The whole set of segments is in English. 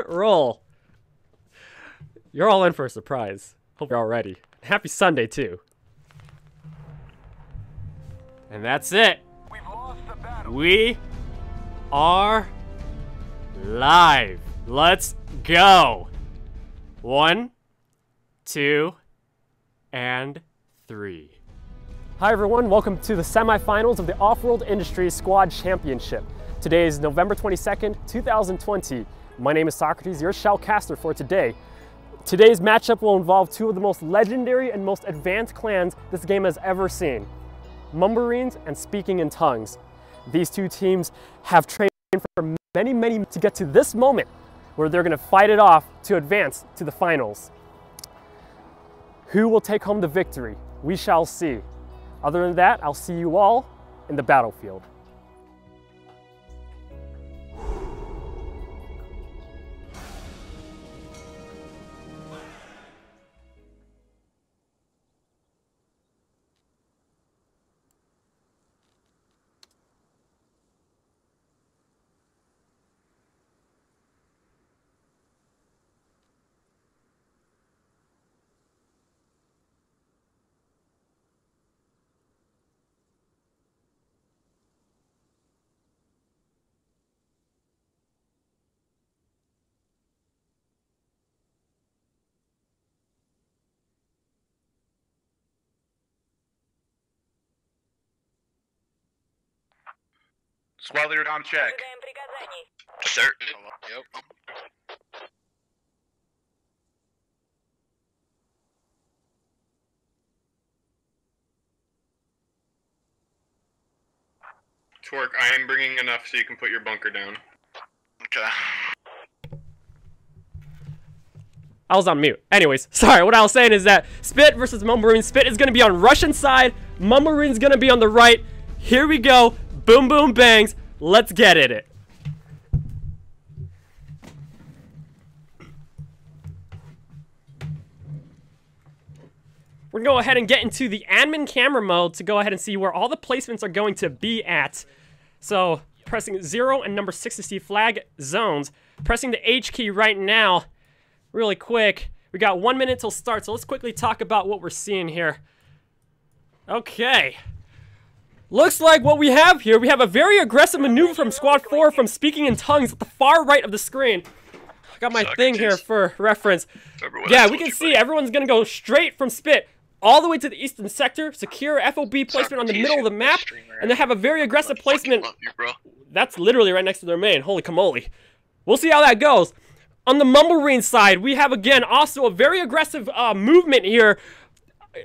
roll. You're all in for a surprise. Hope you're all ready. Happy Sunday, too. And that's it. We are live. Let's go. 1, 2, and 3. Hi everyone, welcome to the semifinals of the Off-World Industries Squad Championship. Today is November 22nd, 2020. My name is Socrates, your shoutcaster for today. Today's matchup will involve two of the most legendary and most advanced clans this game has ever seen. Mumblerines and Speaking in Tongues. These two teams have trained for many to get to this moment where they're going to fight it off to advance to the finals. Who will take home the victory? We shall see. Other than that, I'll see you all in the battlefield. Squad leader on check. Certain. Yep. Twerk, I am bringing enough so you can put your bunker down. Okay. I was on mute. Anyways, sorry, what I was saying is that SPiT versus Mumblerines. SPiT is going to be on Russian side. Mumblerines going to be on the right. Here we go. Boom, boom, bangs. Let's get at it. We're going to go ahead and get into the admin camera mode to go ahead and see where all the placements are going to be at. So, pressing 0 and number 6 to see flag zones. Pressing the H key right now, really quick. We got 1 minute till start, so let's quickly talk about what we're seeing here. Okay. Looks like what we have here, we have a very aggressive maneuver from Squad 4 from Speaking in Tongues at the far right of the screen. I got my thing here for reference. Yeah, we can see everyone's going to go straight from SPiT all the way to the eastern sector, secure FOB placement on the middle of the map, and they have a very aggressive placement. That's literally right next to their main. Holy camoli. We'll see how that goes. On the Mumblerines side, we have, again, also a very aggressive movement here.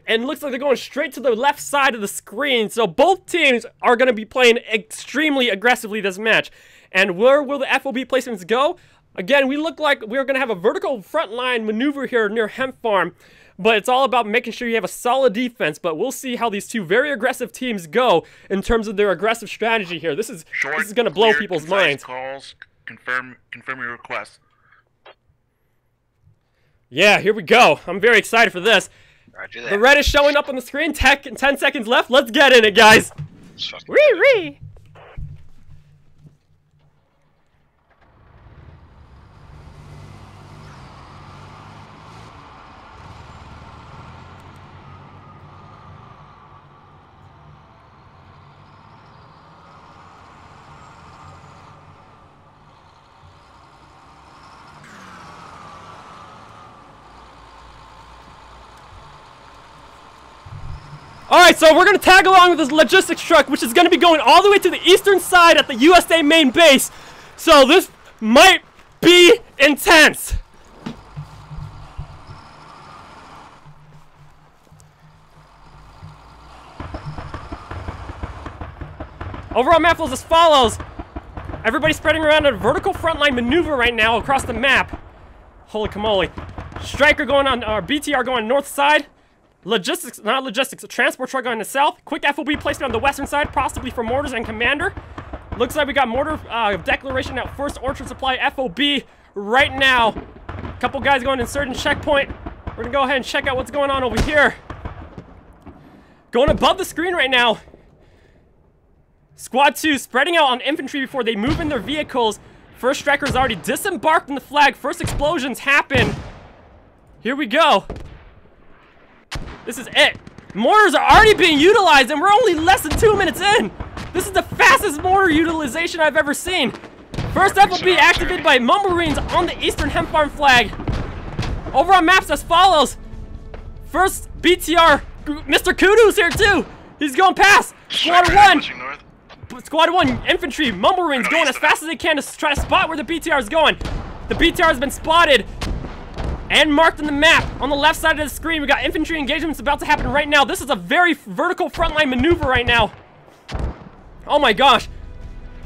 And looks like they're going straight to the left side of the screen. So both teams are going to be playing extremely aggressively this match. And where will the FOB placements go? Again, we look like we're going to have a vertical front line maneuver here near Hemp Farm. But it's all about making sure you have a solid defense. But we'll see how these two very aggressive teams go in terms of their aggressive strategy here. This is going to blow people's minds. Calls. Confirm your request. Yeah, here we go. I'm very excited for this. The red is showing up on the screen. 10 seconds left. Let's get in it, guys. Wee. Alright, so we're going to tag along with this logistics truck, which is going to be going all the way to the eastern side at the USA main base. So this might be intense. Overall map flows as follows. Everybody's spreading around a vertical frontline maneuver right now across the map. Holy camoli. Striker going on, or BTR going north side. Logistics, not logistics, a transport truck on the south. Quick FOB placement on the western side, possibly for mortars and commander. Looks like we got mortar declaration at first orchard supply FOB right now. Couple guys going insurgent checkpoint. We're gonna go ahead and check out what's going on over here. Going above the screen right now. Squad 2 spreading out on infantry before they move in their vehicles First striker's already disembarked on the flag. First explosions happen. Here we go. This is it. Mortars are already being utilized, and we're only less than 2 minutes in. This is the fastest mortar utilization I've ever seen. First FOB activated by Mumblerines on the Eastern Hemp Farm flag. Over on maps as follows. First BTR, Mr. Kudu's here too. He's going past. Squad 1. Squad 1 infantry, Mumblerines going as fast as they can to try to spot where the BTR is going. The BTR has been spotted and marked on the map. On the left side of the screen, we got infantry engagements about to happen right now. This is a very vertical frontline maneuver right now. Oh my gosh.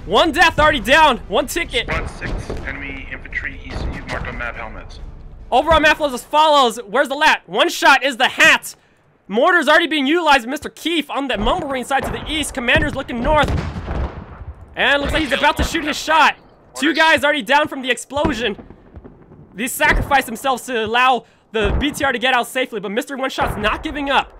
1 death already down, 1 ticket. Squad 6, enemy infantry east of you, marked on map helmets. Over on map flows as follows. Where's the lat? 1 shot is the hat. Mortar's already being utilized by Mr. Keefe on the Mumberine side to the east. Commander's looking north. And looks like he's about to shoot his shot. 2 guys already down from the explosion. These sacrificed themselves to allow the BTR to get out safely, but Mr. One Shot's not giving up.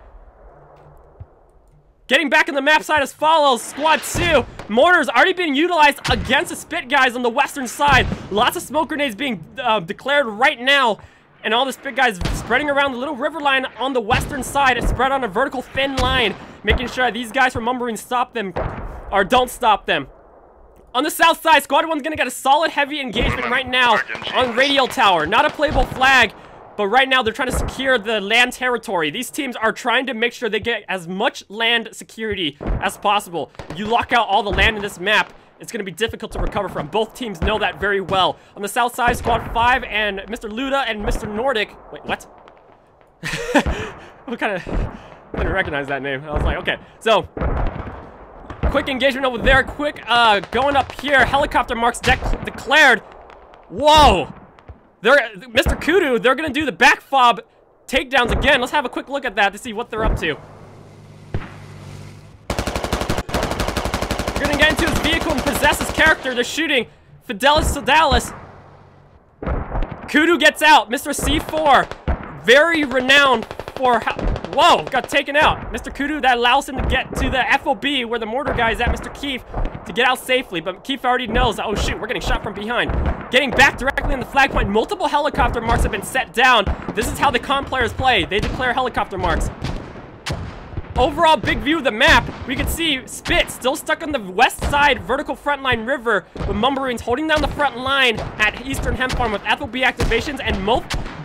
Getting back on the map side as follows. Squad 2. Mortars already being utilized against the SPiT guys on the western side. Lots of smoke grenades being declared right now. And all the SPiT guys spreading around the little river line on the western side. It's spread on a vertical thin line, making sure these guys from Mumberine stop them, or don't stop them. On the south side, Squad 1's gonna get a solid heavy engagement right now on Radio Tower. Not a playable flag, but right now they're trying to secure the land territory. These teams are trying to make sure they get as much land security as possible. If you lock out all the land in this map, it's gonna be difficult to recover from. Both teams know that very well. On the south side, Squad 5 and Mr. Luda and Mr. Nordic. Wait, what? What kind of... I didn't recognize that name. I was like, okay. So, quick engagement over there. Quick, going up here. Helicopter marks declared. Whoa! Mr. Kudu, they're gonna do the back fob takedowns again. Let's have a quick look at that to see what they're up to. We're gonna get into his vehicle and possess his character. They're shooting. Fidelis Sedalis. Kudu gets out. Mr. C4, very renowned for whoa, got taken out. Mr. Kudu, that allows him to get to the FOB where the mortar guy is at, Mr. Keefe, to get out safely. But Keefe already knows that, oh shoot, we're getting shot from behind. Getting back directly on the flag point. Multiple helicopter marks have been set down. This is how the comp players play. They declare helicopter marks. Overall big view of the map, we can see SPiT still stuck on the west side vertical frontline river, with Mumberines holding down the front line at Eastern Hemp Farm with FOB activations and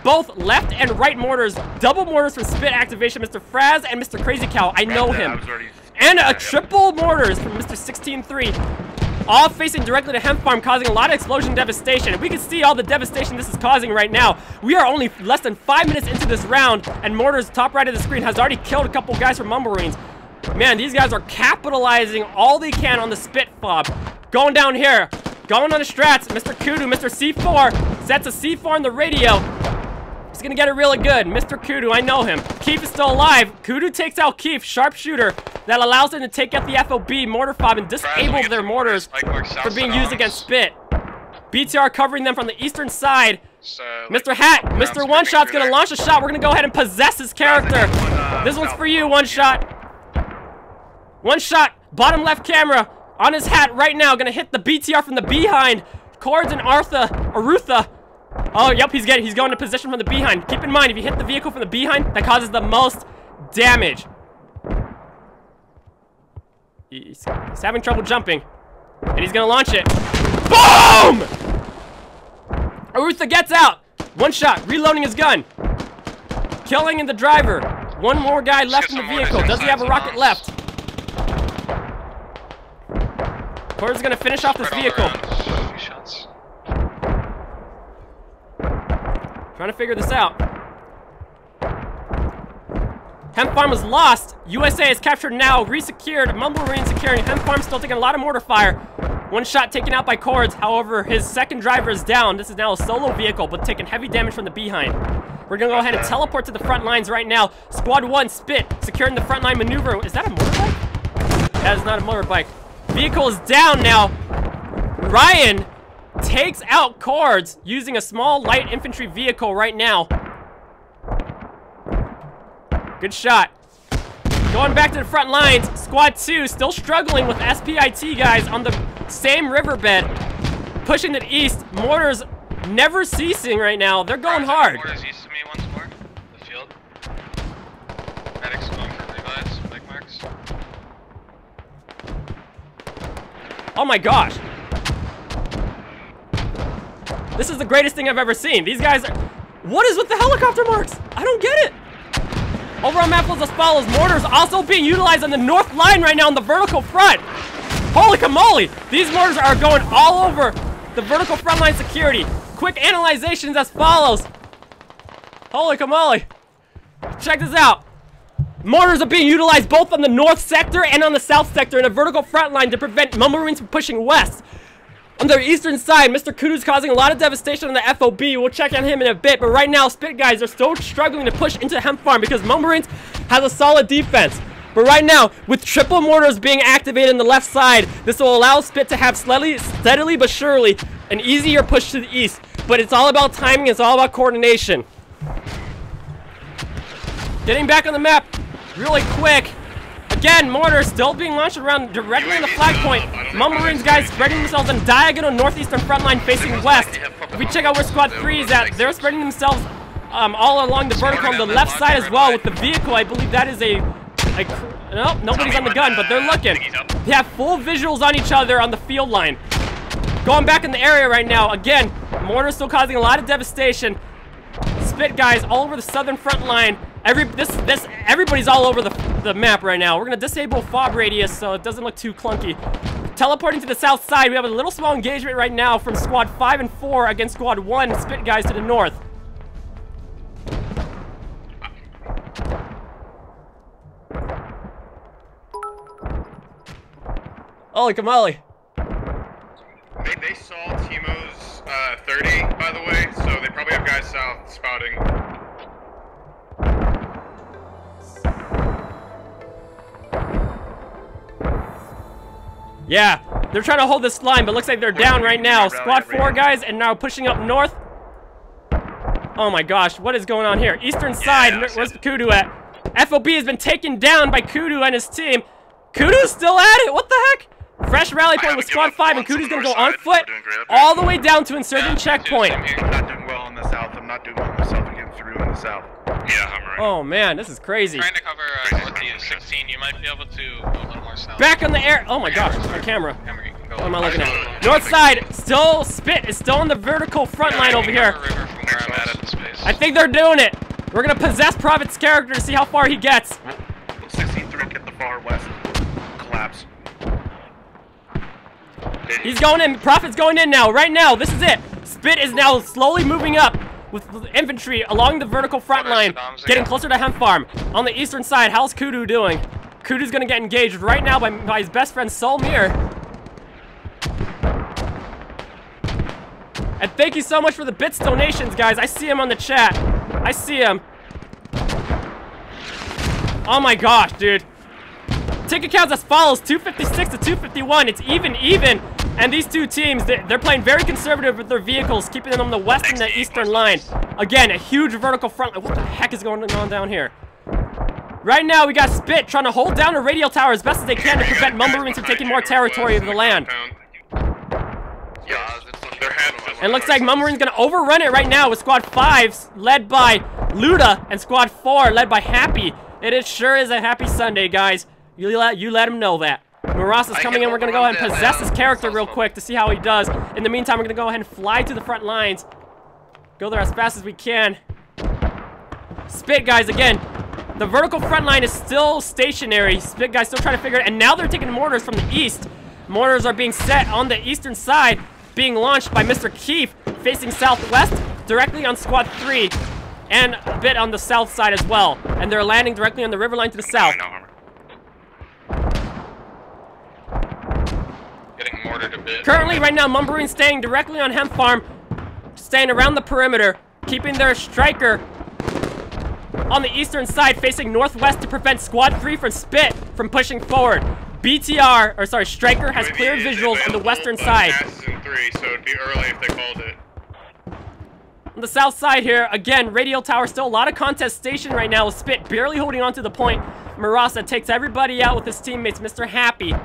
both left and right mortars. Double mortars from SPiT activation, Mr. Fraz and Mr. Crazy Cow. I know him. And a triple mortars from Mr. 16-3. All facing directly to Hemp Farm, causing a lot of explosion devastation. And we can see all the devastation this is causing right now. We are only less than 5 minutes into this round, and Mortars, top right of the screen, has already killed a couple guys from Mumberines. Man, these guys are capitalizing all they can on the SPiT fob. Going down here, going on the strats, Mr. Kudu, Mr. C4, sets a C4 on the radio. He's gonna get it really good. Mr. Kudu, I know him. Keefe is still alive. Kudu takes out Keefe, sharpshooter, that allows them to take out the FOB mortar fob and disable their mortars for being used against SPiT. BTR covering them from the eastern side. Mr. Hat, Mr. One Shot's gonna launch a shot. We're gonna go ahead and possess his character. This one's for you, One Shot. One Shot, bottom left camera on his hat right now. Gonna hit the BTR from the behind. Cords and Arutha. Oh, yep, he's going to position from the behind. Keep in mind, if you hit the vehicle from the behind, that causes the most damage. He's having trouble jumping, and he's gonna launch it. Boom! Arutha gets out. One shot, reloading his gun. Killing the driver. One more guy left in the vehicle. Does he have a rocket left? Corey's gonna finish off this vehicle. Trying to figure this out. Hemp Farm was lost. USA is captured now. Resecured. Mumblerine securing. Hemp Farm still taking a lot of mortar fire. One shot taken out by Cords. However, his second driver is down. This is now a solo vehicle, but taking heavy damage from the behind. We're gonna go ahead and teleport to the front lines right now. Squad 1, SPiT, securing the front line maneuver. Is that a motorbike? That is not a motorbike. Vehicle is down now. Ryan takes out Cords using a small light infantry vehicle right now. Good shot. Going back to the front lines, Squad 2 still struggling with SPiT guys on the same riverbed. pushing to the east. Mortars never ceasing right now. They're going hard. Mortars east of me once more. The field. Medics going for revives. Bike marks. Oh my gosh. This is the greatest thing I've ever seen. These guys are... What is with the helicopter marks? I don't get it. Over on map was as follows. Mortars also being utilized on the north line right now on the vertical front. Holy camole. These mortars are going all over the vertical front line security. Quick analyzations as follows. Holy camole. Check this out. Mortars are being utilized both on the north sector and on the south sector in a vertical front line to prevent Mumblerines from pushing west. On the eastern side, Mr. Kudu's causing a lot of devastation on the FOB. We'll check on him in a bit, but right now, SPiT guys are still struggling to push into Hemp Farm because Mumblerines has a solid defense. But right now, with triple mortars being activated on the left side, this will allow SPiT to have steadily but surely an easier push to the east. But it's all about timing, it's all about coordination. Getting back on the map really quick. Again, mortars still being launched around directly on the flag point. Mumblerines guys spreading themselves on diagonal northeastern front line facing west. If we check out where Squad 3 is at, they're spreading themselves all along the vertical on the left side as well with the vehicle. I believe that is a no, nobody's on the gun, but they're looking. They have full visuals on each other on the field line. Going back in the area right now. Again, mortars still causing a lot of devastation. SPiT guys all over the southern front line. Everybody's all over the map right now. We're gonna disable fob radius so it doesn't look too clunky. Teleporting to the south side, we have a little small engagement right now from Squad 5 and 4 against Squad 1, SPiT guys to the north. Holy camole. They saw Timo's 30, by the way, so they probably have guys south spouting. Yeah, they're trying to hold this line, but looks like they're down right now. Squad 4 guys, and now pushing up north. Oh my gosh, what is going on here? Eastern side, where's Kudu at? FOB has been taken down by Kudu and his team. Kudu's still at it, what the heck? Fresh rally point with Squad 5, and Kudu's gonna go on foot all the way down to Insurgent checkpoint. I'm not doing well in the south. I'm not doing well myself to get through in the south. Yeah, I'm right. Oh man, this is crazy. Trying to cover northeast 16. You might be able to go a little more south. Back on the air. Oh my gosh, my camera. You can go What am I looking at? North side, still SPiT is still on the vertical front line over here. I think they're doing it. We're gonna possess Prophet's character to see how far he gets. 63 at the far west. Collapse. He's going in. Prophet's going in now. Right now, this is it. SPiT is now slowly moving up with infantry along the vertical front line, getting closer to Hemp Farm. On the eastern side, how's Kudu doing? Kudu's gonna get engaged right now by his best friend Solmir. And thank you so much for the bits donations, guys. I see him on the chat. I see him. Oh my gosh, dude. Ticket counts as follows, 256 to 251. It's even. And these two teams, they're playing very conservative with their vehicles, keeping them on the west and the eastern line. Again, a huge vertical front line. What the heck is going on down here? Right now, we got SPiT trying to hold down a radio tower as best as they can to prevent Mumblerines from taking more territory of the land. And looks like Mumblerines gonna overrun it right now with Squad 5 led by Luda and Squad 4 led by Happy. It sure is a happy Sunday, guys. You let him know that. Maras is coming in. We're going to go ahead and possess his character real quick to see how he does. In the meantime, we're going to go ahead and fly to the front lines. Go there as fast as we can. SPiT, guys, again. The vertical front line is still stationary. SPiT, guys, still trying to figure it out. And now they're taking mortars from the east. Mortars are being set on the eastern side, being launched by Mr. Keefe, facing southwest, directly on Squad 3. And a bit on the south side as well. And they're landing directly on the river line to the south. Getting mortared a bit. Currently, right now, Mumblerines staying directly on Hemp Farm, staying around the perimeter, keeping their striker on the eastern side, facing northwest to prevent Squad 3 from SPiT from pushing forward. Striker has clear visuals on the western side. So it'd be early if they called it. On the south side here, again, radio tower, still a lot of contest station right now with SPiT barely holding on to the point. Marasa takes everybody out with his teammates, Mr. Happy.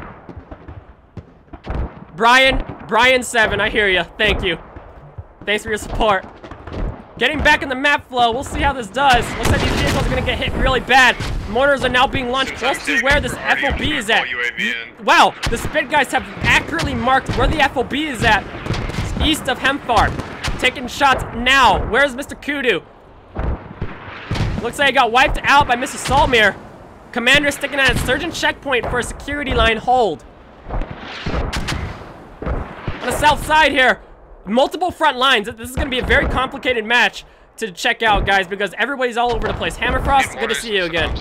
Brian Brian7, I hear you. Thank you. Thanks for your support. Getting back in the map flow. We'll see how this does. Looks like these vehicles are going to get hit really bad. Mortars are now being launched close to where this FOB is at. Wow, the SPiT guys have accurately marked where the FOB is at. It's east of Hemfarm. Taking shots now. Where's Mr. Kudu? Looks like he got wiped out by Mr. Salmir. Commander sticking at a surgeon checkpoint for a security line hold. On the south side here, multiple front lines. This is going to be a very complicated match to check out, guys, because everybody's all over the place. Hammerfrost, good to see you again.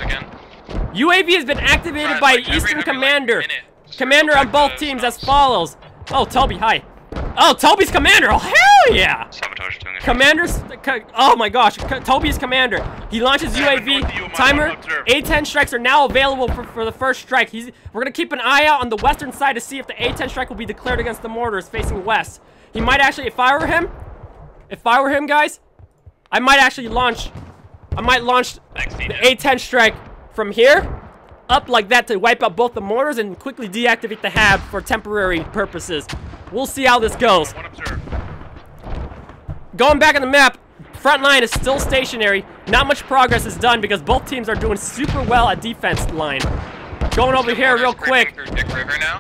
UAV has been activated by Eastern Commander. Commander on both teams as follows. Oh, Toby, hi. Oh, Toby's Commander. Oh, hell yeah. Sabotage doing it. Commander's, oh my gosh, Toby's Commander. He launches UAV, timer, A-10 strikes are now available for the first strike. We're going to keep an eye out on the western side to see if the A-10 strike will be declared against the mortars facing west. He might actually, if I were him, guys, I might launch the A-10 strike from here, up like that to wipe out both the mortars and quickly deactivate the HAB for temporary purposes. We'll see how this goes. Going back on the map, front line is still stationary. Not much progress is done because both teams are doing super well at defense line. Going over here real quick.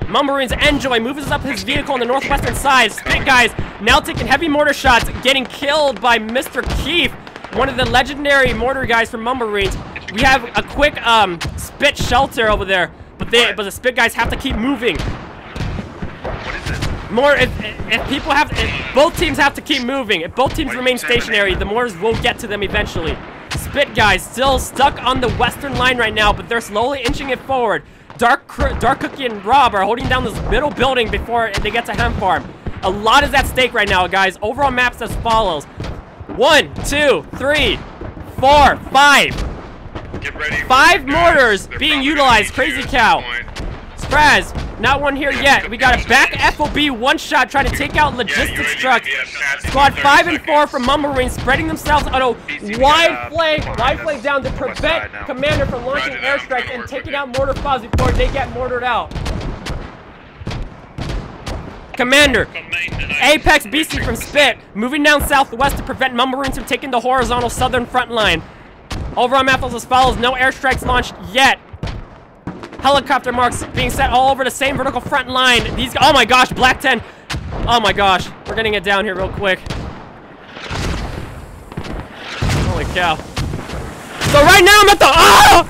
Mumblerines Enjoy moves up his vehicle on the northwestern side. SPiT guys now taking heavy mortar shots, getting killed by Mr. Keith, one of the legendary mortar guys from Mumblerines. We have a quick SPiT shelter over there, but the SPiT guys have to keep moving. If both teams have to keep moving. If both teams remain stationary, the mortars will get to them eventually. SPiT guys still stuck on the western line right now, but they're slowly inching it forward. Dark Cookie and Rob are holding down this middle building before they get to Hemfarm. A lot is at stake right now, guys. Overall maps as follows: 1, 2, 3, 4, 5. Get ready. 5 mortars being utilized. Crazy Cow. Spraz, not one here yet. We got a back FOB one-shot trying to take out logistics trucks. Squad 5 and 4 from Mumblerines spreading themselves on a wide flank down to prevent Commander from launching airstrikes and taking out mortar pods before they get mortared out. Commander, Apex BC from SPiT, moving down southwest to prevent Mumblerines from taking the horizontal southern front line. Overall map as follows: no airstrikes launched yet. Helicopter marks being set all over the same vertical front line. Oh my gosh, Black 10. Oh my gosh, we're getting it down here real quick. Holy cow. So right now I'm at the, oh!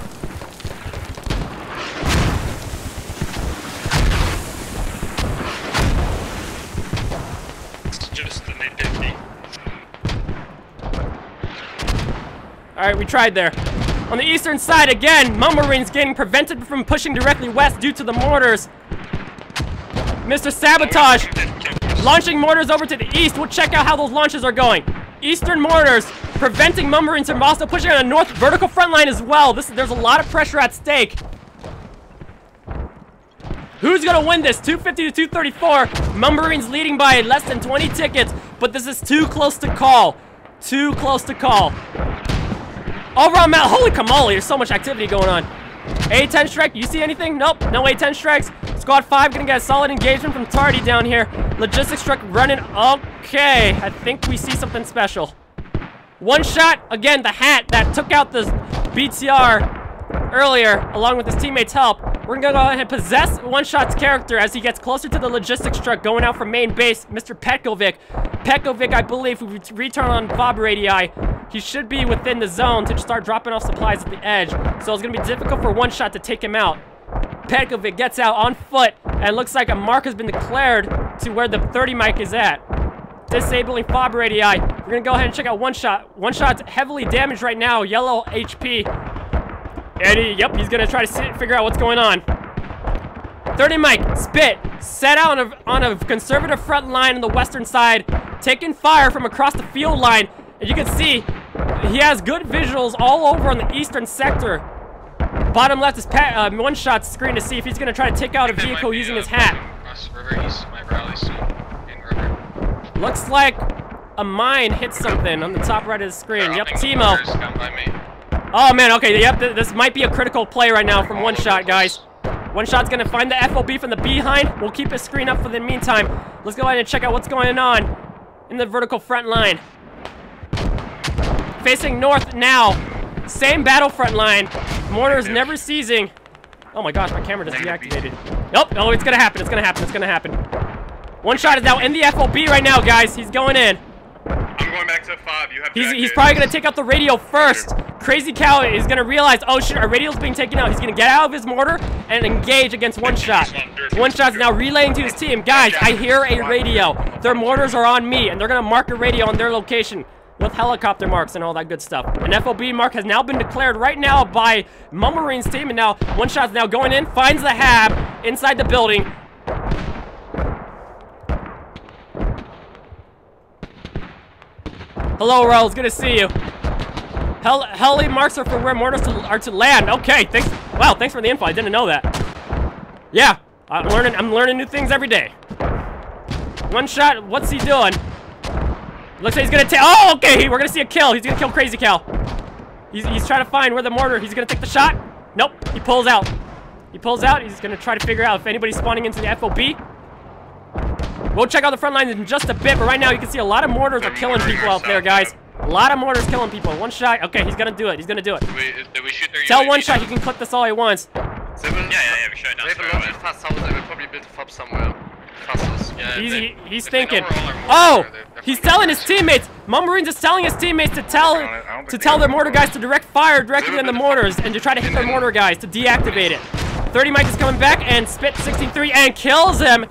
It's just the mid-50. Alright, we tried there. On the eastern side, again, Mumblerines getting prevented from pushing directly west due to the mortars. Mr. Sabotage launching mortars over to the east. We'll check out how those launches are going. Eastern mortars preventing Mumblerines from also pushing on the north vertical front line as well. There's a lot of pressure at stake. Who's gonna win this? 250 to 234. Mumblerines leading by less than 20 tickets, but this is too close to call. Too close to call. Overall map, holy camole, there's so much activity going on. A-10 strike, you see anything? Nope, no A-10 strikes. Squad 5 gonna get a solid engagement from Tardy down here. Logistics truck running, okay. I think we see something special. One shot, again, the hat that took out the BTR earlier, along with his teammates' help. We're gonna go ahead and possess One Shot's character as he gets closer to the logistics truck going out from main base, Mr. Petkovic. Petkovic, I believe, if we return on Bob radii, he should be within the zone to start dropping off supplies at the edge. So it's gonna be difficult for One Shot to take him out. Petkovic gets out on foot, and looks like a mark has been declared to where the 30 mic is at. Disabling Bob radii. We're gonna go ahead and check out One Shot. One Shot's heavily damaged right now, yellow HP. And yep, he's gonna try to figure out what's going on. 30 mic, SPiT, set out on a conservative front line on the western side, taking fire from across the field line. And you can see, he has good visuals all over on the eastern sector. Bottom left is One Shot's screen to see if he's gonna try to take out a vehicle using his hat. Across the river, east might rally soon. In river. Looks like a mine hit something on the top right of the screen. Yep, Timo. Come by me. Oh man, okay, yep, this might be a critical play right now from One Shot, guys. One shot's gonna find the FOB from the behind. We'll keep his screen up for the meantime. Let's go ahead and check out what's going on in the vertical front line. Facing north now. Same battlefront line. Mortars never ceasing. Oh my gosh, my camera just deactivated. Nope. Oh, it's gonna happen. It's gonna happen. It's gonna happen. One shot is now in the FOB right now, guys. He's going in. I'm going back to 5. You have He's probably gonna take out the radio first. Crazy Cow is gonna realize, oh shit, our radio's being taken out. He's gonna get out of his mortar and engage against One Shot. One Shot's now relaying to his team, guys, I hear a radio. Their mortars are on me, and they're gonna mark a radio on their location with helicopter marks and all that good stuff. An FOB mark has now been declared right now by Mumblerines team, and now One Shot's now going in, finds the hab inside the building. Hello, Rose. Good to see you. Heli marks are for where mortars are to land. Okay, thanks. Wow, thanks for the info. I didn't know that. Yeah, I'm learning new things every day. One shot. What's he doing? Looks like he's gonna take. Oh, okay. We're gonna see a kill. He's gonna kill Crazy Cow. He's trying to find where the mortar. He's gonna take the shot. Nope. He pulls out. He pulls out. He's gonna try to figure out if anybody's spawning into the FOB. We'll check out the front lines in just a bit, but right now you can see a lot of mortars are killing people out there, guys. A lot of mortars killing people. One shot. Okay, he's gonna do it. He's gonna do it. Did we shoot their Tell UAV One Shot down? he can click this all he wants. Yeah, we shot down. They have a launch fast house. They will probably build a fob somewhere. Fastest. Yeah, He's if they know thinking. where all our mortars Oh, are, they're he's definitely telling his mortars. teammates. Mumblerines is telling his teammates to tell their mortar guys to direct fire directly on the mortars and to try to hit their mortar guys to deactivate it. 30 Mike is coming back and SPiT 16-3 and kills him.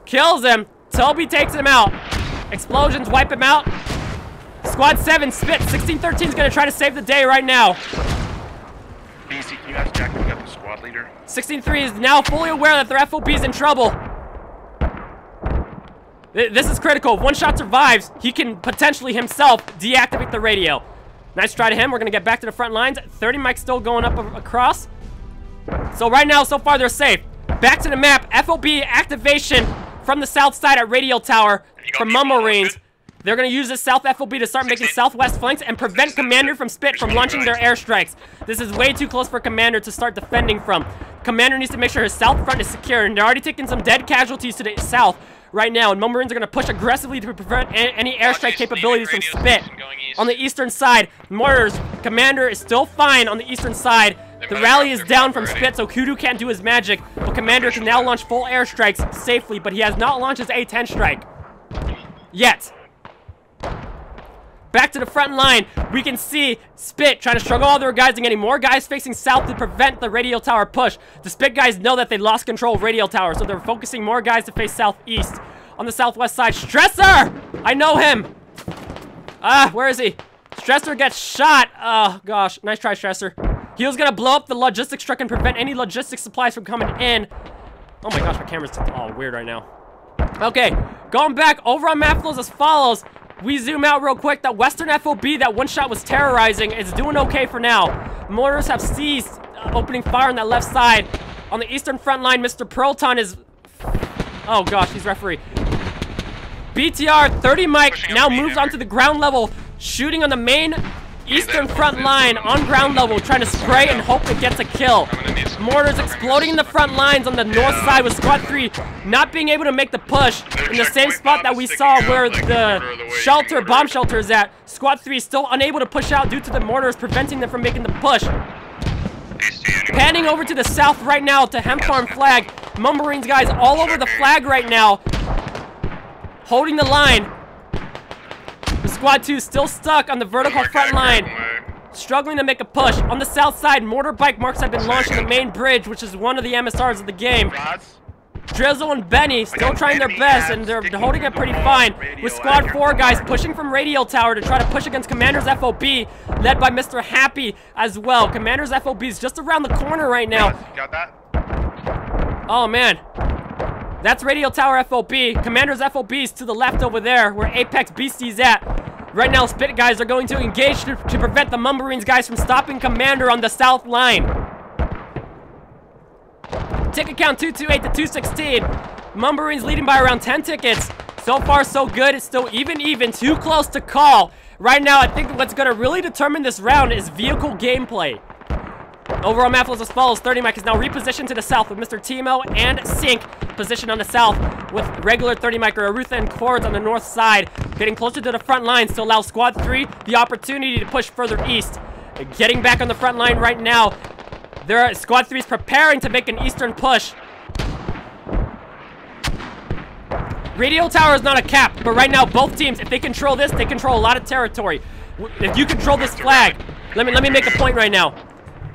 Kills him. Toby takes him out. Explosions wipe him out. Squad 7 SPiT 16-13 is gonna try to save the day right now. BC, can you ask Jack if we got the squad leader? 16-3 is now fully aware that their FOB is in trouble. This is critical. If One Shot survives, he can potentially himself deactivate the radio. Nice try to him. We're gonna get back to the front lines. 30 Mike still going up across. So right now, so far, they're safe. Back to the map. FOB activation from the south side at Radio Tower from Mumblerines. They're going to use this south FOB to start making southwest flanks and prevent Commander from SPiT from launching their airstrikes. This is way too close for Commander to start defending from. Commander needs to make sure his south front is secure, and they're already taking some dead casualties to the south right now, and Mumblerines are going to push aggressively to prevent any airstrike capabilities from SPiT. On the eastern side, mortars, Commander is still fine on the eastern side. The rally is down from SPiT, so Kudu can't do his magic, but Commander can now launch full airstrikes safely, but he has not launched his A-10 strike yet. Back to the front line, we can see SPiT trying to struggle all their guys and getting more guys facing south to prevent the Radio Tower push. The SPiT guys know that they lost control of Radio Tower, so they're focusing more guys to face southeast. On the southwest side, Stressor! I know him! Where is he? Stressor gets shot. Oh, gosh. Nice try, Stressor. He was gonna blow up the logistics truck and prevent any logistics supplies from coming in. Oh my gosh, my camera's all weird right now. Okay, going back over on map flows as follows. We zoom out real quick. That western FOB that One Shot was terrorizing is doing okay for now. Mortars have ceased opening fire on that left side. On the eastern front line, Mr. Proton is... Oh gosh, he's referee. BTR 30 Mike now moves onto the ground level, shooting on the main eastern front line on ground level, trying to spray and hope it gets a kill. Mortars exploding in the front lines on the north side with Squad 3 not being able to make the push in the same spot that we saw where the bomb shelter is at. Squad 3 still unable to push out due to the mortars preventing them from making the push. Panning over to the south right now to Hemp Farm flag. Mumblerines guys all over the flag right now, holding the line. The Squad 2 still stuck on the vertical front line, struggling to make a push. On the south side, mortar bike marks have been launched on the main bridge, which is one of the MSRs of the game. Drizzle and Benny still trying their best, and they're holding it pretty fine. With Squad 4 guys pushing from Radio Tower to try to push against Commander's FOB, led by Mr. Happy as well. Commander's FOB is just around the corner right now. Got that? Oh man. That's Radio Tower FOB. Commander's FOB is to the left over there, where Apex Beastie's at. Right now, SPiT guys are going to engage to prevent the Mumblerines guys from stopping Commander on the south line. Ticket count 228 to 216. Mumblerines leading by around 10 tickets. So far, so good. It's still even. Too close to call. Right now, I think what's going to really determine this round is vehicle gameplay. Overall map flows as follows. 30 Mike is now repositioned to the south with Mr. Timo and Sync positioned on the south with regular 30 Mike or Arutha and Cords on the north side, getting closer to the front lines to allow Squad 3 the opportunity to push further east. Getting back on the front line right now. Squad 3 is preparing to make an eastern push. Radio tower is not a cap, but right now both teams, if they control this, they control a lot of territory. If you control this flag, let me make a point right now.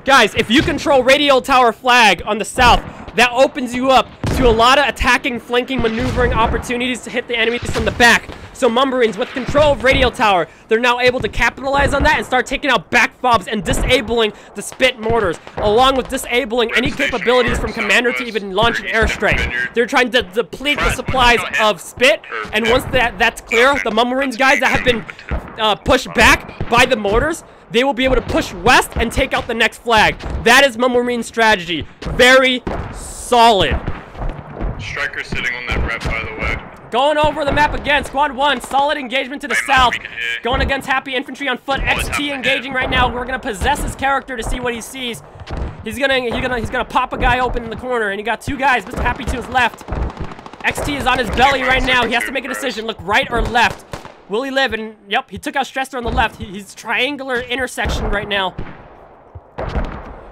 Guys, if you control radio tower flag on the south, that opens you up to a lot of attacking, flanking, maneuvering opportunities to hit the enemies from the back. So Mumblerines, with control of radio tower, they're now able to capitalize on that and start taking out back fobs and disabling the SPiT mortars, along with disabling any capabilities from Commander to even launch an airstrike. They're trying to deplete the supplies of SPiT, and once that's clear, the Mumblerines guys that have been pushed back by the mortars, they will be able to push west and take out the next flag. That is Mumblerines' strategy. Very solid. Striker sitting on that rep, by the way. Going over the map again. Squad 1, solid engagement to the south. Going against Happy Infantry on foot. XT engaging right now. We're gonna possess his character to see what he sees. He's gonna pop a guy open in the corner, and he got two guys. Mr. Happy to his left. XT is on his belly right now. He has to make a decision. Look right or left. Will he live? And yep, he took out Stressor on the left. He's triangular intersection right now.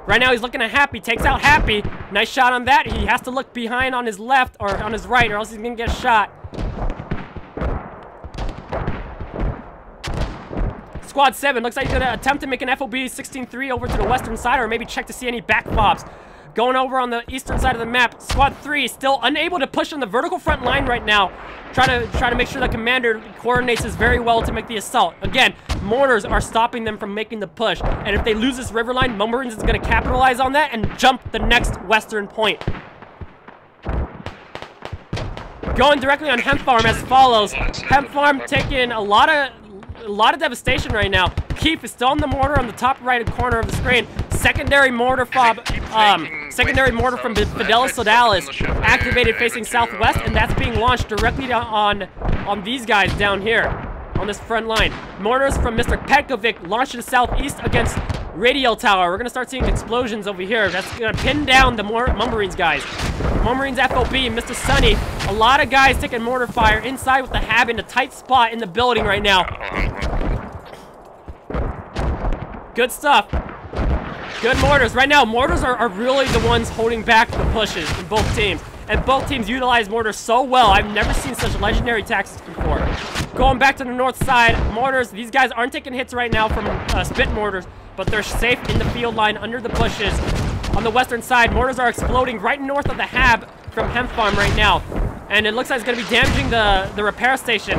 Right now he's looking at Happy, takes out Happy. Nice shot on that. He has to look behind on his left or on his right, or else he's gonna get shot. Squad 7 looks like he's gonna attempt to make an FOB 16-3 over to the western side, or maybe check to see any back fobs. Going over on the eastern side of the map. Squad 3 still unable to push on the vertical front line right now. Trying to make sure the commander coordinates this very well to make the assault. Again, mortars are stopping them from making the push. And if they lose this river line, Mumblerines is going to capitalize on that and jump the next western point. Going directly on Hemp Farm as follows. Hemp Farm taking a lot of devastation right now. Keith is still on the mortar on the top right corner of the screen. Secondary mortar fob, secondary mortar from Fidelis Sodalis activated facing southwest, and that's being launched directly on these guys down here on this front line. Mortars from Mr. Petkovic launched to the southeast against Radio Tower. We're gonna start seeing explosions over here. That's gonna pin down the Mumblerines guys. Mumblerines FOB, Mr. Sunny. A lot of guys taking mortar fire inside with the Hab in a tight spot in the building right now. Good stuff. Good mortars. Right now, mortars are really the ones holding back the pushes in both teams. And both teams utilize mortars so well. I've never seen such legendary tactics before. Going back to the north side, mortars. These guys aren't taking hits right now from SPiT mortars, but they're safe in the field line under the bushes. On the western side, mortars are exploding right north of the Hab from Hemp Farm right now. And it looks like it's going to be damaging the repair station.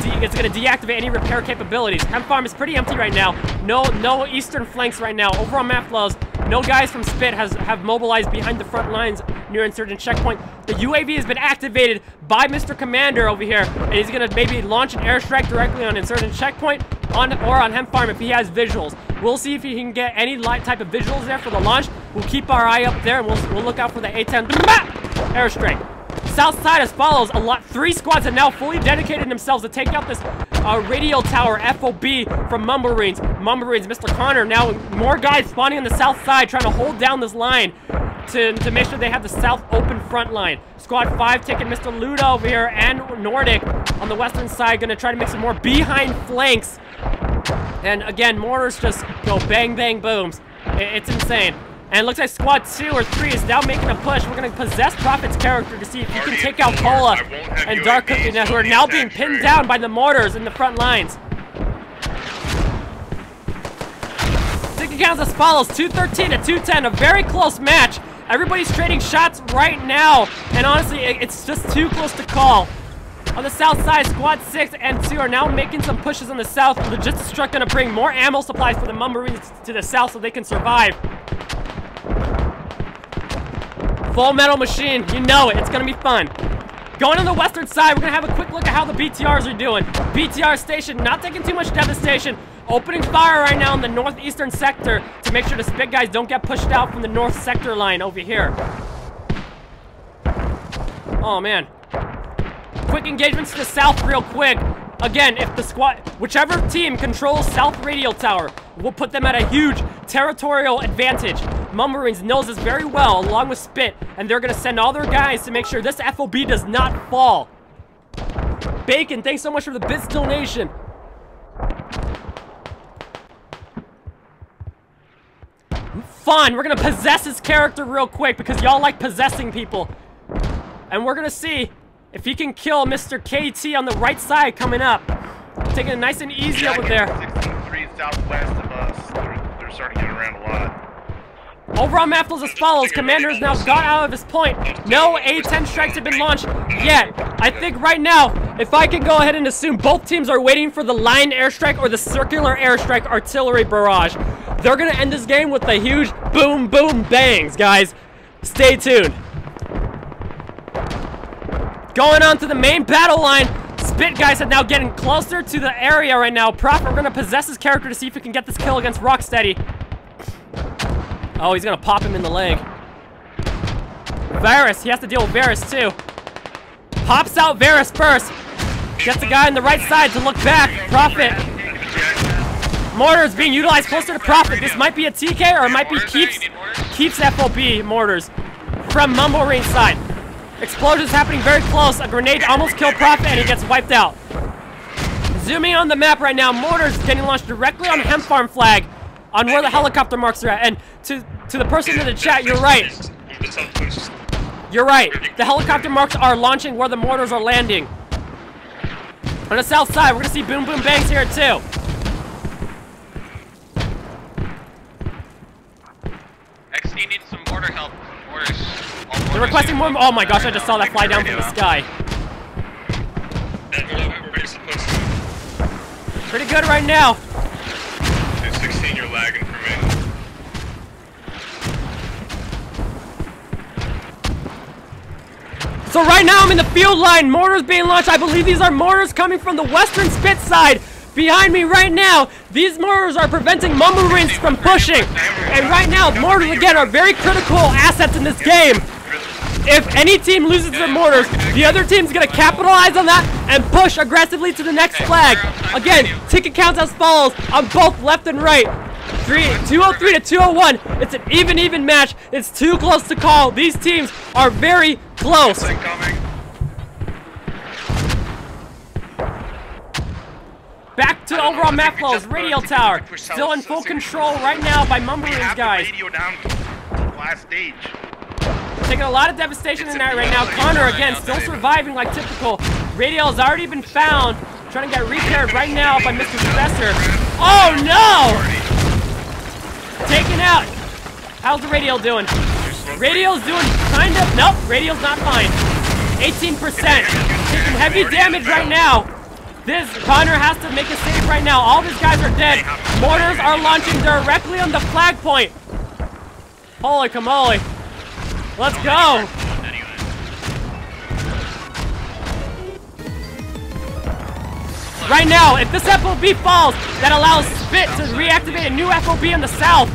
It's going to deactivate any repair capabilities. Hemp Farm is pretty empty right now. No eastern flanks right now. Overall map flows. No guys from SPiT have mobilized behind the front lines near insurgent checkpoint. The UAV has been activated by Mr. Commander over here, and he's going to maybe launch an airstrike directly on insurgent checkpoint or on Hemp Farm if he has visuals. We'll see if he can get any type of visuals there for the launch. We'll keep our eye up there, and we'll look out for the A-10 airstrike. South side as follows. 3 squads have now fully dedicated themselves to take out this radio tower FOB from Mumblerines. Mumblerines, Mr. Connor, now more guys spawning on the south side trying to hold down this line to make sure they have the south open front line. Squad 5 taking Mr. Luda over here and Nordic on the western side, gonna try to make some more behind flanks. And again, mortars just go bang, bang, booms. It's insane. And it looks like Squad 2 or 3 is now making a push. We're going to possess Prophet's character to see if he can take out Cola and Dark Cookie, who are now being pinned down by the mortars in the front lines. Ticket counts as follows, 213 to 210, a very close match. Everybody's trading shots right now, and honestly, it's just too close to call. On the south side, Squad 6 and 2 are now making some pushes on the south. The logistics truck going to bring more ammo supplies for the Mumblerines to the south so they can survive. Full metal machine, you know it, it's gonna be fun. Going on the western side, we're gonna have a quick look at how the BTRs are doing. BTR station, not taking too much devastation. Opening fire right now in the northeastern sector to make sure the SPiT guys don't get pushed out from the north sector line over here. Oh man. Quick engagements to the south real quick. Again, if the squad, whichever team controls South Radio Tower, will put them at a huge territorial advantage. Mumblerines knows this very well, along with SPiT, and they're gonna send all their guys to make sure this FOB does not fall. Bacon, thanks so much for the bits donation. Fun, we're gonna possess his character real quick because y'all like possessing people. And we're gonna see if he can kill Mr. KT on the right side coming up. Taking it nice and easy over there. 16-3 southwest of us. They're starting to get around a lot. Overall map flows as follows. Commander has now got out of his point. No A-10 strikes have been launched yet. I think right now, if I can go ahead and assume both teams are waiting for the line airstrike or the circular airstrike artillery barrage. They're gonna end this game with a huge boom, boom, bangs, guys. Stay tuned. Going on to the main battle line. SPiT guys are now getting closer to the area right now. Prophet, we're gonna possess his character to see if we can get this kill against Rocksteady. Oh, he's gonna pop him in the leg. Varus, he has to deal with Varus too. Pops out Varus first. Gets the guy on the right side to look back. Prophet. Mortars being utilized closer to Prophet. This might be a TK or it might be Keeps FOB mortars from Mumblerines side. Explosions happening very close. A grenade almost killed Prophet and he gets wiped out. Zooming on the map right now, mortars getting launched directly on Hemp Farm flag on where the helicopter marks are at. And to the person in the chat, you're right. You're right. The helicopter marks are launching where the mortars are landing. On the south side, we're gonna see boom boom bangs here too. XD needs some mortar help. Mortars. They're requesting more. Oh my gosh, I just saw that fly down from the sky. Pretty good right now. 216, you're lagging for me. So right now I'm in the field line. Mortars being launched. I believe these are mortars coming from the western SPiT side. Behind me right now, these mortars are preventing Mumblerines from pushing. And right now, mortars again are very critical assets in this game. If any team loses their mortars, the other team's gonna capitalize on that and push aggressively to the next flag. Again, ticket counts as follows on both left and right. 203 to 201. It's an even match. It's too close to call. These teams are very close. Back to the overall map flows. Radio tower still in full control right now by Mumblerines guys. Radio down to last stage. Taking a lot of devastation in there right now. Connor again still surviving like typical. Radio has already been found. Trying to get repaired right now by Mr. Professor. Oh no! Taken out. How's the radio doing? Radio's doing kind of. Nope, radio's not fine. 18%. Taking heavy damage right now. This Connor has to make a save right now. All these guys are dead. Mortars are launching directly on the flag point. Holy camole. Let's go. Right now, if this FOB falls, that allows SPiT to reactivate a new FOB in the south,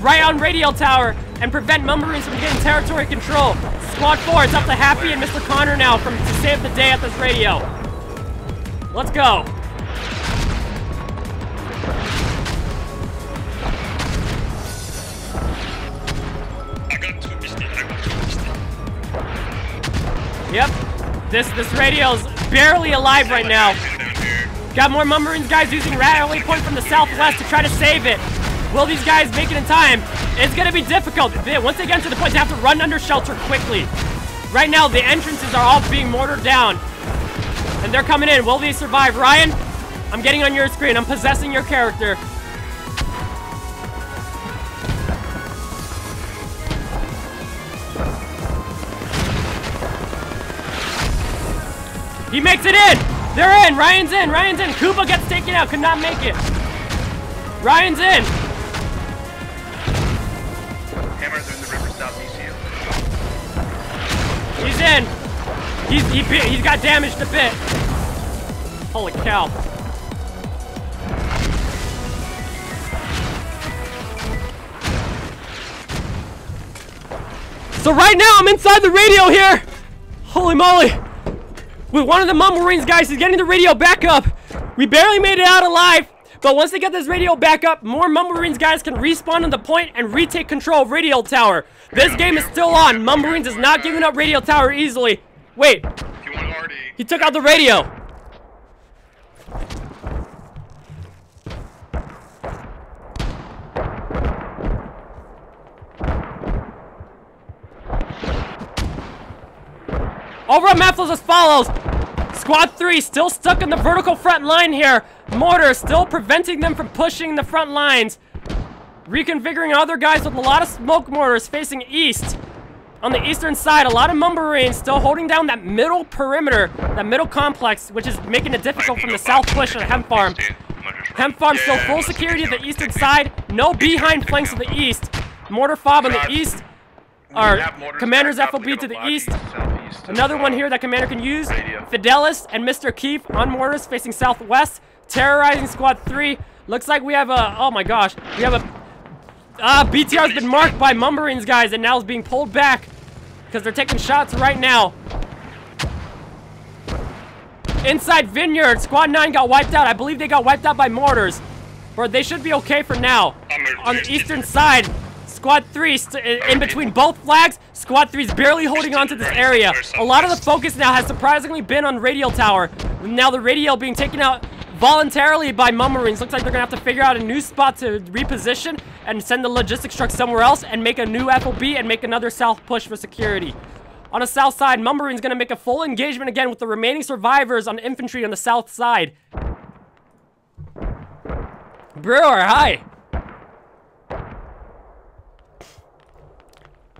right on radio tower, and prevent Mumblerines from getting territory control. Squad 4, it's up to Happy and Mr. Connor now to save the day at this radio. Let's go. Yep. This radio's barely alive right now. Got more Mumblerines guys using rally point from the southwest to try to save it. Will these guys make it in time? It's gonna be difficult. Once they get to the point, they have to run under shelter quickly. Right now, the entrances are all being mortared down. And they're coming in. Will they survive? Ryan, I'm getting on your screen. I'm possessing your character. He makes it in! They're in! Ryan's in! Ryan's in! Kuba gets taken out. Could not make it. Ryan's in! Hammers are in the river southeast you. He's in! He's got damaged a bit. Holy cow. So right now I'm inside the radio here! Holy moly! With one of the Mumblerines guys, he's getting the radio back up. We barely made it out alive, But once they get this radio back up, more Mumblerines guys can respawn on the point and retake control of radio tower. This game is still on. Mumblerines is not giving up radio tower easily. Wait. He took out the radio. Over at Maples as follows. Squad 3 still stuck in the vertical front line here. Mortar still preventing them from pushing the front lines. Reconfiguring other guys with a lot of smoke mortars facing east. On the eastern side, a lot of Mumblerines still holding down that middle perimeter, that middle complex, which is making it difficult from the south push of the Hemp Farm. Hemp Farm still full security at the eastern side. No behind flanks to the east. Mortar fob on the east. Our Commander's FOB to the east. Another one here that Commander can use. Fidelis and Mr. Keefe on mortars facing southwest. Terrorizing Squad 3. Looks like we have a... Oh my gosh. We have a... BTR's been marked by Mumblerines guys and now is being pulled back. Because they're taking shots right now. Inside Vineyard. Squad 9 got wiped out. I believe they got wiped out by mortars. But they should be okay for now. On the eastern side... Squad 3 in between both flags. Squad 3 is barely holding on to this area. A lot of the focus now has surprisingly been on radio tower. Now the radio being taken out voluntarily by Mumblerines. Looks like they're gonna have to figure out a new spot to reposition and send the logistics truck somewhere else and make a new FOB and make another south push for security. On the south side, Mumblerines gonna make a full engagement again with the remaining survivors on infantry on the south side. Brewer, hi.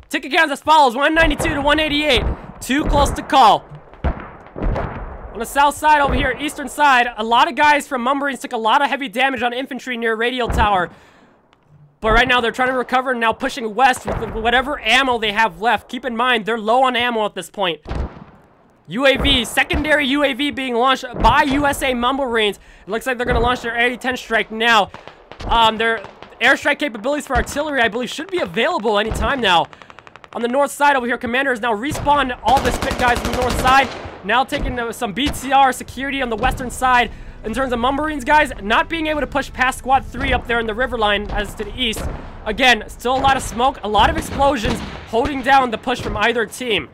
Ticket counts as follows, 192 to 188. Too close to call. On the south side over here, eastern side, a lot of guys from Mumblerines took a lot of heavy damage on infantry near radio tower. But right now they're trying to recover and now pushing west with whatever ammo they have left. Keep in mind, they're low on ammo at this point. UAV, secondary UAV being launched by USA Mumblerines. It looks like they're going to launch their 80-10 strike now. Their airstrike capabilities for artillery, I believe, should be available anytime now. On the north side over here, Commander has now respawned all the SPiT guys on the north side. Now taking some BTR security on the western side. In terms of Mumblerines guys, not being able to push past Squad 3 up there in the river line as to the east. Again, still a lot of smoke, a lot of explosions holding down the push from either team.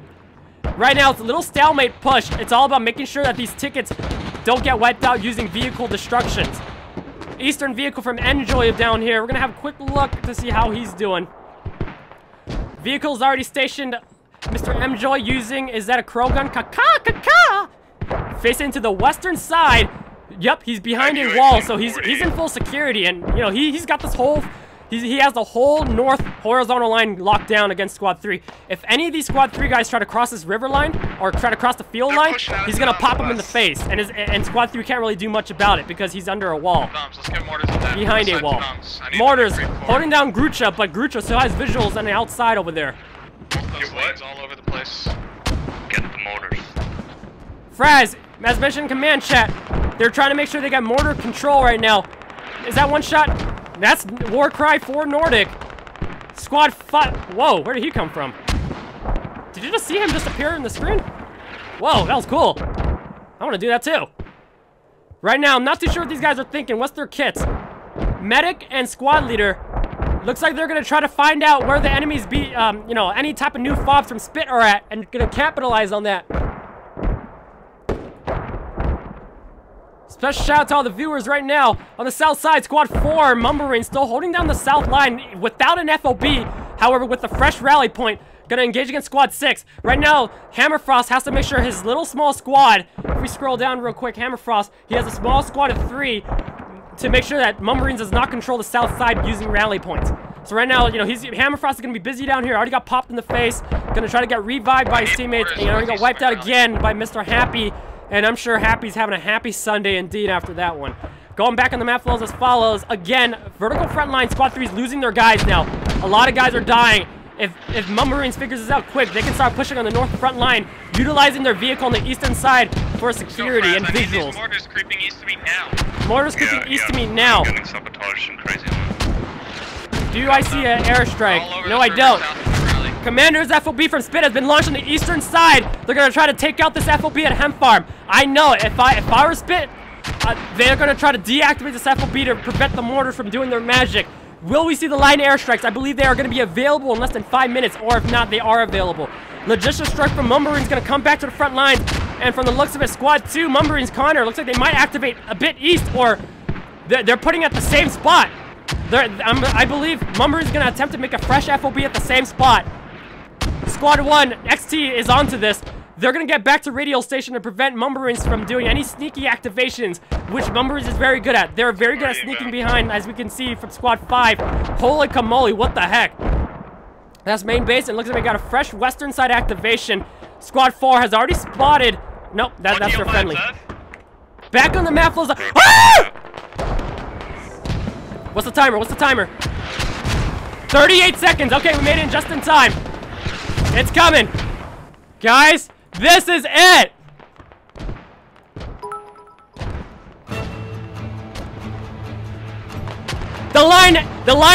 Right now, it's a little stalemate push. It's all about making sure that these tickets don't get wiped out using vehicle destructions. Eastern vehicle from Enjoy down here. We're going to have a quick look to see how he's doing. Vehicle's already stationed. Mr. Mjoy using, is that a crow gun? Facing to the western side. Yep, he's behind a wall, so he's in full security, and you know he's got this whole he has the whole north horizontal line locked down against Squad 3. If any of these Squad 3 guys try to cross this river line or try to cross the field line, he's gonna pop him in the face, and Squad 3 can't really do much about it because he's under a wall. Let's get mortars on that. Behind a wall. Mortars holding down Grucha, but Grucha still has visuals on the outside over there. Those lanes all over the place. Get the mortars. Fraz, as mentioned in command chat, they're trying to make sure they got mortar control right now. Is that one shot? That's war cry for Nordic. Squad 5. Whoa, where did he come from? Did you just see him just appear in the screen? Whoa, that was cool. I want to do that too. Right now, I'm not too sure what these guys are thinking. What's their kits? Medic and squad leader. Looks like they're going to try to find out where the enemies be, you know, any type of new fobs from SPiT are at and going to capitalize on that. Special shout out to all the viewers right now. On the south side, Squad 4, Mumblerines still holding down the south line without an FOB. However, with a fresh rally point, gonna engage against Squad 6. Right now, Hammerfrost has to make sure his little small squad, if we scroll down real quick, Hammerfrost, he has a small squad of 3 to make sure that Mumblerines does not control the south side using rally points. So right now, you know, Hammerfrost is gonna be busy down here. Already got popped in the face. Gonna try to get revived by his teammates. And he already got wiped out again by Mr. Happy. And I'm sure Happy's having a happy Sunday indeed after that one. Going back on the map flows as follows. Again, vertical front line, Squad 3 is losing their guys now. A lot of guys are dying. If Mumblerines figures this out quick, they can start pushing on the north front line, utilizing their vehicle on the eastern side for security and visuals. Mortars creeping east to me now. Mortars creeping east to me now. Getting sabotaged and crazy. Do I see an airstrike? No, I don't. Commander's FOB from SPiT has been launched on the eastern side. They're gonna try to take out this FOB at Hemp Farm. I know it. If I were SPiT, They're going to try to deactivate this FOB to prevent the mortars from doing their magic. Will we see the line airstrikes? I believe they are going to be available in less than 5 minutes, or if not, they are available. Logistics strike from Mumblerines going to come back to the front lines, and from the looks of it, Squad 2, Mumblerines Connor, looks like they might activate a bit east, or they're putting at the same spot. I believe Mumblerines is going to attempt to make a fresh FOB at the same spot. Squad 1, XT is onto this. They're going to get back to radio station to prevent Mumblerines from doing any sneaky activations, which Mumblerines is very good at. They're very good at sneaking behind, as we can see from Squad 5. Holy camole, what the heck? That's main base, and looks like we got a fresh western side activation. Squad 4 has already spotted. Nope, that's their friendly. Back on the map flows. Ah! What's the timer? What's the timer? 38 seconds. Okay, we made it in just in time. It's coming. Guys, this is it! The line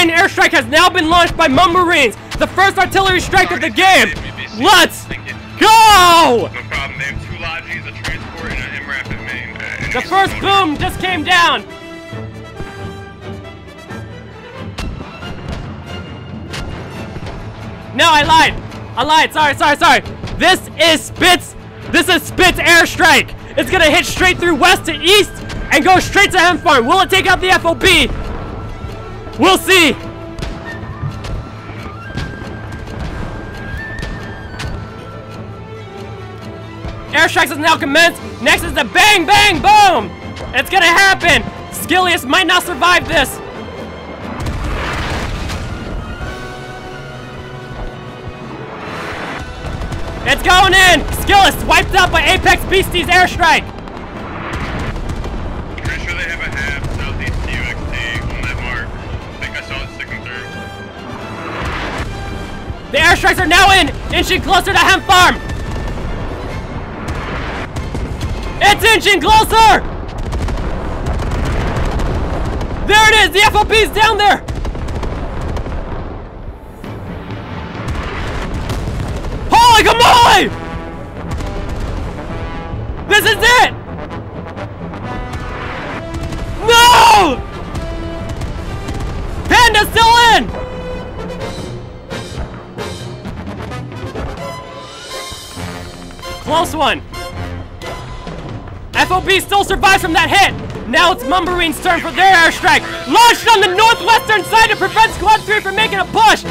airstrike has now been launched by Mumblerines, the first artillery strike of the game. Let's go! No problem. They have 2 lodges, a transport, and an MRAP in main. The first boom just came down. No, I lied. Sorry. This is SPiT's airstrike. It's gonna hit straight through west to east and go straight to Hem Farm. Will it take out the FOB? We'll see. Airstrikes has now commenced. Next is the bang, bang, boom. It's gonna happen. Skillius might not survive this. It's going in! Skillis wiped out by Apex Beastie's airstrike! Pretty sure they have a half southeast UXT on that mark. I think I saw it sticking through. The airstrikes are now inching closer to Hem Farm! It's inching closer! There it is! The FOB's down there! Holy camole! This is it! No! Panda's still in! Close one. FOB still survives from that hit. Now it's Mumblerines' turn for their airstrike. Launched on the northwestern side to prevent Squad 3 from making a push.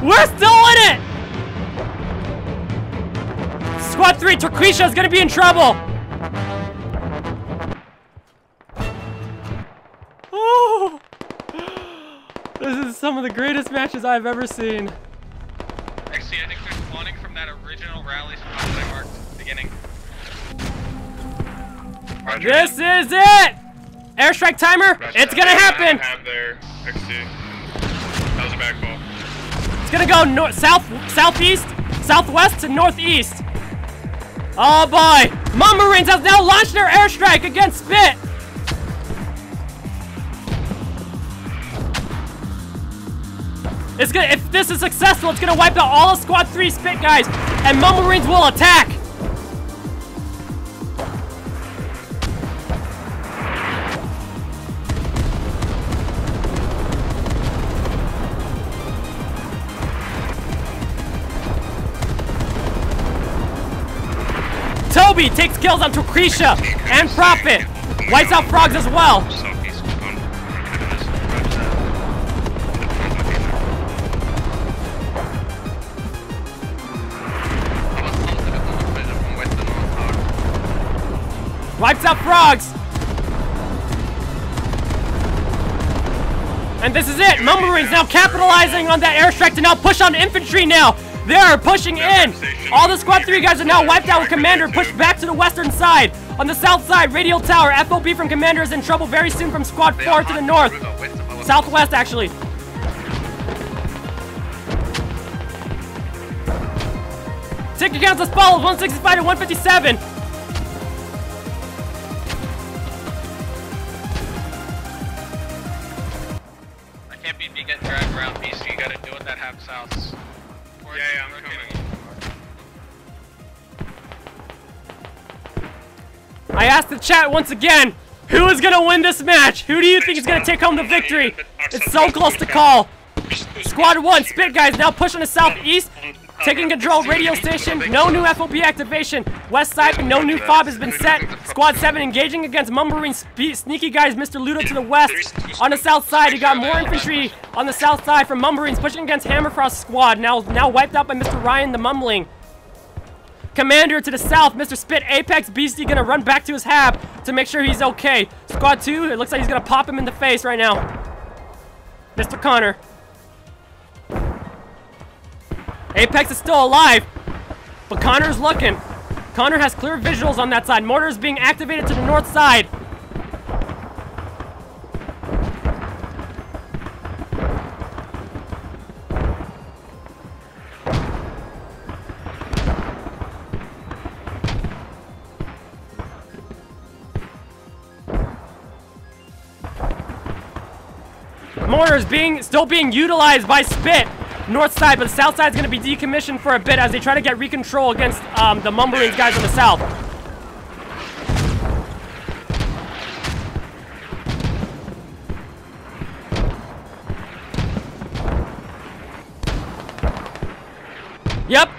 We're still in it! Squad 3, Turquisha is gonna be in trouble! Oh! This is some of the greatest matches I've ever seen. Actually, I think they're spawning from that original rally spot that I marked at the beginning. Roger. This is it! Airstrike timer, Roger. it's gonna happen! Have their XT. That was a back ball. It's gonna go north, southeast, southwest to northeast. Oh boy! Mumblerines has now launched their airstrike against SPiT! If this is successful, it's gonna wipe out all of Squad 3 SPiT guys, and Mumblerines will attack! Toby takes kills on Turquisha and Prophet. Wipes out Frogs as well. Wipes out Frogs. And this is it. Mumblerines now capitalizing on that airstrike to now push on infantry now. They are pushing in. All the Squad 3 guys are now wiped out with Commander, pushed back to the western side. On the south side, Radial Tower, FOB from Commander is in trouble very soon from Squad 4 to the north. Southwest, actually. Ticket counts as follows, 165 to 157. I can't be getting dragged around BC, you gotta do it that half south. Yeah, I'm coming. I asked the chat once again, Who is gonna win this match? Who do you think is gonna take home the victory? It's so close to call. Squad 1, SPiT guys now pushing to southeast, taking control of radio station. No new FOB activation. West side, no new fob has been set. Squad 7 engaging against Mumblerines. Sneaky guys, Mr. Ludo to the west. On the south side, you got more infantry on the south side from Mumblerines pushing against Hammerfrost squad. Now wiped out by Mr. Ryan the Mumbling. Commander to the south, Mr. SPiT, Apex Beastie gonna run back to his hab to make sure he's okay. Squad 2, it looks like he's gonna pop him in the face right now. Mr. Connor. Apex is still alive, but Connor's looking. Connor has clear visuals on that side. Mortar is being activated to the north side. Mortar is still being utilized by SPiT. North side, but the south side is going to be decommissioned for a bit as they try to get recontrol against the Mumblerines guys on the south. Yep.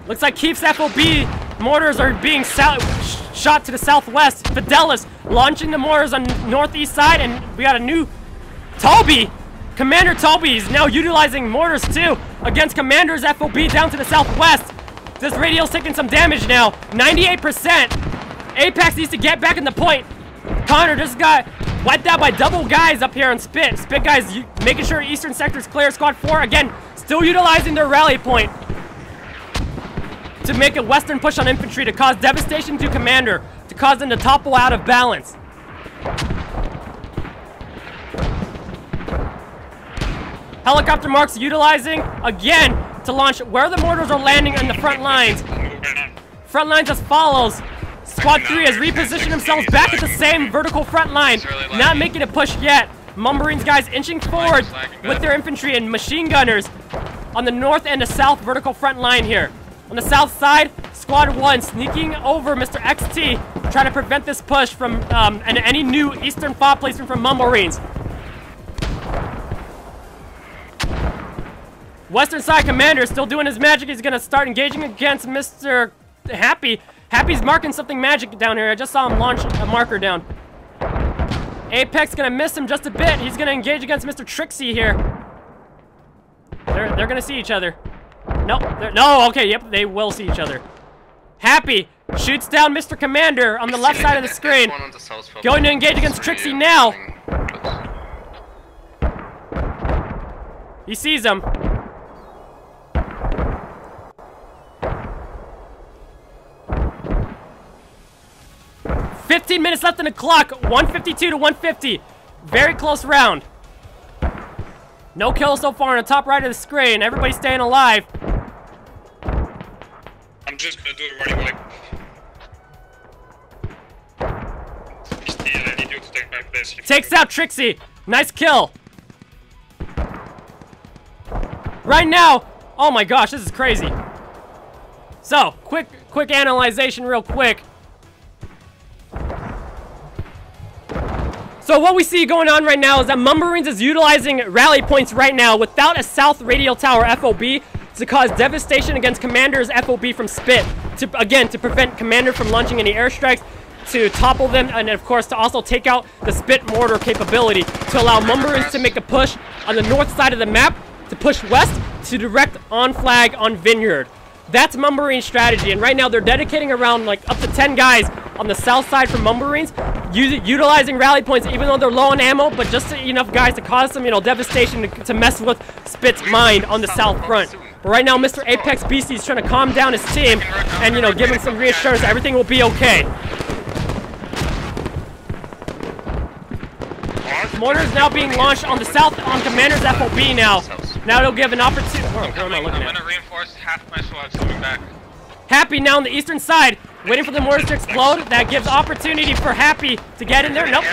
Looks like Keef's FOB mortars are being shot to the southwest. Fidelis launching the mortars on the northeast side, and we got a new Toby. Commander Toby is now utilizing mortars too against Commander's FOB down to the southwest. This radio's taking some damage now. 98%. Apex needs to get back in the point. Connor just got wiped out by double guys up here on SPiT. SPiT guys making sure eastern sector's clear. Squad 4 again still utilizing their rally point to make a western push on infantry to cause devastation to Commander, to cause them to topple out of balance. Helicopter marks utilizing again to launch where the mortars are landing on the front lines. Front lines as follows. Squad 3 has repositioned themselves back at the same vertical front line, not making a push yet. Mumblerines guys inching forward with their infantry and machine gunners on the north and the south vertical front line here. On the south side, Squad 1 sneaking over Mr. XT, trying to prevent this push from any new eastern fob placement from Mumblerines. Western side commander is still doing his magic. He's gonna start engaging against Mr. Happy. Happy's marking something magic down here. I just saw him launch a marker down. Apex gonna miss him just a bit. He's gonna engage against Mr. Trixie here. They're gonna see each other. Nope. No, okay, yep, they will see each other. Happy shoots down Mr. Commander on the left side of the screen. Going to engage against Trixie now. He sees him. 15 minutes left on the clock. 152 to 150. Very close round. No kills so far on the top right of the screen. Everybody staying alive. I'm just gonna do the running leg. I need you to take my place. Takes out Trixie. Nice kill. Right now, oh my gosh, this is crazy. So, quick analyzation real quick. So what we see going on right now is that Mumblerines is utilizing rally points right now without a south radial tower FOB to cause devastation against Commander's FOB from SPiT. To prevent Commander from launching any airstrikes, to topple them, and of course to also take out the SPiT mortar capability to allow Mumblerines to make a push on the north side of the map, to push west to direct on flag on Vineyard. That's Mumblerines' strategy, and right now they're dedicating around like up to 10 guys on the south side from Mumblerines, utilizing rally points even though they're low on ammo, but just enough guys to cause some, devastation to mess with SPiT's mind on the south front. But right now, Mr. Apex Beastie is trying to calm down his team and, give him some reassurance that everything will be okay. Mortars now being launched on the south on Commander's FOB now. Now it'll give an opportunity. I'm gonna reinforce half my squads coming back. Happy now on the eastern side, waiting for the mortars to explode. That gives opportunity for Happy to get in there. Nope,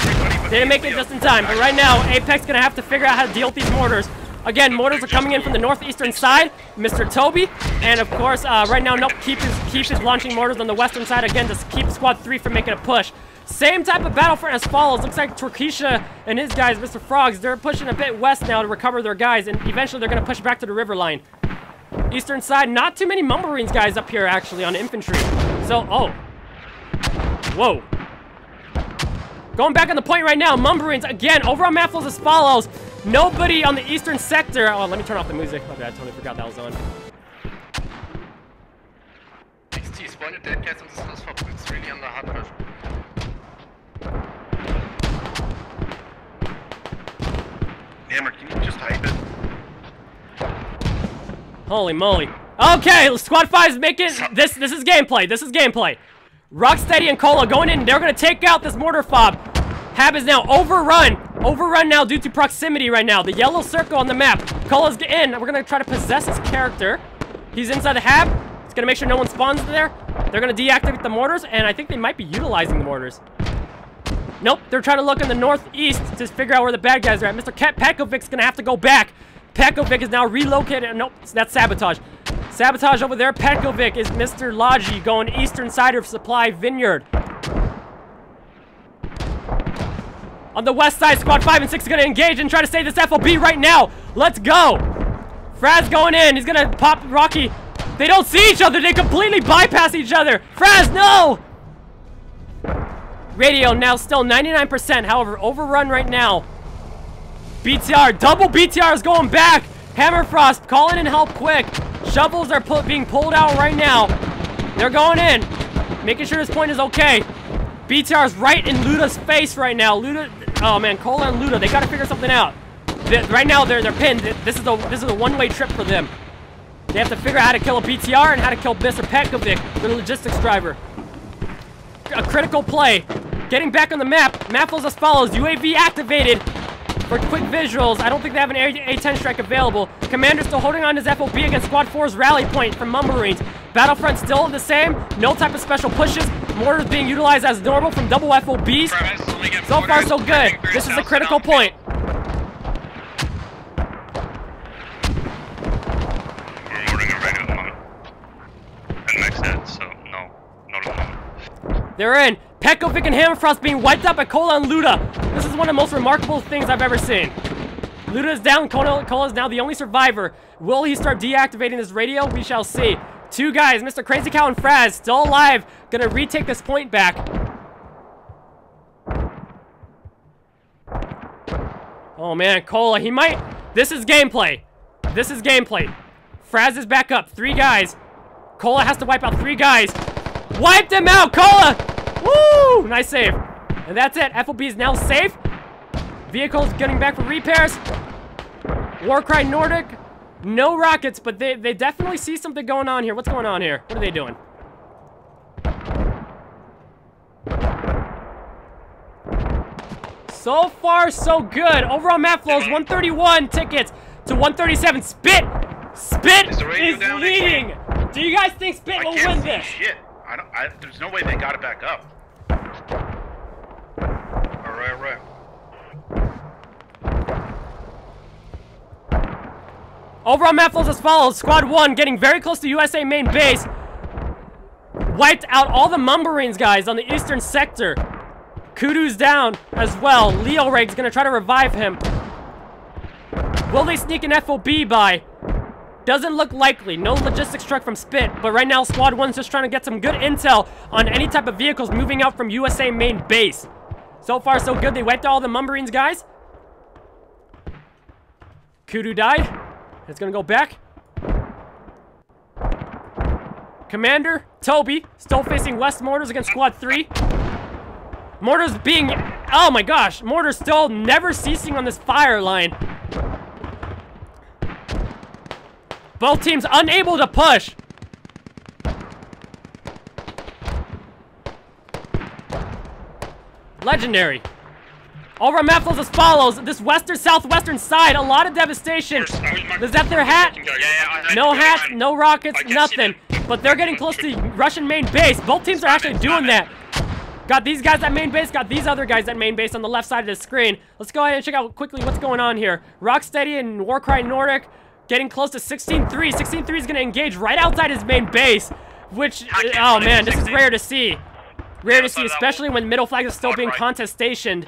didn't make it just in time. But right now, Apex gonna have to figure out how to deal with these mortars. Again, mortars are coming in from the northeastern side. Mr. Toby, and of course, right now, nope, Keep is launching mortars on the western side again to keep Squad 3 from making a push. Same type of battlefront as follows. Looks like Torquisha and his guys, Mr. Frogs, they're pushing a bit west now to recover their guys, and eventually they're going to push back to the river line. Eastern side, not too many Mumblerines guys up here, actually, on infantry. So, oh. Whoa. Going back on the point right now, Mumblerines, again, over on map flows as follows. Nobody on the eastern sector. Oh, let me turn off the music. Okay, I totally forgot that was on. XT, spawn your dead cats on this house hop. It's really under hard pressure. Hammer, can you just hype it? Holy moly. Okay, Squad 5 is making this is gameplay. This is gameplay. Rocksteady and Cola going in. They're going to take out this mortar fob. Hab is now overrun. Overrun now due to proximity right now. The yellow circle on the map. Cola's in. We're going to try to possess his character. He's inside the Hab. It's going to make sure no one spawns there. They're going to deactivate the mortars, and I think they might be utilizing the mortars. Nope, they're trying to look in the northeast to figure out where the bad guys are at. Mr. Petkovic's going to have to go back. Petkovic is now relocated. Nope, that's Sabotage. Sabotage over there. Petkovic is Mr. Logi going eastern side of Supply Vineyard. On the west side, Squad 5 and 6 is going to engage and try to save this FOB right now. Let's go. Fraz going in. He's going to pop Rocky. They don't see each other. They completely bypass each other. Fraz, no! Radio now still 99%. However, overrun right now. BTR, double BTR is going back. Hammerfrost calling in help quick. Shovels are being pulled out right now. They're going in, making sure this point is okay. BTR is right in Luda's face right now. Luda, oh man, Cola and Luda, they got to figure something out. Right now they're pinned. This is a one-way trip for them. They have to figure out how to kill a BTR and how to kill Mr. Petkovic, the logistics driver. A critical play. Getting back on the map. Map flows as follows. UAV activated. For quick visuals, I don't think they have an A-10 strike available. Commander still holding on his FOB against Squad 4's rally point from Mumblerines. Battlefront still the same. No type of special pushes. Mortars being utilized as normal from double FOBs. So far, so good. This is a critical point. We're mortaring already on the moment. And max dead, so no. Not at the moment. They're in. Petkovic and Hammerfrost being wiped up by Cola and Luda. This is one of the most remarkable things I've ever seen. Luda is down. Cola is now the only survivor. Will he start deactivating his radio? We shall see. Two guys, Mr. Crazy Cow and Fraz, still alive. Gonna retake this point back. Oh man, Cola, he might. This is gameplay. This is gameplay. Fraz is back up. 3 guys. Cola has to wipe out 3 guys. Wipe them out, Cola! Woo! Nice save. And that's it. FOB is now safe. Vehicles getting back for repairs. Warcry Nordic. No rockets, but they definitely see something going on here. What's going on here? What are they doing? So far, so good. Overall map flows, 131 tickets to 137. SPiT! SPiT is leading! Do you guys think SPiT will win this? Shit. There's no way they got it back up. Alright. Overall map flows as follows. Squad 1 getting very close to USA main base. Wiped out all the Mumblerines guys on the eastern sector. Kudu's down as well. Leo Reg's gonna try to revive him. Will they sneak an FOB by? Doesn't look likely. No logistics truck from SPiT, but right now Squad 1's just trying to get some good intel on any type of vehicles moving out from USA main base. So far, so good. They wiped out all the Mumblerines guys. Kudu died. It's gonna go back. Commander, Toby, still facing West Mortars against Squad 3. Mortars being, oh my gosh, Mortars still never ceasing on this fire line. Both teams unable to push. Legendary. Over on map flows as follows. This southwestern side, a lot of devastation. Is that their hat? No hats, no rockets, nothing. But they're getting close to Russian main base. Both teams are actually doing that. Got these guys at main base, got these other guys at main base on the left side of the screen. Let's go ahead and check out quickly what's going on here. Rocksteady and Warcry Nordic getting close to 16-3. 16-3 is going to engage right outside his main base, which, oh man, this is rare to see. Rare to see, especially when middle flag is still being contest stationed.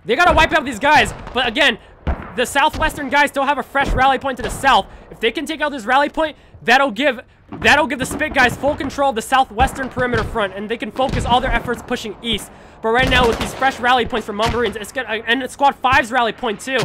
They gotta wipe out these guys, but again, the southwestern guys still have a fresh rally point to the south. If they can take out this rally point, that'll give the SPiT guys full control of the southwestern perimeter front, and they can focus all their efforts pushing east. But right now, with these fresh rally points from Mumblerines, and Squad 5's rally point too,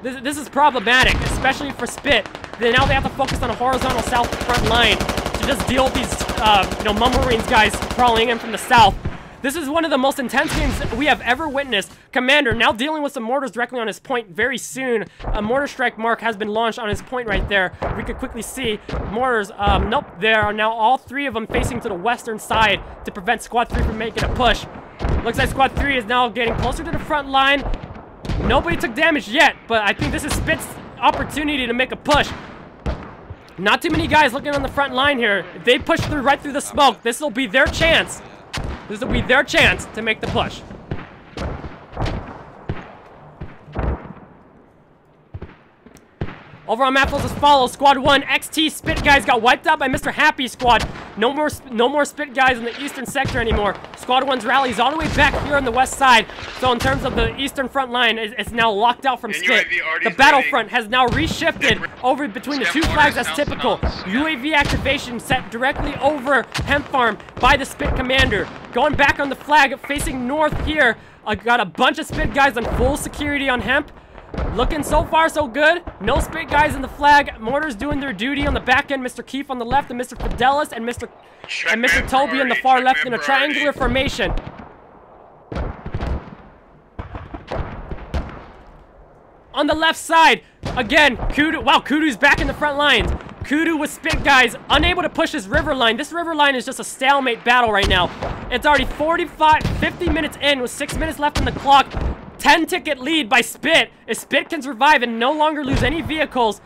this is problematic, especially for SPiT. Now they have to focus on a horizontal south front line to just deal with these, Mumblerines guys crawling in from the south. This is one of the most intense games we have ever witnessed. Commander now dealing with some mortars directly on his point very soon. A mortar strike mark has been launched on his point right there. We could quickly see mortars. Nope, there are now all 3 of them facing to the western side to prevent Squad 3 from making a push. Looks like Squad 3 is now getting closer to the front line. Nobody took damage yet, but I think this is SPiT's opportunity to make a push. Not too many guys looking on the front line here. If they push through right through the smoke, this will be their chance. This will be their chance to make the push. Overall map flows as follows. Squad 1, XT SPiT guys got wiped out by Mr. Happy Squad. No more SPiT guys in the eastern sector anymore. Squad 1's rally is all the way back here on the west side. So in terms of the eastern front line, it's now locked out from SPiT. The battlefront has now reshifted over between the 2 flags as typical. UAV activation set directly over Hemp Farm by the SPiT commander. Going back on the flag, facing north here. I got a bunch of SPiT guys on full security on Hemp. Looking so far so good. No SPiT guys in the flag. Mortars doing their duty on the back end. Mr. Keefe on the left, and Mr. Fidelis and Mr. Toby on the far left in a triangular formation. On the left side, again, Kudu. Wow, Kudu's back in the front lines. Kudu with SPiT guys unable to push this river line. This river line is just a stalemate battle right now. It's already 50 minutes in with 6 minutes left on the clock. 10-ticket lead by SPiT. If SPiT can survive and no longer lose any vehicles,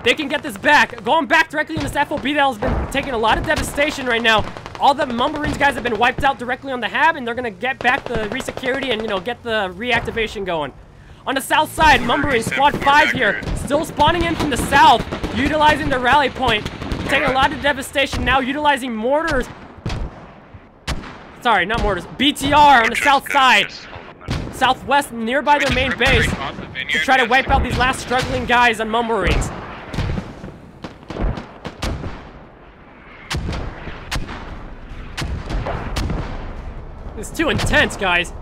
they can get this back. Going back directly in this FOB that has been taking a lot of devastation right now. All the Mumblerines guys have been wiped out directly on the hab, and they're going to get back the resecurity and, get the reactivation going. On the south side, Mumblerines, Squad 5 here, still spawning in from the south, utilizing the rally point. Taking a lot of devastation now, utilizing mortars. Sorry, not mortars. BTR on the south side. Southwest, nearby their main base, to try to wipe out these last struggling guys on Mumblerines. It's too intense, guys.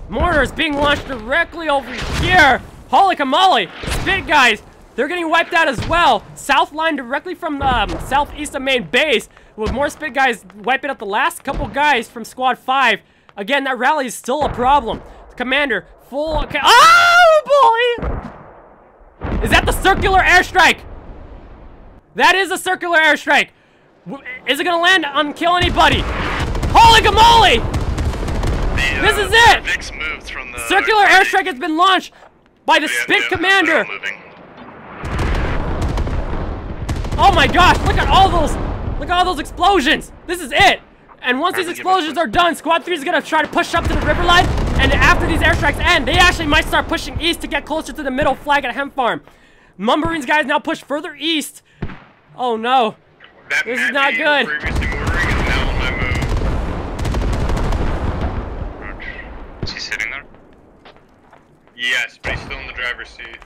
Mortars being launched directly over here. Holy camole! SPiT guys, they're getting wiped out as well. South line directly from southeast of main base, with more SPiT guys wiping out the last couple guys from Squad 5. Again, that rally is still a problem. Commander, full... Okay. Oh, boy! Is that the circular airstrike? That is a circular airstrike. Is it going to land on kill anybody? Holy camole! This is it! Circular airstrike has been launched by the SPiT commander. Oh my gosh, look at all those explosions. This is it. And once these explosions are done, Squad 3 is going to try to push up to the river line. And after these airstrikes end, they actually might start pushing east to get closer to the middle flag at Hemp Farm. Mumblerines guys now push further east. Oh no. This is not good. Is he sitting there? Yes, but he's still in the driver's seat.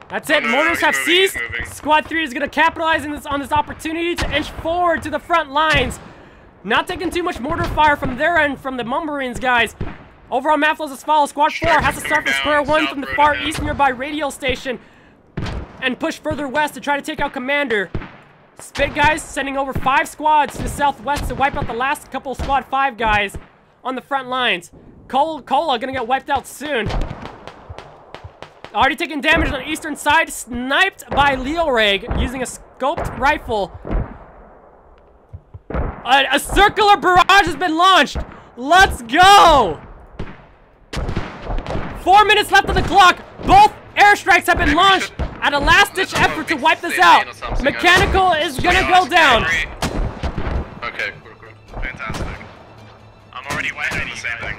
That's it. Mortars have ceased. Squad 3 is going to capitalize on this opportunity to inch forward to the front lines. Not taking too much mortar fire from their end, from the Mumblerines guys. Overall map flows as follows. Squad 4 has to start from square one from the far east nearby radio station and push further west to try to take out Commander. SPiT guys sending over 5 squads to the southwest to wipe out the last couple Squad 5 guys on the front lines. Cola gonna get wiped out soon. Already taking damage on the eastern side, sniped by Leoreg using a scoped rifle. A circular barrage has been launched. Let's go! 4 minutes left on the clock. Both airstrikes have been launched at a last-ditch effort to wipe this out. Mechanical is gonna go down. Okay, cool. Fantastic. I'm already wiping the same thing.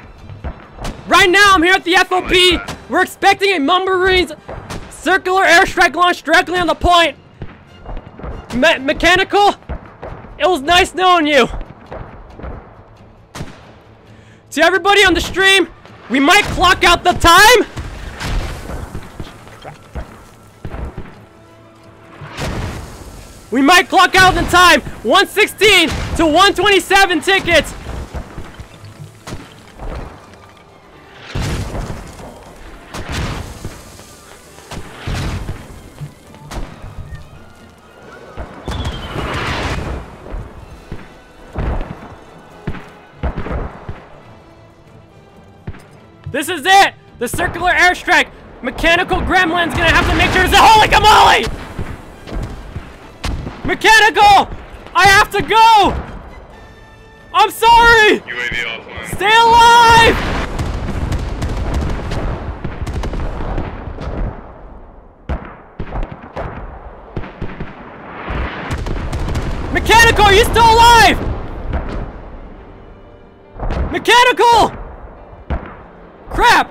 Right now, I'm here at the FOB. We're expecting a Mumblerines circular airstrike launch directly on the point. Mechanical, it was nice knowing you. To everybody on the stream, we might clock out the time. We might clock out the time. 116 to 127 tickets. This is it! The circular airstrike! Mechanical Gremlin's gonna have to make sure to say, holy camole! Mechanical! I have to go! I'm sorry! UAV offline. Stay alive! Mechanical, are you still alive? Mechanical! Crap!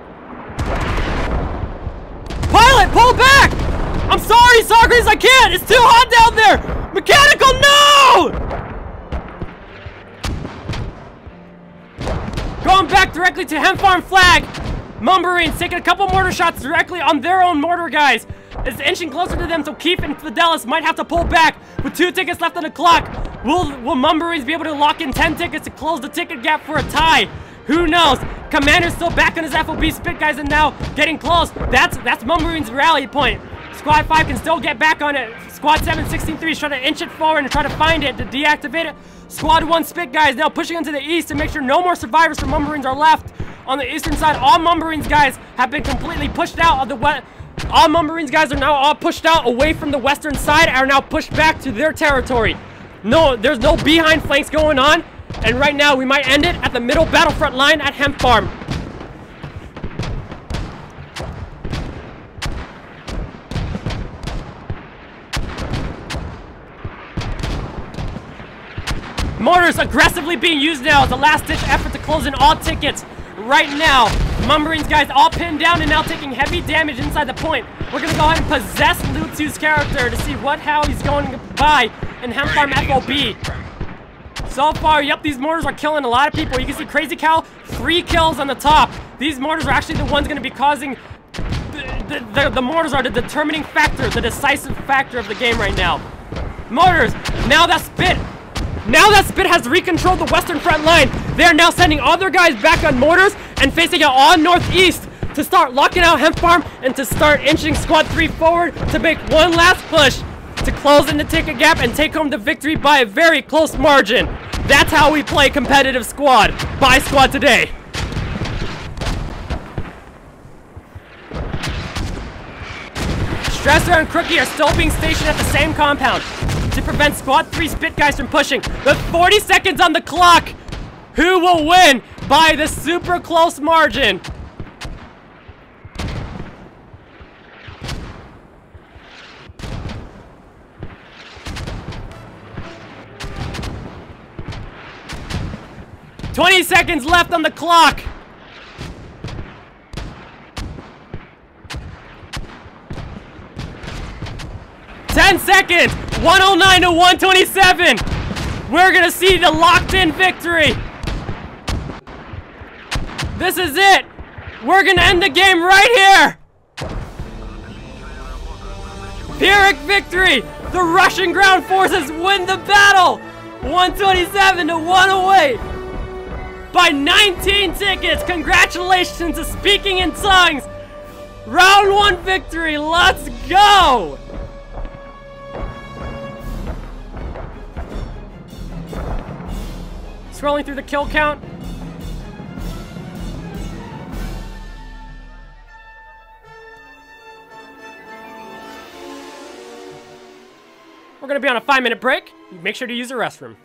Pilot, pull back! I'm sorry, Socrates, I can't! It's too hot down there! Mechanical, no! Going back directly to Hemp Farm Flag. Mumblerines taking a couple mortar shots directly on their own mortar guys. It's inching closer to them, so Keith and Fidelis might have to pull back. With 2 tickets left on the clock, will Mumblerines be able to lock in 10 tickets to close the ticket gap for a tie? Who knows? Commander's still back on his FOB SPiT guys and now getting close. That's Mumblerines' rally point. Squad 5 can still get back on it. Squad 7, 16-3 is trying to inch it forward and try to find it to deactivate it. Squad 1 SPiT guys now pushing into the east to make sure no more survivors from Mumblerines are left. On the eastern side, all Mumblerines guys have been completely pushed out of the west. All Mumblerines guys are now all pushed out away from the western side, are now pushed back to their territory. No, there's no behind flanks going on. And right now, we might end it at the middle battlefront line at Hemp Farm. Mortars aggressively being used now as a last-ditch effort to close in all tickets. Right now, Mumblerines guys all pinned down and now taking heavy damage inside the point. We're gonna go ahead and possess Lutsu's character to see how he's going by in Hemp Farm FOB. So far, yep, these mortars are killing a lot of people. You can see Crazy Cow, 3 kills on the top. These mortars are actually the ones going to be causing... The mortars are the determining factor, the decisive factor of the game right now. Mortars, now that SPiT has recontrolled the western front line, they are now sending all their guys back on mortars and facing it all northeast to start locking out Hemp Farm and to start inching Squad 3 forward to make one last push to close in the ticket gap and take home the victory by a very close margin. That's how we play competitive squad. By squad today. Stressor and Crookie are still being stationed at the same compound to prevent Squad 3 SPiT guys from pushing. With 40 seconds on the clock, who will win by the super close margin? $20 seconds left on the clock. $10 seconds. 109 to 127. We're gonna see the locked-in victory. This is it. We're gonna end the game right here. Pyrrhic victory. The Russian ground forces win the battle. 127 to 108. By 19 tickets. Congratulations to Speaking in Tongues. Round 1 victory. Let's go. Scrolling through the kill count. We're gonna be on a 5-minute break. Make sure to use the restroom.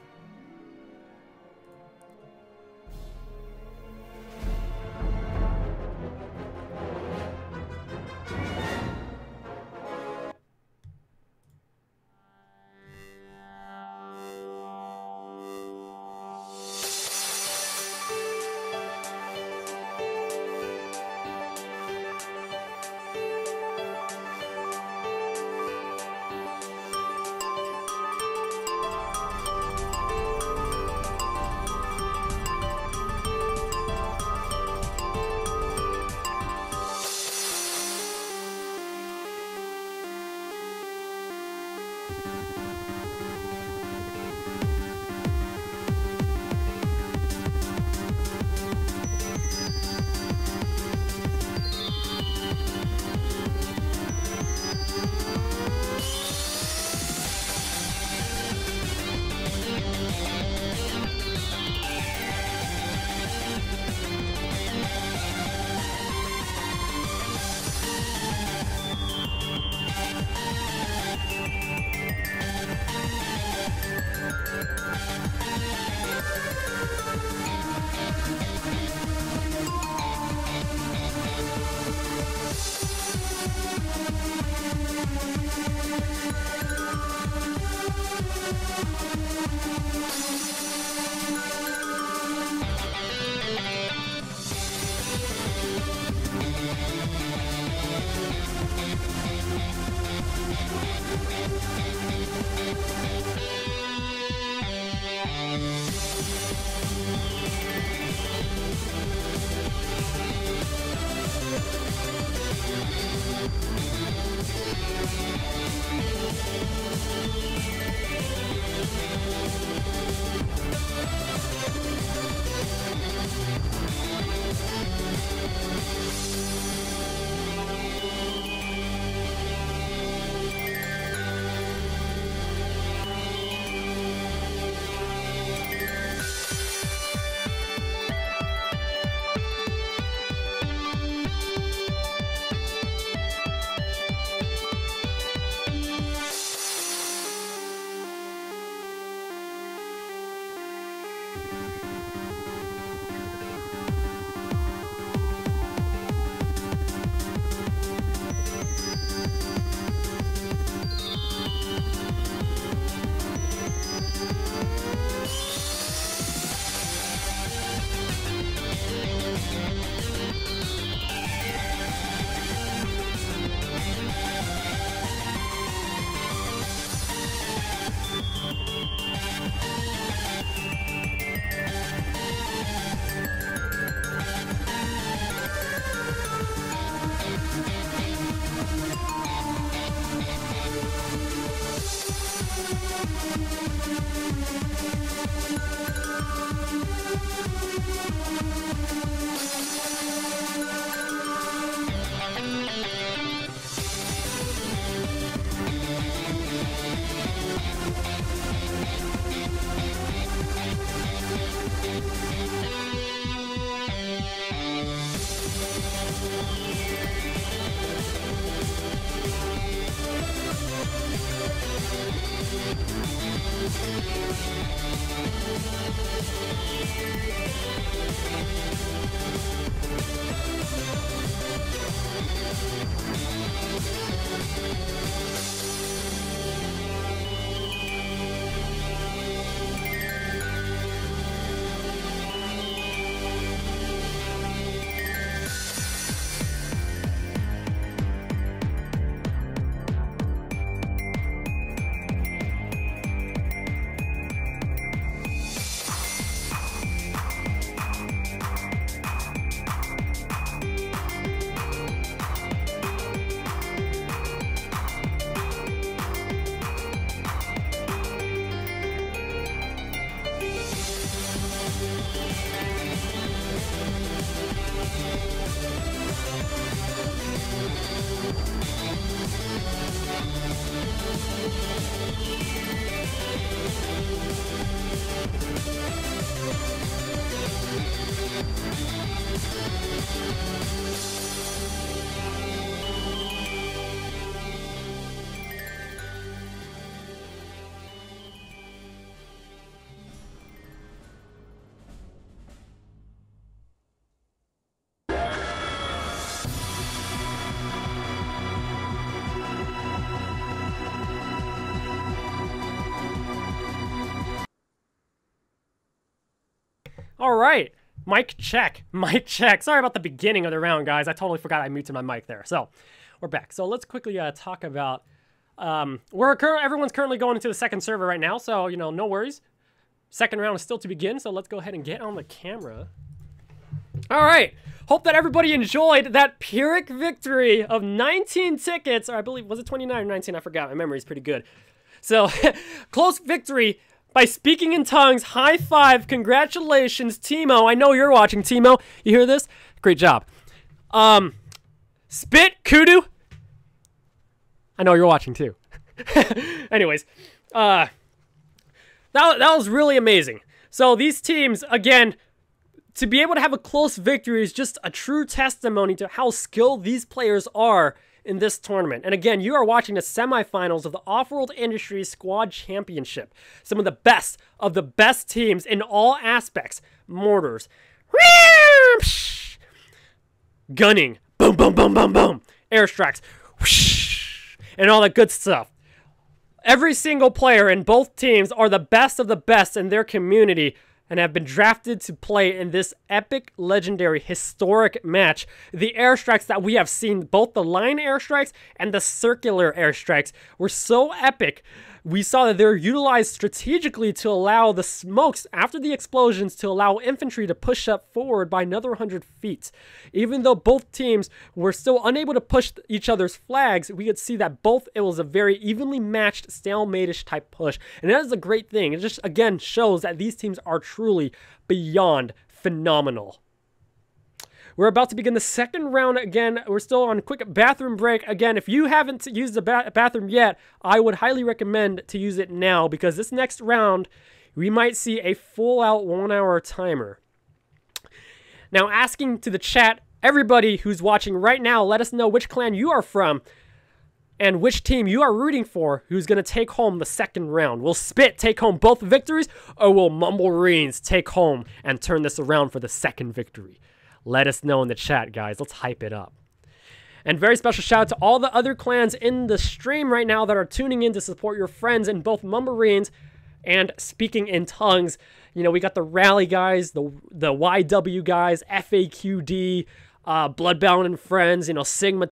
All right. Mic check. Mic check. Sorry about the beginning of the round, guys. I totally forgot I muted my mic there. So, we're back. So, let's quickly talk about... everyone's currently going into the second server right now, so, you know, no worries. Second round is still to begin, so let's go ahead and get on the camera. All right. Hope that everybody enjoyed that Pyrrhic victory of 19 tickets, or I believe, was it 29 or 19? I forgot. My memory's pretty good. So, close victory by speaking in tongues. High five. Congratulations, Timo. I know you're watching, Timo. You hear this? Great job. SPiT, Kudu. I know you're watching, too. Anyways, that was really amazing. So, these teams, again... To be able to have a close victory is just a true testimony to how skilled these players are in this tournament. And again, you are watching the semifinals of the Off-World Industries Squad Championship. Some of the best teams in all aspects. Mortars. Gunning. Boom, boom, boom, boom, boom. Airstrikes. And all that good stuff. Every single player in both teams are the best of the best in their community and have been drafted to play in this epic, legendary, historic match. The airstrikes that we have seen, both the line airstrikes and the circular airstrikes, were so epic. We saw that they're utilized strategically to allow the smokes after the explosions to allow infantry to push up forward by another 100 feet. Even though both teams were still unable to push each other's flags, we could see that it was a very evenly matched stalemate-ish type push. And that is a great thing. It just, again, shows that these teams are truly beyond phenomenal. We're about to begin the second round again. We're still on a quick bathroom break. Again, if you haven't used the bathroom yet, I would highly recommend to use it now because this next round, we might see a full-out 1-hour timer. Now, asking to the chat, everybody who's watching right now, let us know which clan you are from and which team you are rooting for who's going to take home the second round. Will SPiT take home both victories, or will Mumblerines take home and turn this around for the second victory? Let us know in the chat, guys. Let's hype it up. And very special shout out to all the other clans in the stream right now that are tuning in to support your friends in both Mumblerines and Speaking in Tongues. You know, we got the Rally guys, the YW guys, FAQD, Bloodbound and Friends, you know, Sigma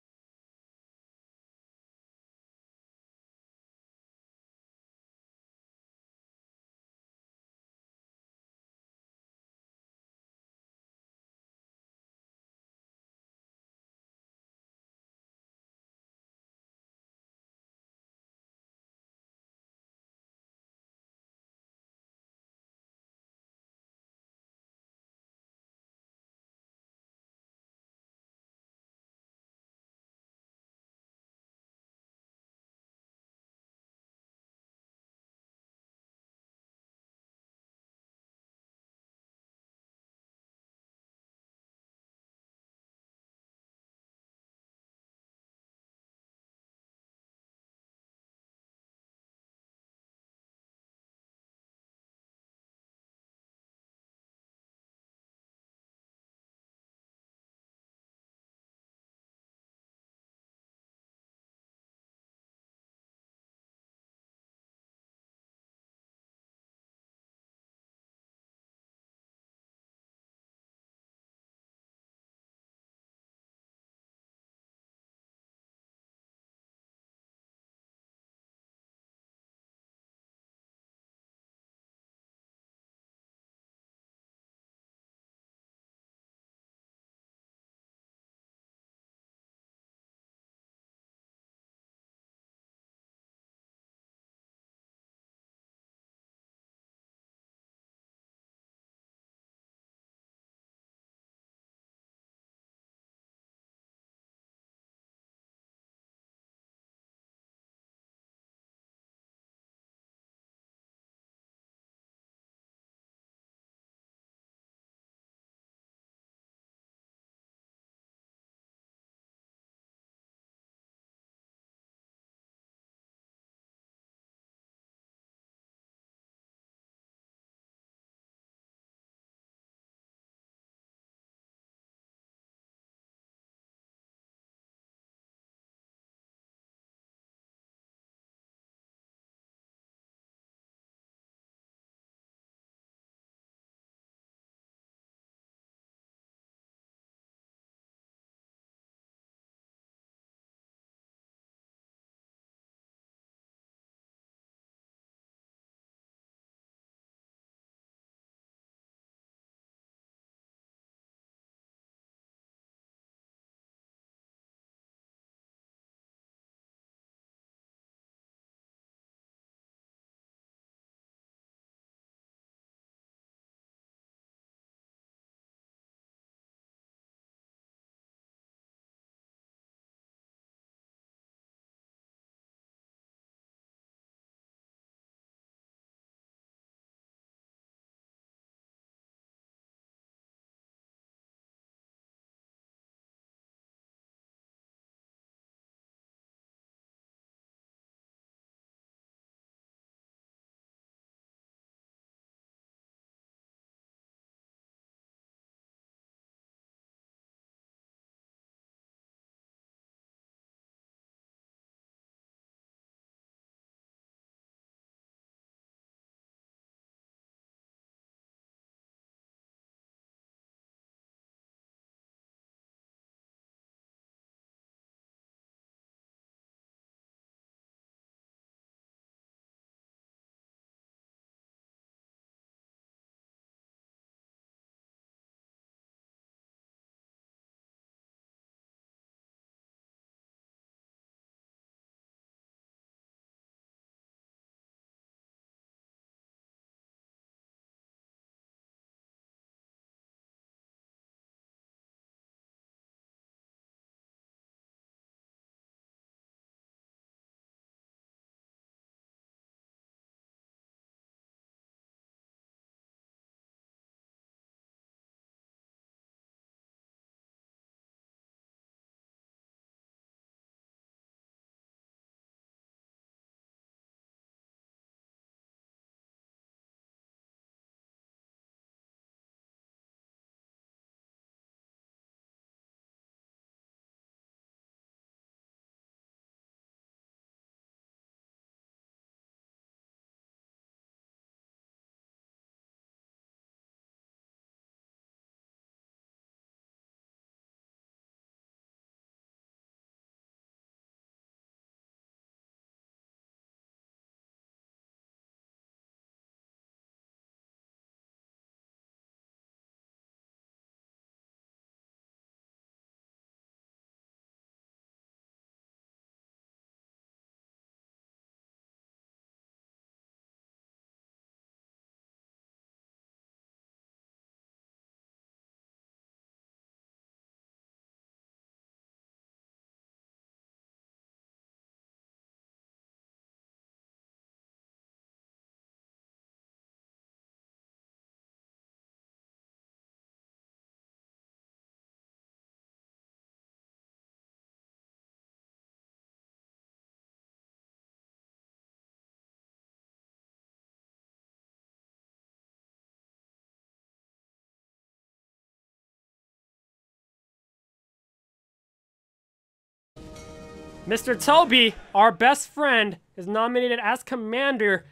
Mr. Toby, our best friend, is nominated as commander.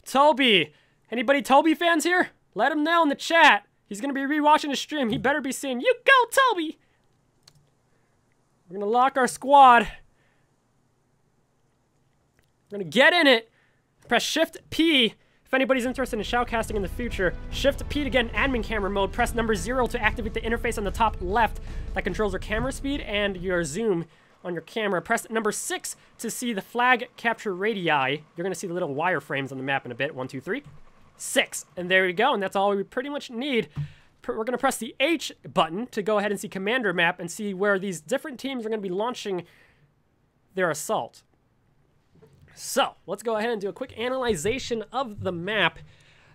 Toby, anybody Toby fans here? Let him know in the chat. He's gonna be rewatching the stream. He better be saying, "You go, Toby!" We're gonna lock our squad. We're gonna get in it. Press Shift P if anybody's interested in shoutcasting in the future. Shift P to get in admin camera mode. Press number 0 to activate the interface on the top left that controls your camera speed and your zoom on your camera. Press number 6 to see the flag capture radii. You're gonna see the little wireframes on the map in a bit. 1, 2, 3, 6. And there you go, and that's all we pretty much need. We're gonna press the H button to go ahead and see commander map and see where these different teams are gonna be launching their assault. So, let's go ahead and do a quick analyzation of the map.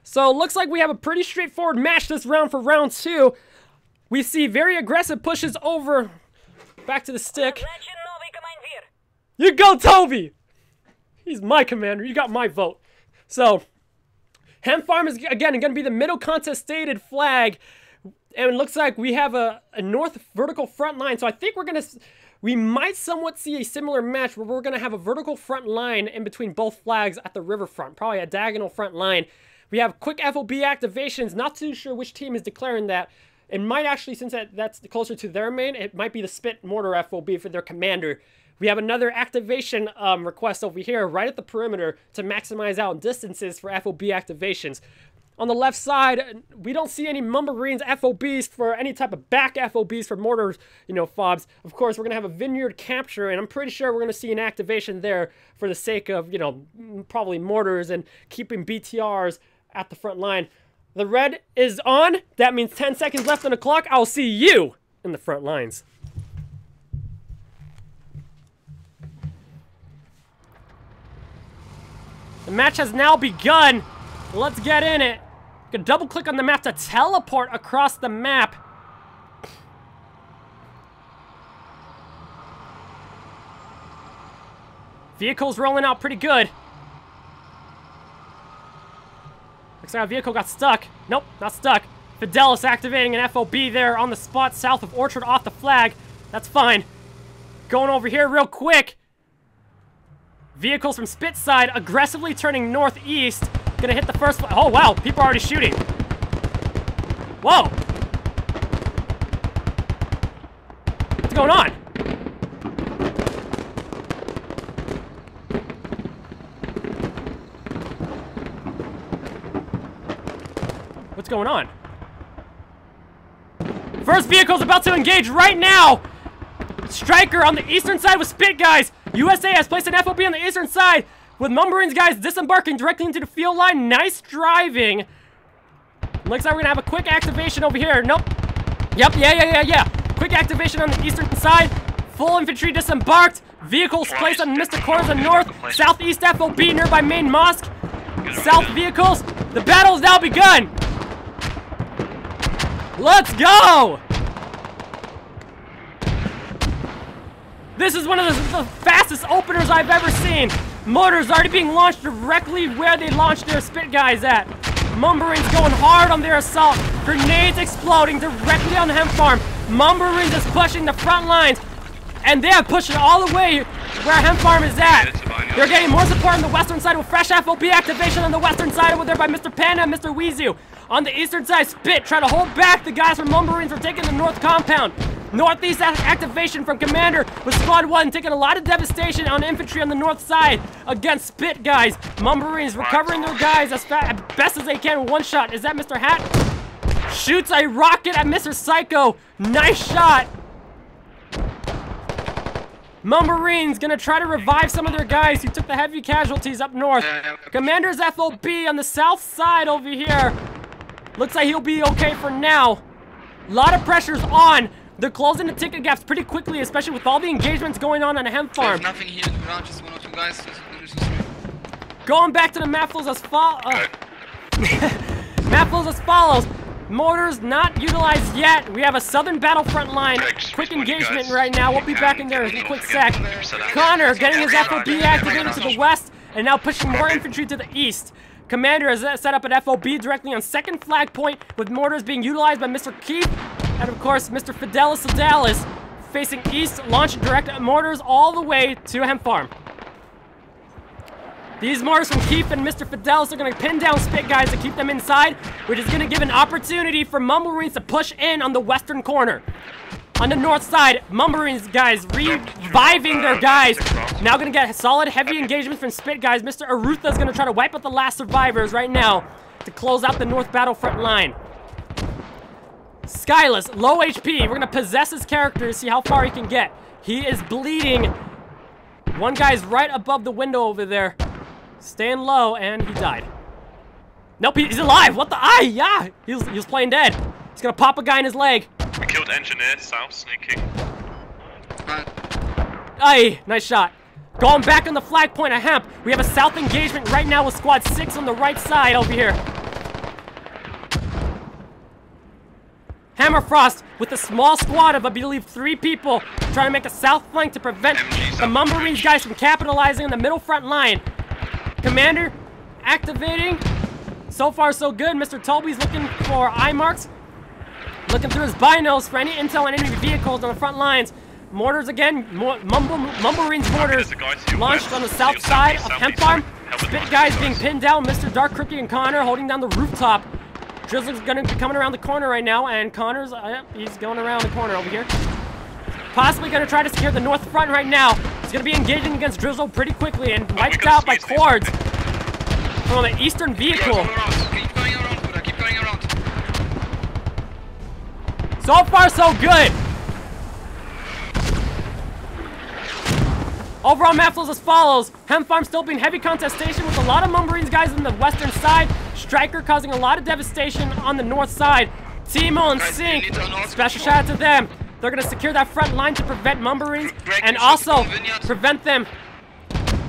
So, it looks like we have a pretty straightforward match this round for round 2. We see very aggressive pushes over, back to the stick. You go, Toby! He's my commander, you got my vote. So, Hem Farm is, again, going to be the middle contestated flag. And it looks like we have a north vertical front line. So I think we might somewhat see a similar match where we're going to have a vertical front line in between both flags at the riverfront. Probably a diagonal front line. We have quick FOB activations. Not too sure which team is declaring that. It might actually, since that's closer to their main, it might be the SPiT mortar FOB for their commander. We have another activation request over here, right at the perimeter, to maximize out distances for FOB activations. On the left side, we don't see any Mumblerines FOBs for any type of back FOBs for mortars, fobs. Of course, we're going to have a vineyard capture, and I'm pretty sure we're going to see an activation there for the sake of, probably mortars and keeping BTRs at the front line. The red is on. That means 10 seconds left on the clock. I'll see you in the front lines. The match has now begun. Let's get in it. You can double click on the map to teleport across the map. Vehicle's rolling out pretty good. Looks like our vehicle got stuck. Nope, not stuck. Fidelis activating an FOB there on the spot south of Orchard off the flag. That's fine. Going over here real quick. Vehicles from SPiT side aggressively turning northeast. Gonna hit the first. Oh wow, people are already shooting. Whoa. What's going on? What's going on? First vehicle's about to engage right now. Striker on the eastern side with SPiT guys. USA has placed an FOB on the eastern side with Mumblerines guys disembarking directly into the field line. Nice driving. Looks like we're gonna have a quick activation over here. Nope. Yep, yeah. Quick activation on the eastern side. Full infantry disembarked. Vehicles placed on Mr. Corners on north. Southeast FOB nearby main mosque. South vehicles. The battle has now begun. Let's go! This is one of the fastest openers I've ever seen. Mortars already being launched directly where they launched their SPiT guys at. Mumblerines going hard on their assault. Grenades exploding directly on the Hem Farm. Mumblerines is pushing the front lines. And they are pushing all the way where Hem Farm is at. They're getting more support on the western side with fresh FOB activation on the western side over there by Mr. Panda and Mr. Weezu. On the eastern side, SPiT trying to hold back the guys from Mumblerines from taking the north compound. Northeast activation from Commander with Squad 1 taking a lot of devastation on infantry on the north side against SPiT guys. Mumblerines recovering their guys as best as they can with one shot. Is that Mr. Hat? Shoots a rocket at Mr. Psycho. Nice shot. Mumblerines gonna try to revive some of their guys who took the heavy casualties up north. Commander's FOB on the south side over here. Looks like he'll be okay for now. A lot of pressure's on. They're closing the ticket gaps pretty quickly, especially with all the engagements going on a Hem Farm. There's nothing here, not just 1 or 2 guys. Going back to the map flows as map flows as follows. Mortars not utilized yet. We have a southern battlefront line. Quick engagement right now. We'll be back in there in a quick sec. Connor getting his FOB activated to the west and now pushing more infantry to the east. Commander has set up an FOB directly on second flag point with mortars being utilized by Mr. Keith and of course Mr. Fidelis Sedalis. facing east, launch direct mortars all the way to Hemp Farm. These mortars from Keith and Mr. Fidelis are going to pin down SPiT guys to keep them inside, which is going to give an opportunity for Mumblerines to push in on the western corner. On the north side, Mumblerines guys reviving their guys. Now going to get solid heavy engagement from SPiT guys. Mr. Arutha is going to try to wipe out the last survivors right now to close out the north battlefront line. Skyless, low HP. We're going to possess his character to see how far he can get. He is bleeding. One guy's right above the window over there. Staying low, and he died. Nope, he's alive. What the? Yeah. He was playing dead. He's going to pop a guy in his leg. We killed engineer, south, sneaking. Aye, nice shot. Going back on the flag point of Hemp. We have a south engagement right now with squad 6 on the right side over here. Hammerfrost with a small squad of, I believe, 3 people trying to make a south flank to prevent the Mumblerines guys from capitalizing on the middle front line. Commander activating. So far, so good. Mr. Toby's looking for eye marks. Looking through his binos for any intel on enemy vehicles on the front lines. Mortars again. Mumblerines mortars launched on the south side of Hemp Farm. SPiT guys being pinned down. Mr. Dark Crookie and Connor holding down the rooftop. Drizzle's going to be coming around the corner right now, and Connor's, he's going around the corner over here. Possibly going to try to secure the north front right now. He's going to be engaging against Drizzle pretty quickly and wiped out by cords from an eastern vehicle. Keep going around, Buddha. Keep going around. So far, so good. Overall map flows as follows. Hemp Farm still being heavy contestation with a lot of Mumblerines guys on the western side. Striker causing a lot of devastation on the north side. Timo and Sync, special shout out to them. They're going to secure that front line to prevent Mumblerines and also prevent them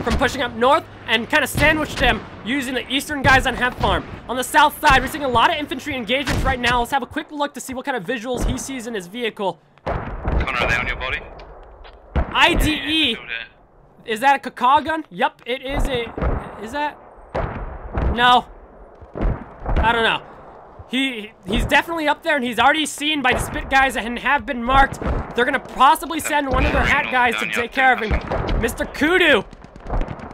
from pushing up north and kind of sandwich them using the eastern guys on Hemp Farm. On the south side, we're seeing a lot of infantry engagements right now. Let's have a quick look to see what kind of visuals he sees in his vehicle. Connor, are they on your body? IDE. Is that a Kaka gun? Yep, it is a... Is that? No. I don't know. He's definitely up there, and he's already seen by the SPiT guys and have been marked. They're going to possibly send one of their hat guys to take care of him. Mr. Kudu.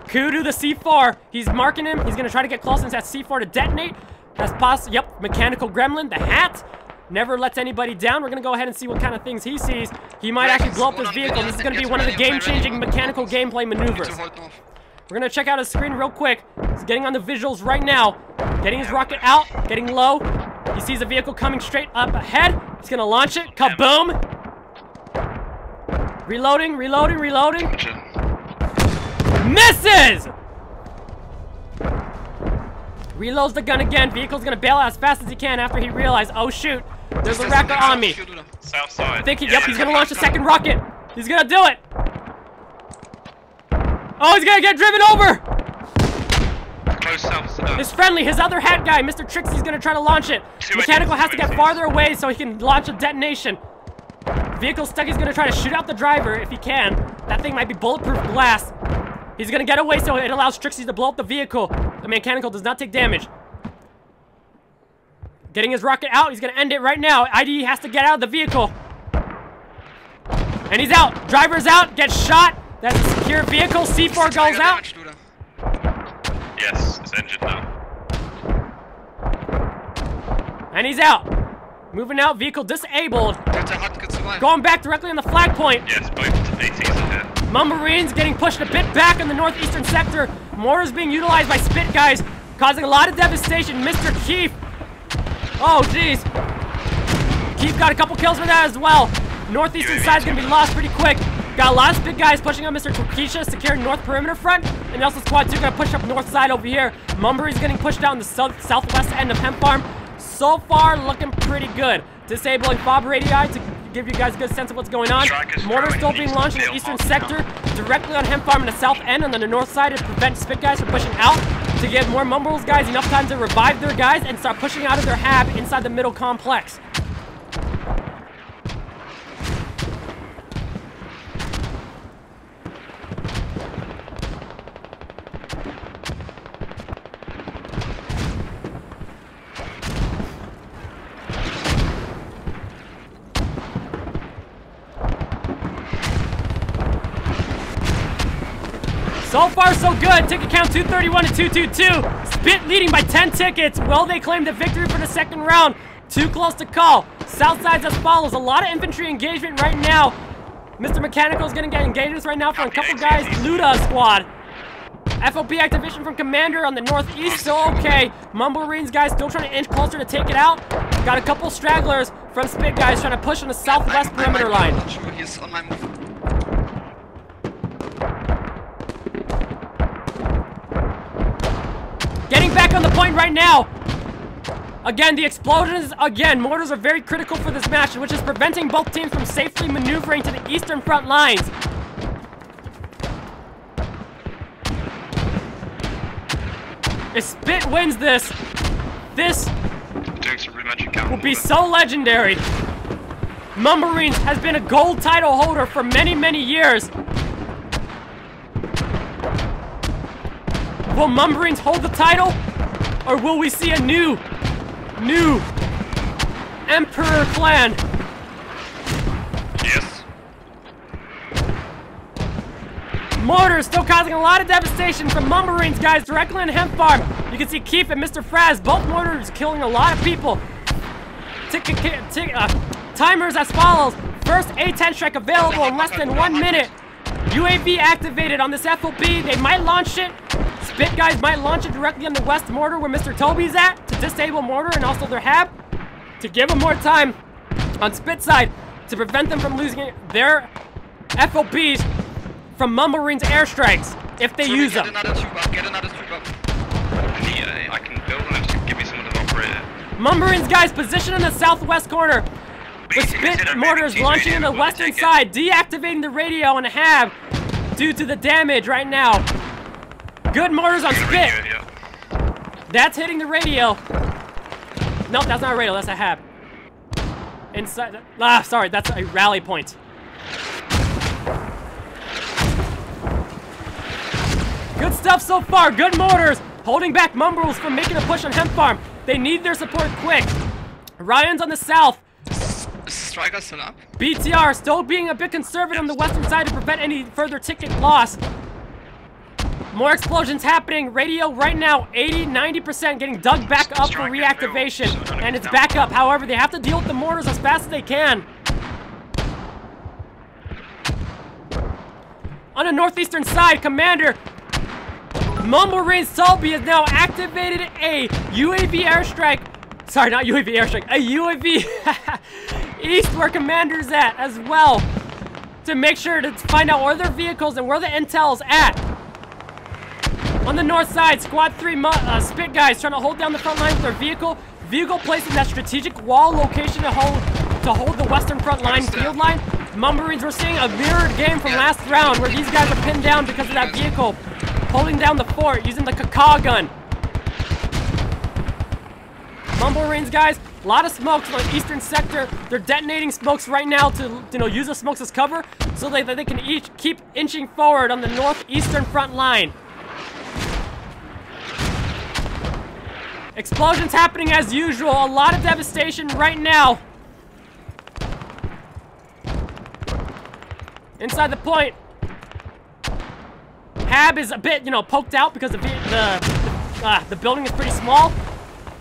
Kudu, the C4. He's marking him. He's going to try to get close into that C4 to detonate. That's possible. Yep, Mechanical Gremlin, the hat. Never lets anybody down. We're going to go ahead and see what kind of things he sees. He might actually blow up his vehicle. This is going to be one of the game-changing mechanical gameplay maneuvers. We're going to check out his screen real quick. He's getting on the visuals right now. Getting his rocket out. Getting low. He sees a vehicle coming straight up ahead. He's going to launch it. Kaboom! Reloading, reloading, reloading. Misses! Reloads the gun again. Vehicle's going to bail out as fast as he can after he realized, oh shoot, there's a wrecker on me. South side. I think yep, he's going to launch a second rocket. He's going to do it. Oh, he's going to get driven over. Close south. His friendly, his other hat guy, Mr. Trixie's going to try to launch it. Mechanical has to get farther away so he can launch a detonation. Vehicle stuck, he's going to try to shoot out the driver if he can. That thing might be bulletproof glass. He's going to get away so it allows Trixie to blow up the vehicle. The Mechanical does not take damage. Getting his rocket out, he's going to end it right now. IDE has to get out of the vehicle. And he's out. Driver's out, gets shot. That's a secure vehicle. C4 goes out. Yes, it's engine now. And he's out. Moving out, vehicle disabled. Going back directly on the flag point. Yes, both ATs ahead. Mumblerines getting pushed a bit back in the northeastern sector. Mortars being utilized by SPiT guys, causing a lot of devastation. Mr. Keith. Oh, jeez. Keith got a couple kills for that as well. Northeastern side's gonna be lost pretty quick. Got a lot of SPiT guys pushing on Mr. Tokisha, securing north perimeter front. And also squad 2 gonna push up north side over here. Mumblerines getting pushed down the southwest end of Hemp Farm. So far, looking pretty good. Disabling fob radii to give you guys a good sense of what's going on. Mortars still being launched in the eastern sector, directly on Hemp Farm in the south end, and then the north side to prevent SPiT guys from pushing out, to give more Mumbles guys enough time to revive their guys and start pushing out of their hab inside the middle complex. So far, so good. Ticket count 231 to 222. SPiT leading by 10 tickets. Will they claim the victory for the second round? Too close to call. Southside's as follows. A lot of infantry engagement right now. Mr. Mechanical is going to get engagements right now from a couple guys. Luda squad. FOP activation from Commander on the northeast. Still okay. Mumblerines guys still trying to inch closer to take it out. Got a couple stragglers from SPiT guys trying to push on the southwest perimeter line. He's on my move. Getting back on the point right now. Again, the explosions, mortars are very critical for this match, which is preventing both teams from safely maneuvering to the eastern front lines. If SPiT wins this will be so legendary. Mumblerines has been a gold title holder for many, many years. Will Mumblerines hold the title? Or will we see a new Emperor clan? Yes. Mortars still causing a lot of devastation from Mumblerines guys directly on Hemp Farm. You can see Keith and Mr. Fraz, both mortars killing a lot of people. Timers as follows. First A10 strike available in less than 1 minute. UAV activated on this FOB. They might launch it. SPiT guys might launch it directly on the west mortar where Mr. Toby's at to disable mortar and also their hab to give them more time on SPiT side to prevent them from losing their FOBs from Mumblerines airstrikes if they use them. Get another tube up. I can build them to give me someone to operate it. Mumblerines guys positioned in the southwest corner with SPiT mortars launching in the western side, deactivating the radio on the hab due to the damage right now. Good mortars on SPiT. That's hitting the radio. Nope, that's not a radio, that's a hab. Inside, sorry, that's a rally point. Good stuff so far, good mortars. Holding back Mumbles from making a push on Hemp Farm. They need their support quick. Ryan's on the south. Striker still up. BTR still being a bit conservative on the western side to prevent any further ticket loss. More explosions happening. Radio right now, 80-90% getting dug back up for reactivation. And it's back up. However, they have to deal with the mortars as fast as they can. On the northeastern side, Commander Mumblerines Toby has now activated a UAV airstrike. Sorry, not UAV airstrike. A UAV east where Commander's at as well. To make sure to find out where their vehicles and where the intel's at. On the north side, Squad 3 SPiT guys trying to hold down the front line with their vehicle. Vehicle placed in that strategic wall location to hold the western front line field line. Mumblerines, we're seeing a mirrored game from last round where these guys are pinned down because of that vehicle holding down the fort using the Kaka gun. Mumblerines guys, a lot of smokes on the eastern sector. They're detonating smokes right now to use the smokes as cover so that they can each keep inching forward on the northeastern front line. Explosions happening as usual. A lot of devastation right now. Inside the point. Hab is a bit, poked out because the building is pretty small.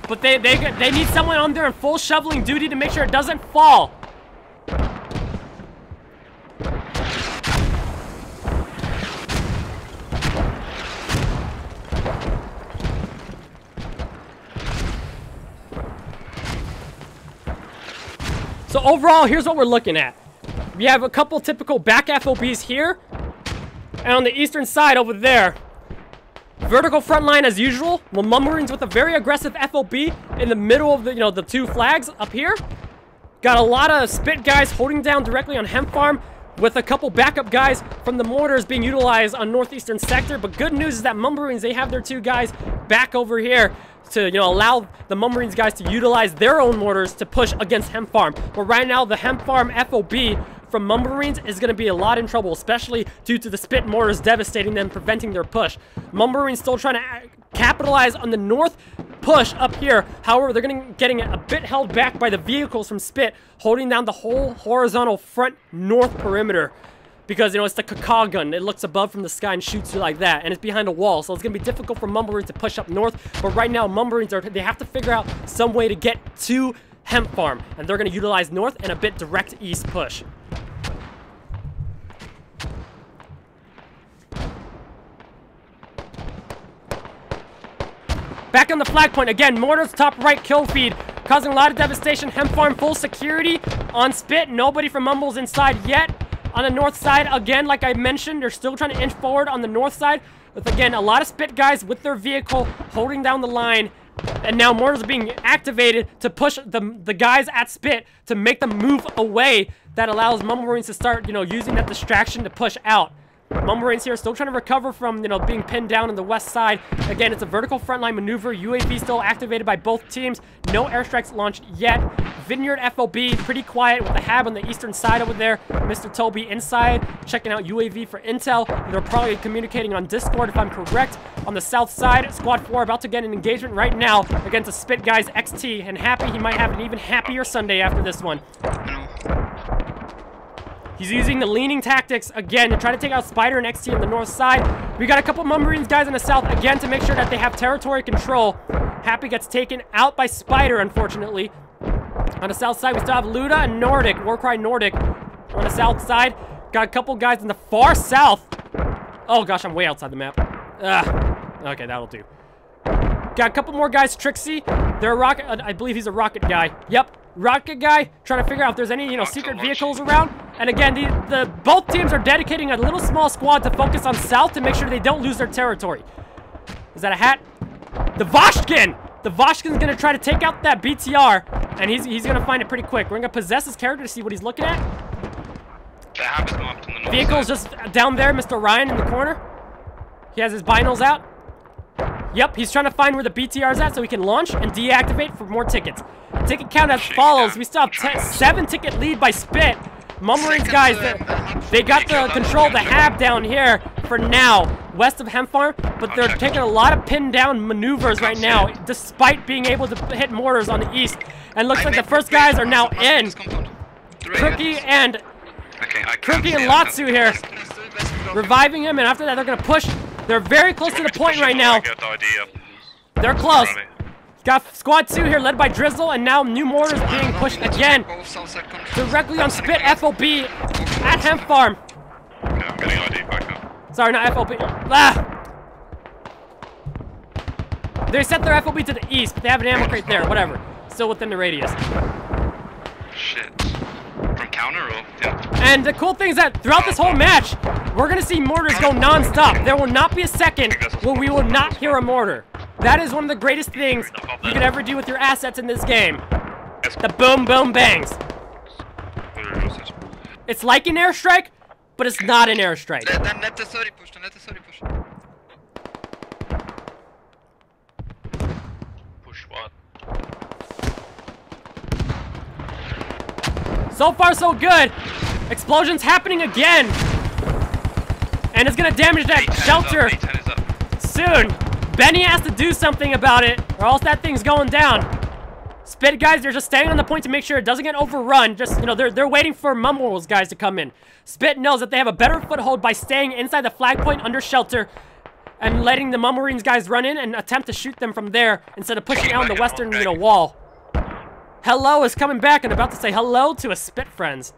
But they need someone on there in full shoveling duty to make sure it doesn't fall. So overall, here's what we're looking at. We have a couple typical back FOBs here. And on the eastern side over there, vertical front line as usual. Mumblerines with a very aggressive FOB in the middle of the two flags up here. Got a lot of SPiT guys holding down directly on Hemp Farm with a couple backup guys from the mortars being utilized on northeastern sector. But good news is that Mumblerines, they have their two guys back over here to allow the Mumblerines guys to utilize their own mortars to push against Hemp Farm. But right now, the Hemp Farm FOB from Mumblerines is going to be a lot in trouble, especially due to the SPiT mortars devastating them, preventing their push. Mumblerines still trying to capitalize on the north push up here. However, they're getting a bit held back by the vehicles from SPiT, holding down the whole horizontal front north perimeter. Because, you know, it's the caca gun. It looks above from the sky and shoots you like that. And it's behind a wall, so it's going to be difficult for Mumblerines to push up north. But right now, Mumblerines, they have to figure out some way to get to Hemp Farm. And they're going to utilize north and a bit direct east push. Back on the flag point, again, mortars top right kill feed, causing a lot of devastation. Hemp Farm full security on SPiT. Nobody from Mumbles inside yet. On the north side, again, like I mentioned, they're still trying to inch forward on the north side. With, again, a lot of SPiT guys with their vehicle holding down the line. And now mortars are being activated to push the guys at SPiT to make them move away. That allows Mumblerines to start, you know, using that distraction to push out. Mumblerines here still trying to recover from, you know, being pinned down on the west side. Again, it's a vertical frontline maneuver. UAV still activated by both teams. No airstrikes launched yet. Vineyard FOB, pretty quiet with the hab on the eastern side over there. Mr. Toby inside, checking out UAV for intel. They're probably communicating on Discord, if I'm correct. On the south side, Squad 4 about to get an engagement right now against the SPiT guys XT. And Happy, he might have an even happier Sunday after this one. He's using the leaning tactics again to try to take out Spider and XT on the north side. We got a couple Mumblerines guys on the south again to make sure that they have territory control. Happy gets taken out by Spider, unfortunately. On the south side, we still have Luda and Nordic, Warcry Nordic. On the south side, got a couple guys in the far south. Oh gosh, I'm way outside the map. Okay, that'll do. Got a couple more guys, Trixie. They're a rocket, I believe he's a rocket guy. Yep. Rocket guy, trying to figure out if there's any, you know, secret vehicles around. And again, both teams are dedicating a little small squad to focus on south to make sure they don't lose their territory. Is that a hat? The Voshkin! The Voshkin's gonna try to take out that BTR, and he's gonna find it pretty quick. We're gonna possess his character to see what he's looking at. Vehicle's just down there, Mr. Ryan in the corner. He has his binos out. Yep, he's trying to find where the BTR's at so he can launch and deactivate for more tickets. Ticket count as follows. We still have 7 ticket lead by SPiT. Mumblerines guys, they got the control of the hab down here for now, west of Hemp Farm, but they're taking a lot of pin down maneuvers right now, despite being able to hit mortars on the east. And looks like the first guys are now in. Crookie and Latsu here, reviving him, and after that they're gonna push. They're very close to the point right now. They're close. Got Squad 2 here led by Drizzle, and now new mortars being pushed again. Directly on SPiT FOB at Hemp Farm. Okay, I'm getting ID back up. Sorry, not FOB. Ah! They set their FOB to the east, but they have an ammo crate there, whatever. Still within the radius. Shit. From counter or? Yeah. And the cool thing is that throughout this whole match, we're gonna see mortars go non-stop. There will not be a second where we will not hear a mortar. That is one of the greatest things you could ever do with your assets in this game. The boom, boom, bangs. It's like an airstrike, but it's not an airstrike. Push what? So far, so good. Explosions happening again. And it's gonna damage that shelter soon. Benny has to do something about it, or else that thing's going down. SPiT guys, they're just staying on the point to make sure it doesn't get overrun. Just, you know, they're waiting for Mumbles guys to come in. SPiT knows that they have a better foothold by staying inside the flag point under shelter and letting the Mumblerines guys run in and attempt to shoot them from there instead of pushing out on the western, you know, wall. Hello is coming back and about to say hello to his SPiT friends.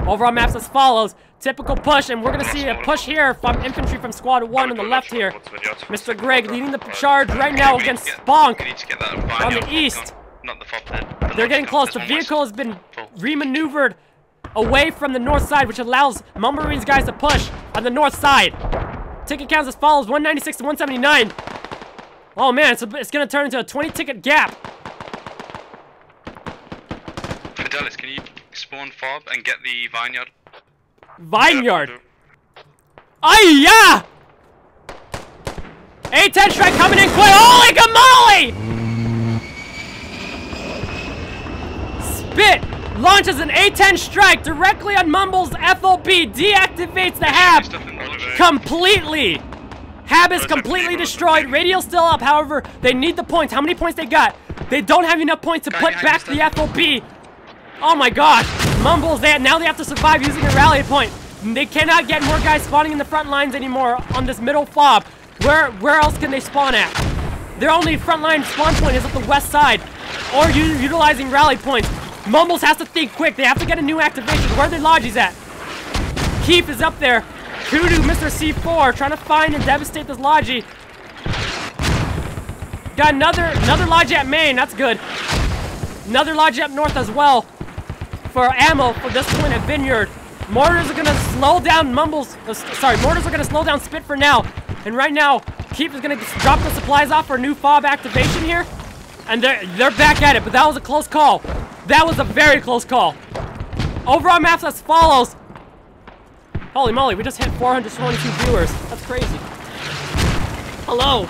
Overall maps as follows. Typical push, and we're going to see a push here from infantry from Squad 1 on the left here. Mr. Greg leading the charge right now against Spunk on the east. They're getting close. The vehicle has been remaneuvered away from the north side, which allows Mumblerines guys to push on the north side. Ticket counts as follows, 196 to 179. Oh man, it's going to turn into a 20-ticket gap. Fidelis, can you spawn fob and get the vineyard? Vineyard. Ay-ya! A-10 strike coming in quick. Holy gamole! SPiT launches an A-10 strike directly on Mumble's FOB. Deactivates the hab completely. Hab is completely destroyed. Radio's still up, however, they need the points. How many points they got? They don't have enough points to put back the FOB. Oh my gosh. Mumbles, now they have to survive using a rally point. They cannot get more guys spawning in the front lines anymore on this middle fob. Where else can they spawn at? Their only frontline spawn point is at the west side, or utilizing rally points. Mumbles has to think quick. They have to get a new activation. Where are their lodges at? Keith is up there. Kudu, Mr. C4, trying to find and devastate this logi. Got another lodge at main. That's good. Another lodge up north as well for ammo for this point at Vineyard. Mortars are gonna slow down Mortars are gonna slow down SPiT for now. And right now, Keep is gonna drop the supplies off for a new fob activation here. And they're back at it, but that was a close call. That was a very close call. Overall maps as follows. Holy moly, we just hit 422 viewers. That's crazy. Hello.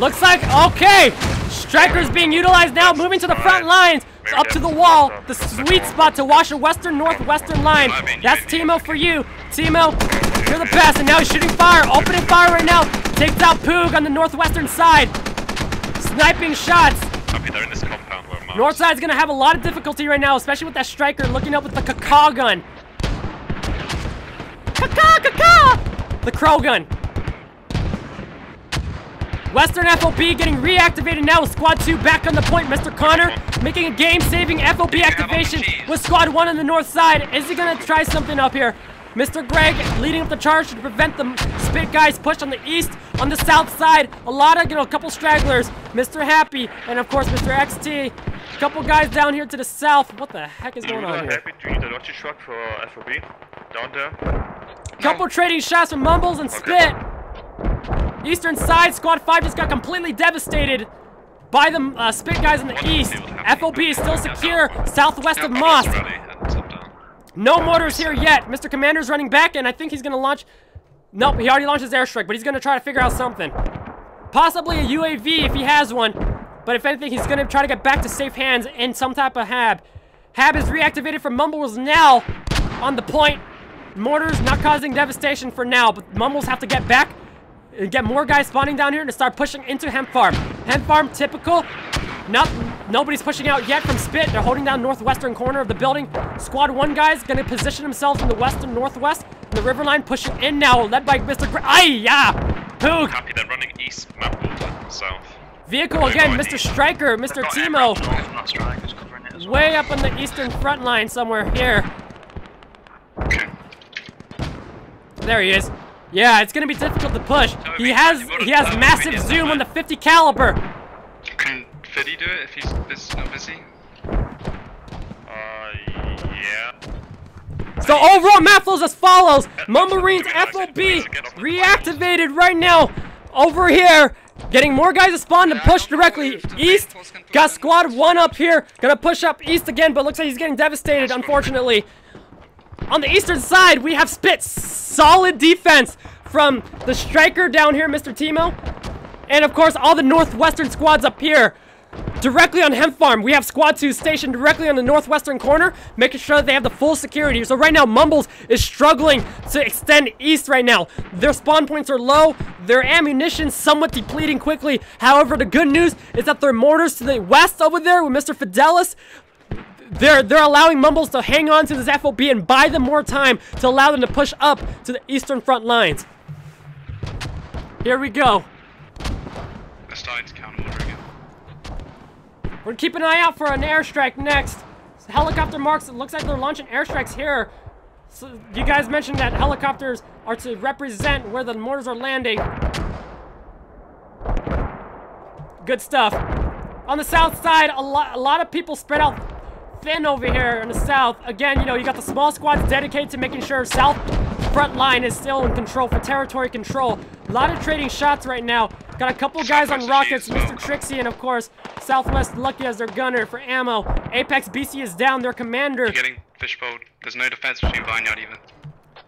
Looks like, okay. Striker's being utilized now, moving to the front lines. Up to the wall, the sweet spot to wash a western northwestern line. That's Timo for you. Timo, you're the best, and now he's shooting fire, opening fire right now. Takes out Poog on the northwestern side. Sniping shots. North side's gonna have a lot of difficulty right now, especially with that Striker looking up with the caca gun. Caca! The crow gun. Western FOB getting reactivated now with Squad 2 back on the point. Mr. Connor making a game-saving FOB activation with Squad 1 on the north side. Is he gonna try something up here? Mr. Greg leading up the charge to prevent the SPiT guys push on the east. On the south side, a lot of, a couple stragglers. Mr. Happy, and of course Mr. XT. A couple guys down here to the south. What the heck is going on here? Happy to use a logic truck for FOB down there. Couple trading shots from Mumbles and SPiT. Eastern side, Squad 5 just got completely devastated by the SPiT guys in the east. FOB is still secure southwest of Moss. No mortars here yet. Mr. Commander's running back, and I think he's gonna launch. Nope, he already launched his airstrike, but he's gonna try to figure out something. Possibly a UAV if he has one, but if anything, he's gonna try to get back to safe hands in some type of HAB. HAB is reactivated from Mumbles now on the point. Mortars not causing devastation for now, but Mumbles have to get back and get more guys spawning down here to start pushing into Hemp Farm. Hemp Farm, typical. Nobody's pushing out yet from SPiT. They're holding down northwestern corner of the building. Squad 1 guys gonna position themselves in the west and northwest. And the river line pushing in now, led by Mr. Poog. Happy they're running east, map south. Vehicle again, Mr. Striker, Mr. Timo. Way up on the eastern front line somewhere here. There he is. Yeah, it's gonna be difficult to push. He has massive zoom on the 50 caliber. Can Fiddy do it if he's not busy? Yeah. So overall map flows as follows. Mumblerines FOB reactivated right now over here. Getting more guys to spawn to push directly east. Got Squad 1 up here. Gonna push up east again, but looks like he's getting devastated, unfortunately. On the eastern side, we have SPiT. Solid defense from the Striker down here, Mr. Timo. And of course, all the northwestern squads up here. Directly on Hemp Farm, we have Squad 2 stationed directly on the northwestern corner, making sure that they have the full security. So right now, Mumbles is struggling to extend east right now. Their spawn points are low, their ammunition somewhat depleting quickly. However, the good news is that their mortars to the west over there with Mr. Fidelis, they're allowing Mumbles to hang on to this FOB and buy them more time to allow them to push up to the eastern front lines. Here we go. They're starting to counter order again. We're gonna keep an eye out for an airstrike next. Helicopter marks, it looks like they're launching airstrikes here. So you guys mentioned that helicopters are to represent where the mortars are landing. Good stuff. On the south side, a lot of people spread out thin over here in the south. Again, you got the small squads dedicated to making sure south front line is still in control for territory control. A lot of trading shots right now. Got a couple guys on rockets, Mr. Trixie, and of course, Southwest Lucky as their gunner for ammo. Apex BC is down, their commander. You're getting fishbowed. There's no defense between Vineyard even.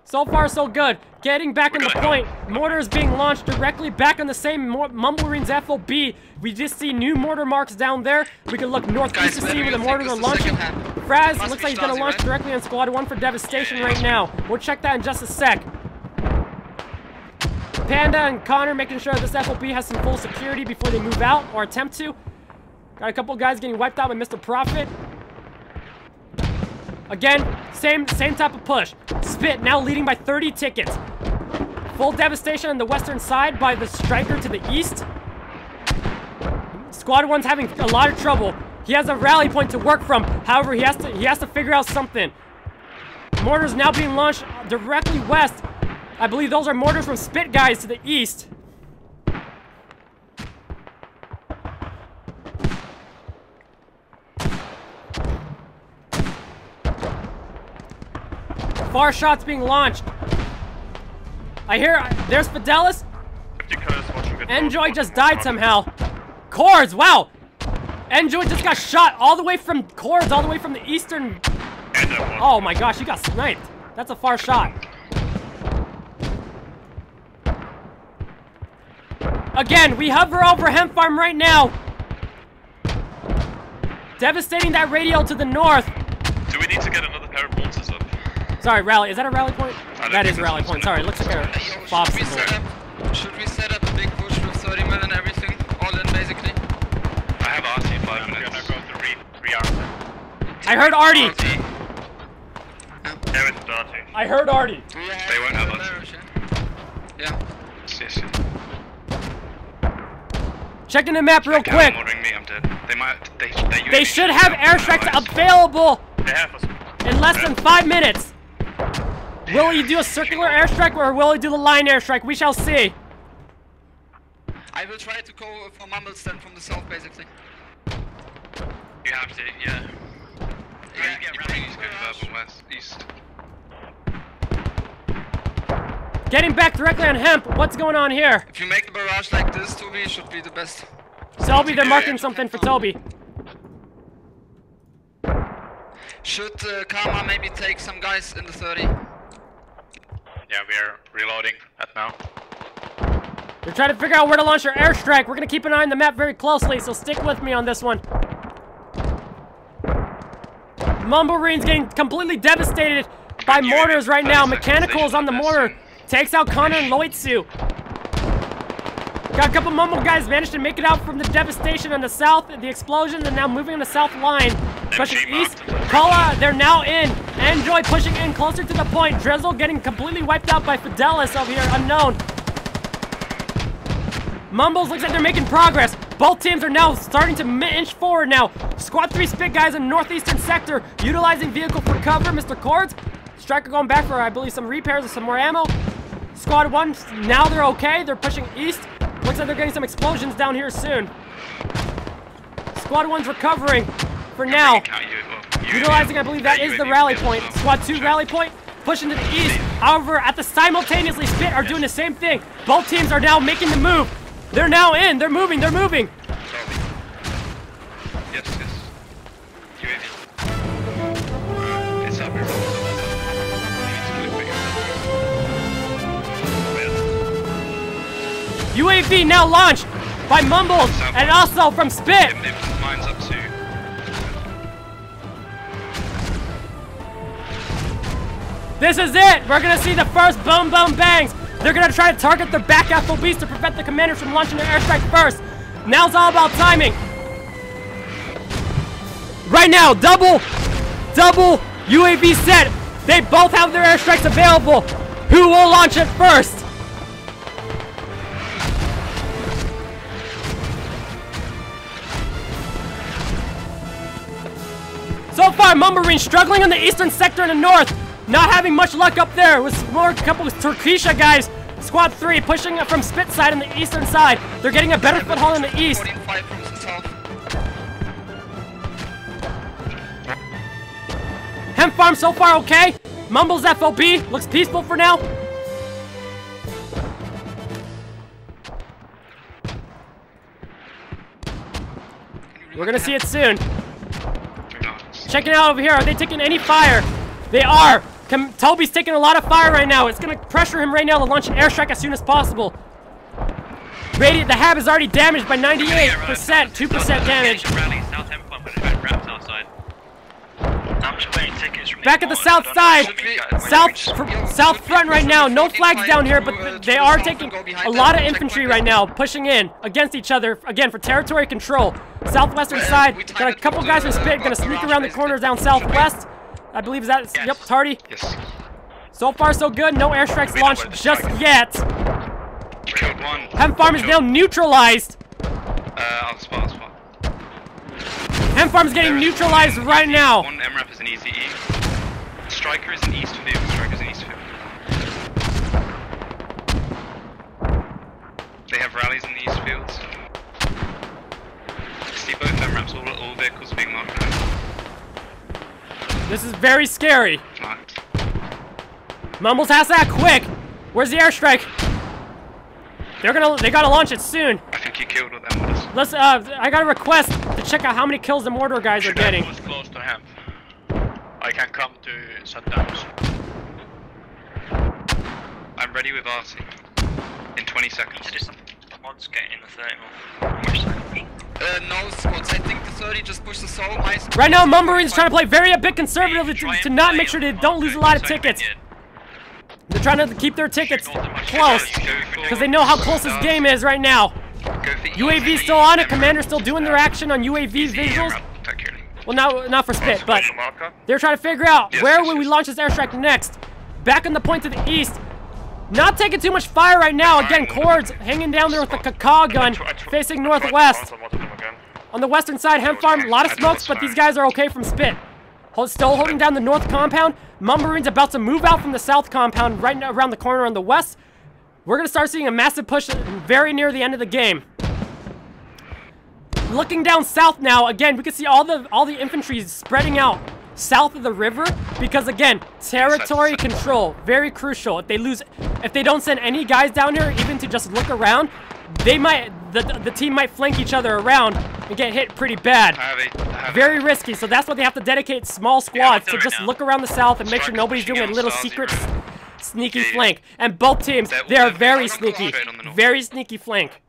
So far, so good. Getting back on the point. Mortars being launched directly back on the same Mumblerines FOB. We just see new mortar marks down there. We can look northeast to see where the mortars are launching. Fraz looks like he's going to launch directly on Squad 1 for devastation right now. We'll check that in just a sec. Panda and Connor making sure this FOB has some full security before they move out, or attempt to. Got a couple guys getting wiped out by Mr. Prophet. Again, same type of push. SPiT now leading by 30 tickets. Full devastation on the western side by the striker to the east. Squad 1's having a lot of trouble. He has a rally point to work from. However, he has to figure out something. Mortars now being launched directly west. I believe those are mortars from SPiT guys to the east. Far shots being launched. I hear there's Fidelis. Enjoy just died somehow. Cords, wow. Enjoy just got shot all the way from Cords, all the way from the eastern. Oh my gosh, you got sniped. That's a far shot. Again, we hover over Hemp Farm right now. Devastating that radial to the north. Do we need to get another pair of mortars up? Sorry, rally. Is that a rally point? That is a rally point. Sorry, it looks like a fob symbol. Should we set up a big push with 30 mil and everything? All in, basically? I have RT in 5 minutes. I'm gonna go to re-arm. I heard Artie! Yeah, it's RT. I heard Artie. They won't have us. Yeah. Yes. Checking the map real quick. Me, I'm dead. They should have airstrikes available They have us. in less than 5 minutes. Will he do a circular airstrike or will he do the line airstrike? We shall see. I will try to go for Mumbles then from the south, basically. You have to, yeah. Yeah, You probably need to go further west, east. Getting back directly on Hemp. What's going on here? If you make the barrage like this, Toby, it should be the best. Selby, they're marking something for Toby. Should Karma maybe take some guys in the 30? Yeah, we are reloading at now. They're trying to figure out where to launch their airstrike. We're going to keep an eye on the map very closely, so stick with me on this one. Mumblerines getting completely devastated by mortars right now. Mechanical is on the mortar. Takes out Connor and Loitsu. Got a couple Mumble guys managed to make it out from the devastation on the south, the explosions, and now moving on the south line. Pushing east. Kala, they're now in. Enjoy pushing in closer to the point. Drizzle getting completely wiped out by Fidelis over here, unknown. Mumbles looks like they're making progress. Both teams are now starting to inch forward now. Squad 3 SPiT guys in northeastern sector, utilizing vehicle for cover. Mr. Cords. Striker going back for, I believe, some repairs or some more ammo. Squad 1, now they're okay. They're pushing east. Looks like they're getting some explosions down here soon. Squad 1's recovering for now. Utilizing, I believe that is the rally point. Squad 2 rally point, pushing to the east. However, at the simultaneously, SPiT are doing the same thing. Both teams are now making the move. They're now in. They're moving. They're moving. Yes. UAV. It's up here. UAV now launched by Mumbles and also from SPiT. Mine's up too. This is it. We're going to see the first boom, boom, bangs. They're going to try to target their back FOBs to prevent the commanders from launching their airstrike first. Now it's all about timing. Right now, double UAV set. They both have their airstrikes available. Who will launch it first? So far, Mumblerines struggling on the eastern sector in the north. Not having much luck up there. It was more a couple of Turkisha guys. Squad 3 pushing from SPiT side on the eastern side. They're getting a better foothold in the east. Hemp Farm so far okay. Mumbles FOB looks peaceful for now. We're gonna see it soon. Checking out over here. Are they taking any fire? They are. Toby's taking a lot of fire right now. It's going to pressure him right now to launch an airstrike as soon as possible. The hab is already damaged by 98%, 2% damage. Back at the south side, south front right now. No flags down here, but they are taking a lot of infantry right now, pushing in against each other, again, for territory control. Southwestern side, got a couple guys from SPiT, gonna sneak around the corners down southwest. I believe is that, yep, Tardy. Yes. So far, so good. No airstrikes launched just yet. Killed one. Hem Farm is now neutralized. I'll spot. Hem Farm is getting neutralized right now. One MRAP is an easy E. Striker is an east field. They have rallies in the east fields. See both MRAPs, all vehicles being marked now. This is very scary. Marked. Mumbles has to act quick. Where's the airstrike? They gotta launch it soon. I think he killed all them orders. Let's I got a request to check out how many kills the mortar guys are getting. Close to him. I can come to shutdowns. I'm ready with RC. In 20 seconds. Squads getting in the 30 more. No squads, I think the 30 just push the soul. Right now, Mumblerines trying to play a bit conservatively to not make sure they don't lose a lot of tickets. They're trying to keep their tickets close because they know how close this game is right now. UAV still on it. Commander's still doing their action on UAV visuals. Well, not for SPiT, but they're trying to figure out where will we launch this airstrike next. Back on the point to the east. Not taking too much fire right now. Again, Cords hanging down there with the Kaka gun, facing northwest. On the western side, Hem Farm, a lot of smokes, but these guys are okay from SPiT. Still holding down the north compound. Mumblerines about to move out from the south compound right now around the corner on the west. We're going to start seeing a massive push very near the end of the game. Looking down south now, again, we can see all the infantry spreading out south of the river because, again, territory control, very crucial. If they don't send any guys down here, even to just look around, the team might flank each other around and get hit pretty bad. Very risky, so that's why they have to dedicate small squads to just look around the south and make sure nobody's doing a little secret sneaky flank. And both teams, they are very sneaky. Very sneaky flank.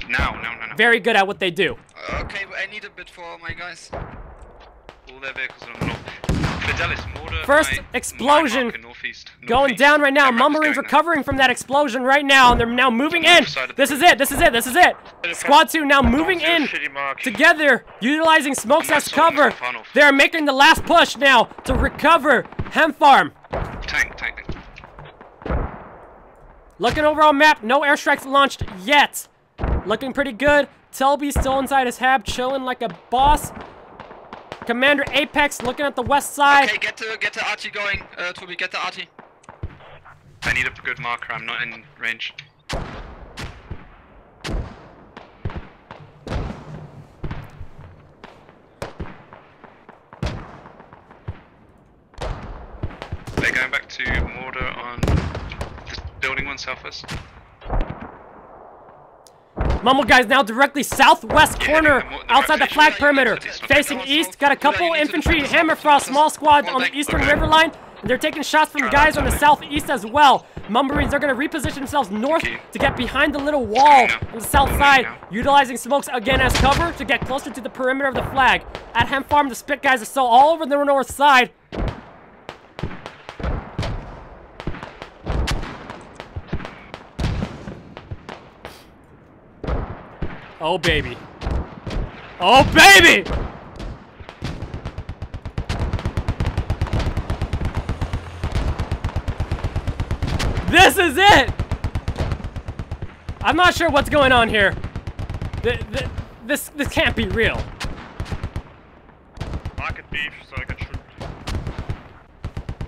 No. Very good at what they do. Okay, but I need a bit for my guys. All their vehicles are on the north. First explosion going down right now. Mumblerines recovering from that explosion right now, and they're now moving in. This is it. Squad 2 now moving in together, utilizing smokes as cover. They are making the last push now to recover Hem Farm. Tank. Looking over on map, no airstrikes launched yet. Looking pretty good. Telby still inside his hab, chilling like a boss. Commander Apex looking at the west side. Okay, get the RT going, Toby, get the RT. I need a good marker, I'm not in range. They're going back to mortar on the building one southwest. Mumble guys now directly southwest corner outside the flag perimeter. Facing east, got a couple infantry Hammerfrost small squad on the eastern river line. And they're taking shots from guys on the southeast as well. Mumblerines are going to reposition themselves north to get behind the little wall on the south side, utilizing smokes again as cover to get closer to the perimeter of the flag. At Hem Farm, the SPiT guys are still all over the north side. Oh, baby. Oh, baby! This is it! I'm not sure what's going on here. This can't be real. Market beef, so I can shoot.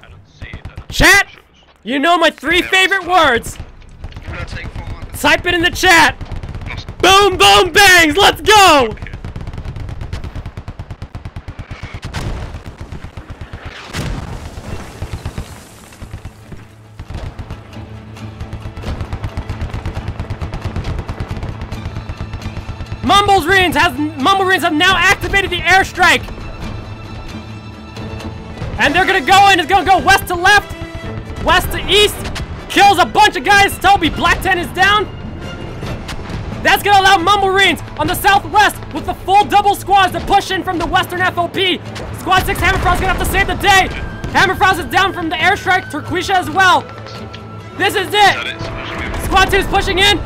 I don't see it. Chat! You know my 3 favorite words. Type it in the chat. Boom, boom, bangs! Let's go! Mumblerines have now activated the airstrike. And they're gonna go in. It's gonna go west to left, west to east. Kills a bunch of guys. Toby, Black 10 is down. That's gonna allow Mumblerines on the southwest with the full double squads to push in from the western FOP. Squad 6 Hammerfrost's gonna have to save the day. Hammerfrost is down from the airstrike. Turquisha as well. This is it. Squad 2 is pushing in.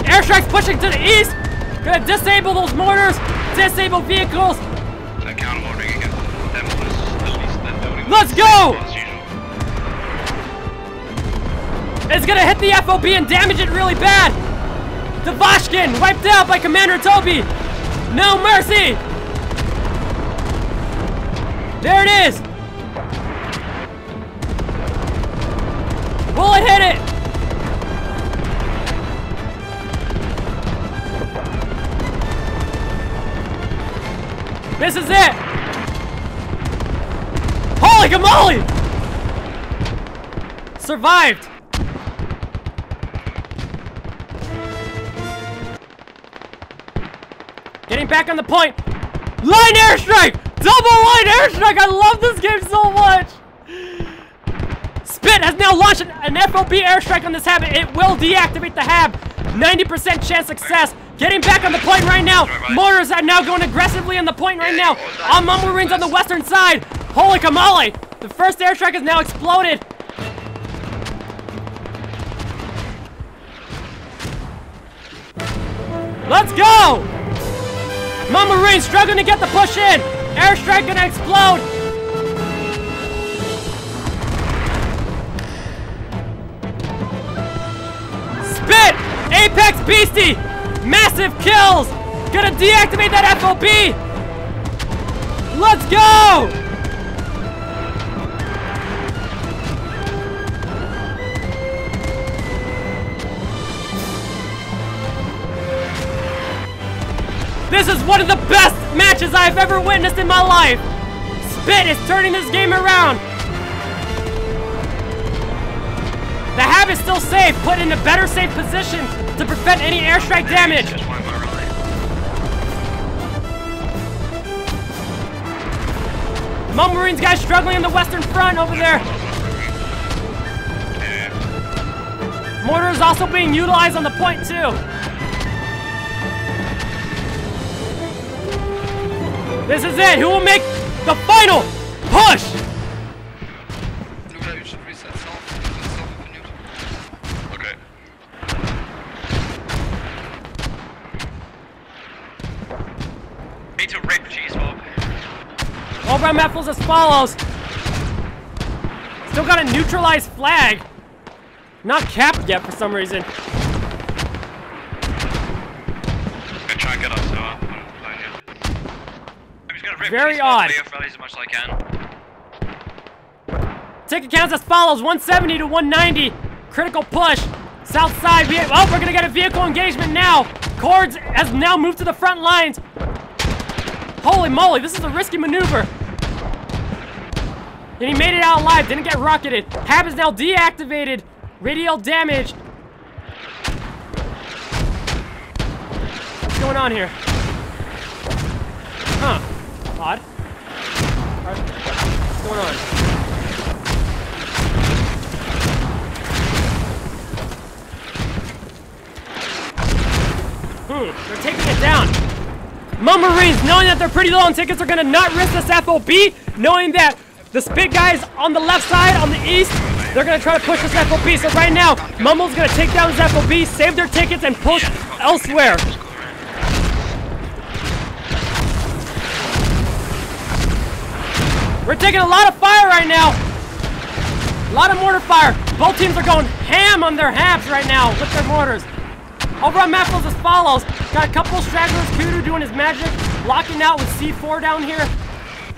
Airstrike's pushing to the east. Gonna disable those mortars. Disable vehicles. Let's go! It's gonna hit the FOB and damage it really bad. Devashkin wiped out by Commander Toby. No mercy. There it is. Bullet hit it. This is it. Holy camoli! Survived. Getting back on the point. Line airstrike! Double line airstrike! I love this game so much! SPiT has now launched an FOB airstrike on this hab. It will deactivate the hab. 90% chance success. Getting back on the point right now. Mortars are now going aggressively on the point right now. On Mumblerines on the western side. Holy camali! The first airstrike has now exploded. Let's go! Mumblerines struggling to get the push in. Airstrike gonna explode. SPiT! Apex Beastie! Massive kills! Gonna deactivate that FOB! Let's go! This is one of the best matches I've ever witnessed in my life! SPiT is turning this game around! The hab is still safe, put in a better safe position to prevent any airstrike damage. Mumblerines guys struggling on the western front over there. Mortar is also being utilized on the point too. This is it. Who will make the final push? You should reset self. Okay. Need to rape cheese mob. Overall map flows as follows. Still got a neutralized flag. Not capped yet for some reason. Gonna try and get us Very odd. As much as I can. Ticket counts as follows: 170 to 190. Critical push. South side. Oh, we're gonna get a vehicle engagement now. Cords has now moved to the front lines. Holy moly, this is a risky maneuver. And he made it out alive. Didn't get rocketed. Hab is now deactivated. Radial damaged. What's going on here? Huh. Odd. What's going on? They're taking it down. Mumblerines, knowing that they're pretty low on tickets, are gonna not risk this FOB, knowing that the SPiT guys on the left side, on the east, they're gonna try to push this FOB. So right now, Mumble's gonna take down this FOB, save their tickets, and push elsewhere. We're taking a lot of fire right now. A lot of mortar fire. Both teams are going ham on their habs right now with their mortars. Overall map flows as follows. Got a couple stragglers. Kudu doing his magic. Locking out with C4 down here.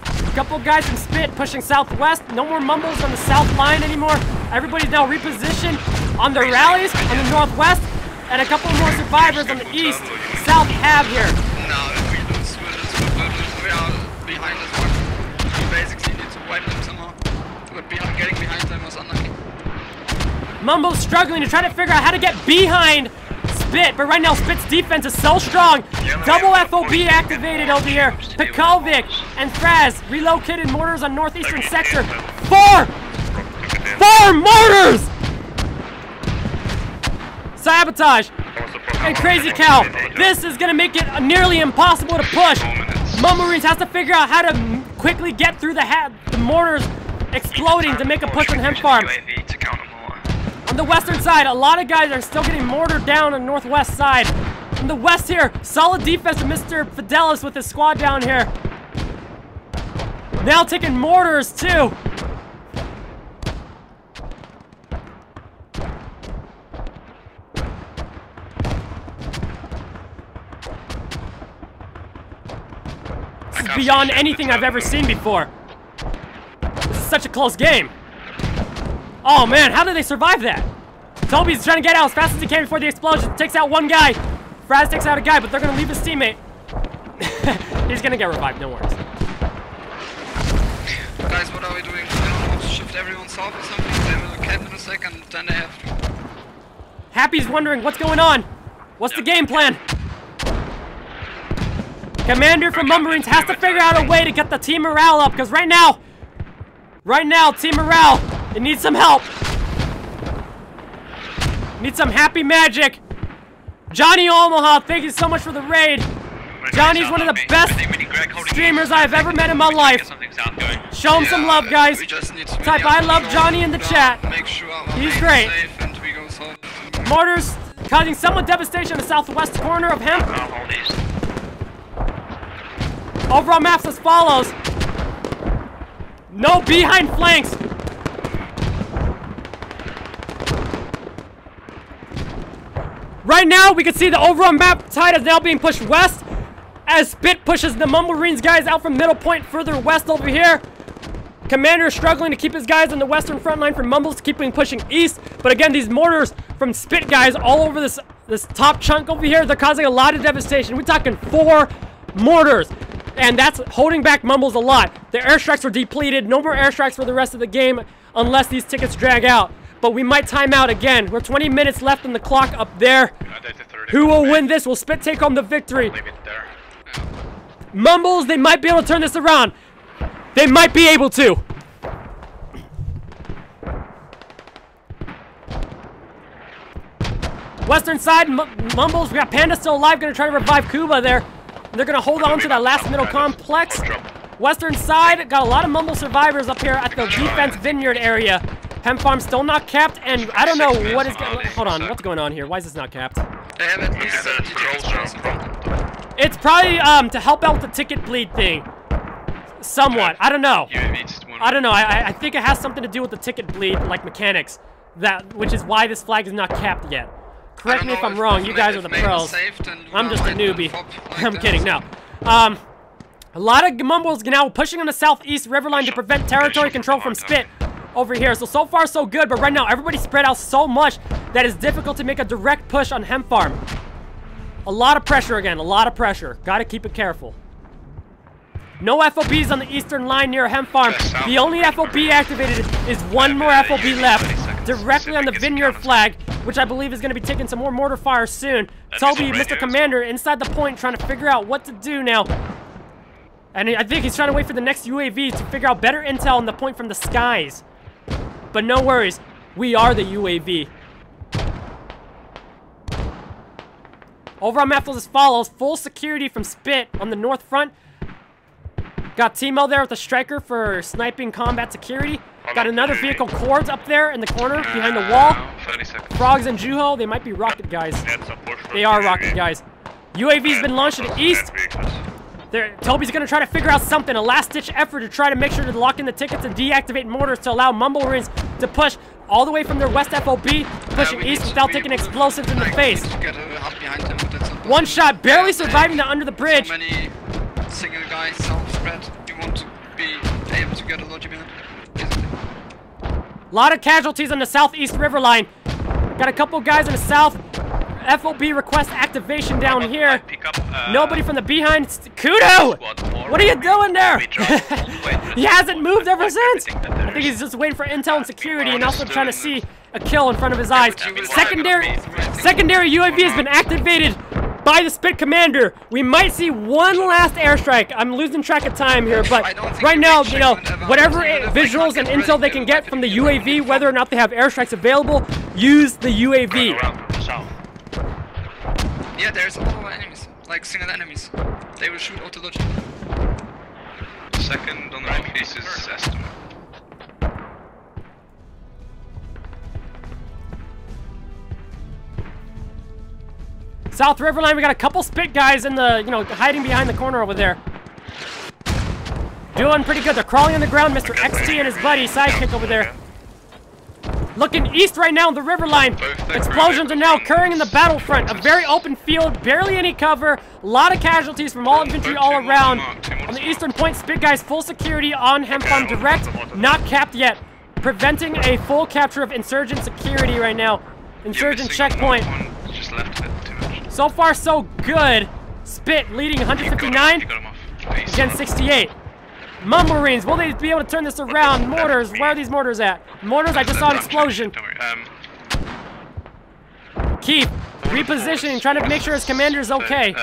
A couple guys from SPiT pushing southwest. No more mumbles on the south line anymore. Everybody's now repositioned on their rallies on the northwest. And a couple more survivors on the east. South hab here. Now, if we lose, we are behind this one. We basically need to wipe them somehow. But getting behind them was unlucky. Mumbo's struggling to try to figure out how to get behind SPiT, but right now SPiT's defense is so strong. Double FOB activated over here. Pekovic and Fraz relocated mortars on northeastern sector. Four mortars! Sabotage and Crazy Cow. This is gonna make it nearly impossible to push. Mumblerines has to figure out how to quickly get through the mortars exploding to make a push on Hemp Farm. On the western side, a lot of guys are still getting mortared down on the northwest side. On the west here, solid defense of Mr. Fidelis with his squad down here. Now taking mortars too. This is beyond anything I've ever seen before. This is such a close game. Oh man, how did they survive that? Toby's trying to get out as fast as he can before the explosion. Takes out one guy. Fraz takes out a guy, but they're gonna leave his teammate. He's gonna get revived, no worries. Guys, what are we doing? I don't know, shift everyone south or something? They will camp in a second, then they have... Happy's wondering what's going on. What's the game plan? Commander from Mumblerines has to figure out a way to get the team morale up, because right now, team morale, it needs some help. Need some happy magic. Johnny Omaha, thank you so much for the raid. Johnny's one of the best streamers I've ever met in my life. Show him some love, guys. Type I love Johnny in the chat. He's great. Mortars causing somewhat devastation in the southwest corner of Hemp. Overall maps as follows. No behind flanks. Right now, we can see the overall map tide is now being pushed west as SPiT pushes the Mumblerines guys out from middle point further west over here. Commander is struggling to keep his guys on the western front line from Mumbles, keeping pushing east. But again, these mortars from SPiT guys all over this top chunk over here, they're causing a lot of devastation. We're talking 4 mortars. And that's holding back Mumbles a lot. The airstrikes are depleted. No more airstrikes for the rest of the game unless these tickets drag out. But we might time out again. We're 20 minutes left on the clock up there. Who will win this? Will SPiT take home the victory? Mumbles, they might be able to turn this around. They might be able to. Western side, Mumbles, we got Panda still alive, gonna try to revive Kuba there. They're gonna hold on to that last middle complex. Western side, got a lot of Mumble survivors up here at the defense vineyard area. Hemp Farm still not capped, and I don't know what is going on. Hold on, what's going on here? Why is this not capped? They have at least 70. It's probably to help out with the ticket bleed thing. Somewhat. I don't know. I don't know. I think it has something to do with the ticket bleed, like mechanics. Which is why this flag is not capped yet. Correct me if I'm wrong. You guys are the pros. I'm just a newbie. I'm kidding. No. A lot of Mumbles now pushing on the southeast riverline to prevent territory control from SPiT over here. So far so good, but right now everybody's spread out so much that it's difficult to make a direct push on Hemp Farm. A lot of pressure again, a lot of pressure. Gotta keep it careful. No FOBs on the eastern line near Hemp Farm. The only FOB activated is one more FOB left, directly on the vineyard flag, which I believe is going to be taking some more mortar fire soon. Toby, Mr. Commander, inside the point, trying to figure out what to do now. And I think he's trying to wait for the next UAV to figure out better intel on the point from the skies. But no worries, we are the UAV. Overall map as follows. Full security from SPiT on the north front. Got Timo there with a striker for sniping combat security. Got another vehicle cords up there in the corner behind the wall. Frogs and Juho, they might be rocket guys. They are rocket guys. UAV's been launched to the east. Toby's gonna try to figure out something, a last-ditch effort to try to make sure to lock in the tickets and deactivate mortars to allow Mumblerines to push all the way from their west FOB, pushing east without taking explosives in the face. One shot, barely surviving to under the bridge. So many single guys self-spread. You want to be able to get a logic behind, basically. A lot of casualties on the southeast riverline. Got a couple guys in the south. FOB request activation down here. Pick up, Nobody from the behind. Kudo! What are you doing there? He hasn't moved ever since. I think he's just waiting for intel and security and also trying to see a kill in front of his eyes. Secondary UAV has been activated by the SPiT commander. We might see one last airstrike. I'm losing track of time here, but right now, you know, whatever visuals and intel they can get from the UAV, whether or not they have airstrikes available, use the UAV. Yeah, there's a lot of enemies, like single enemies. They will shoot autologic. Second on the right piece is estimate. South Riverline, we got a couple SPiT guys in the, you know, hiding behind the corner over there. Doing pretty good. They're crawling on the ground. Mr. XT and his buddy, sidekick over there. Looking east right now on the Riverline. Explosions are now occurring in the battlefront. A very open field, barely any cover. A lot of casualties from all infantry all around. On the eastern point, SPiT guys full security on Hemp Farm direct. Not capped yet. Preventing a full capture of insurgent security right now. Insurgent checkpoint. Just left it too much. So far, so good. SPiT leading 159 against 68. Mumblerines, will they be able to turn this around? Mortars, where are these mortars at? Mortars, I just saw an explosion. Keith, repositioning, trying to make sure his commander's okay.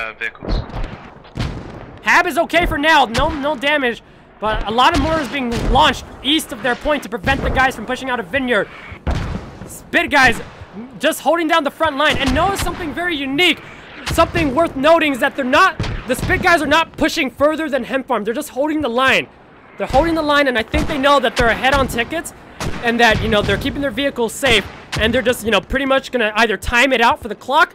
Hab is okay for now, no damage. But a lot of mortars being launched east of their point to prevent the guys from pushing out a vineyard. SPiT guys just holding down the front line. And notice something very unique. Something worth noting is that the SPiT guys are not pushing further than Hemp Farm. They're just holding the line. They're holding the line, and I think they know that they're ahead on tickets and that, you know, they're keeping their vehicles safe, and they're just, you know, pretty much going to either time it out for the clock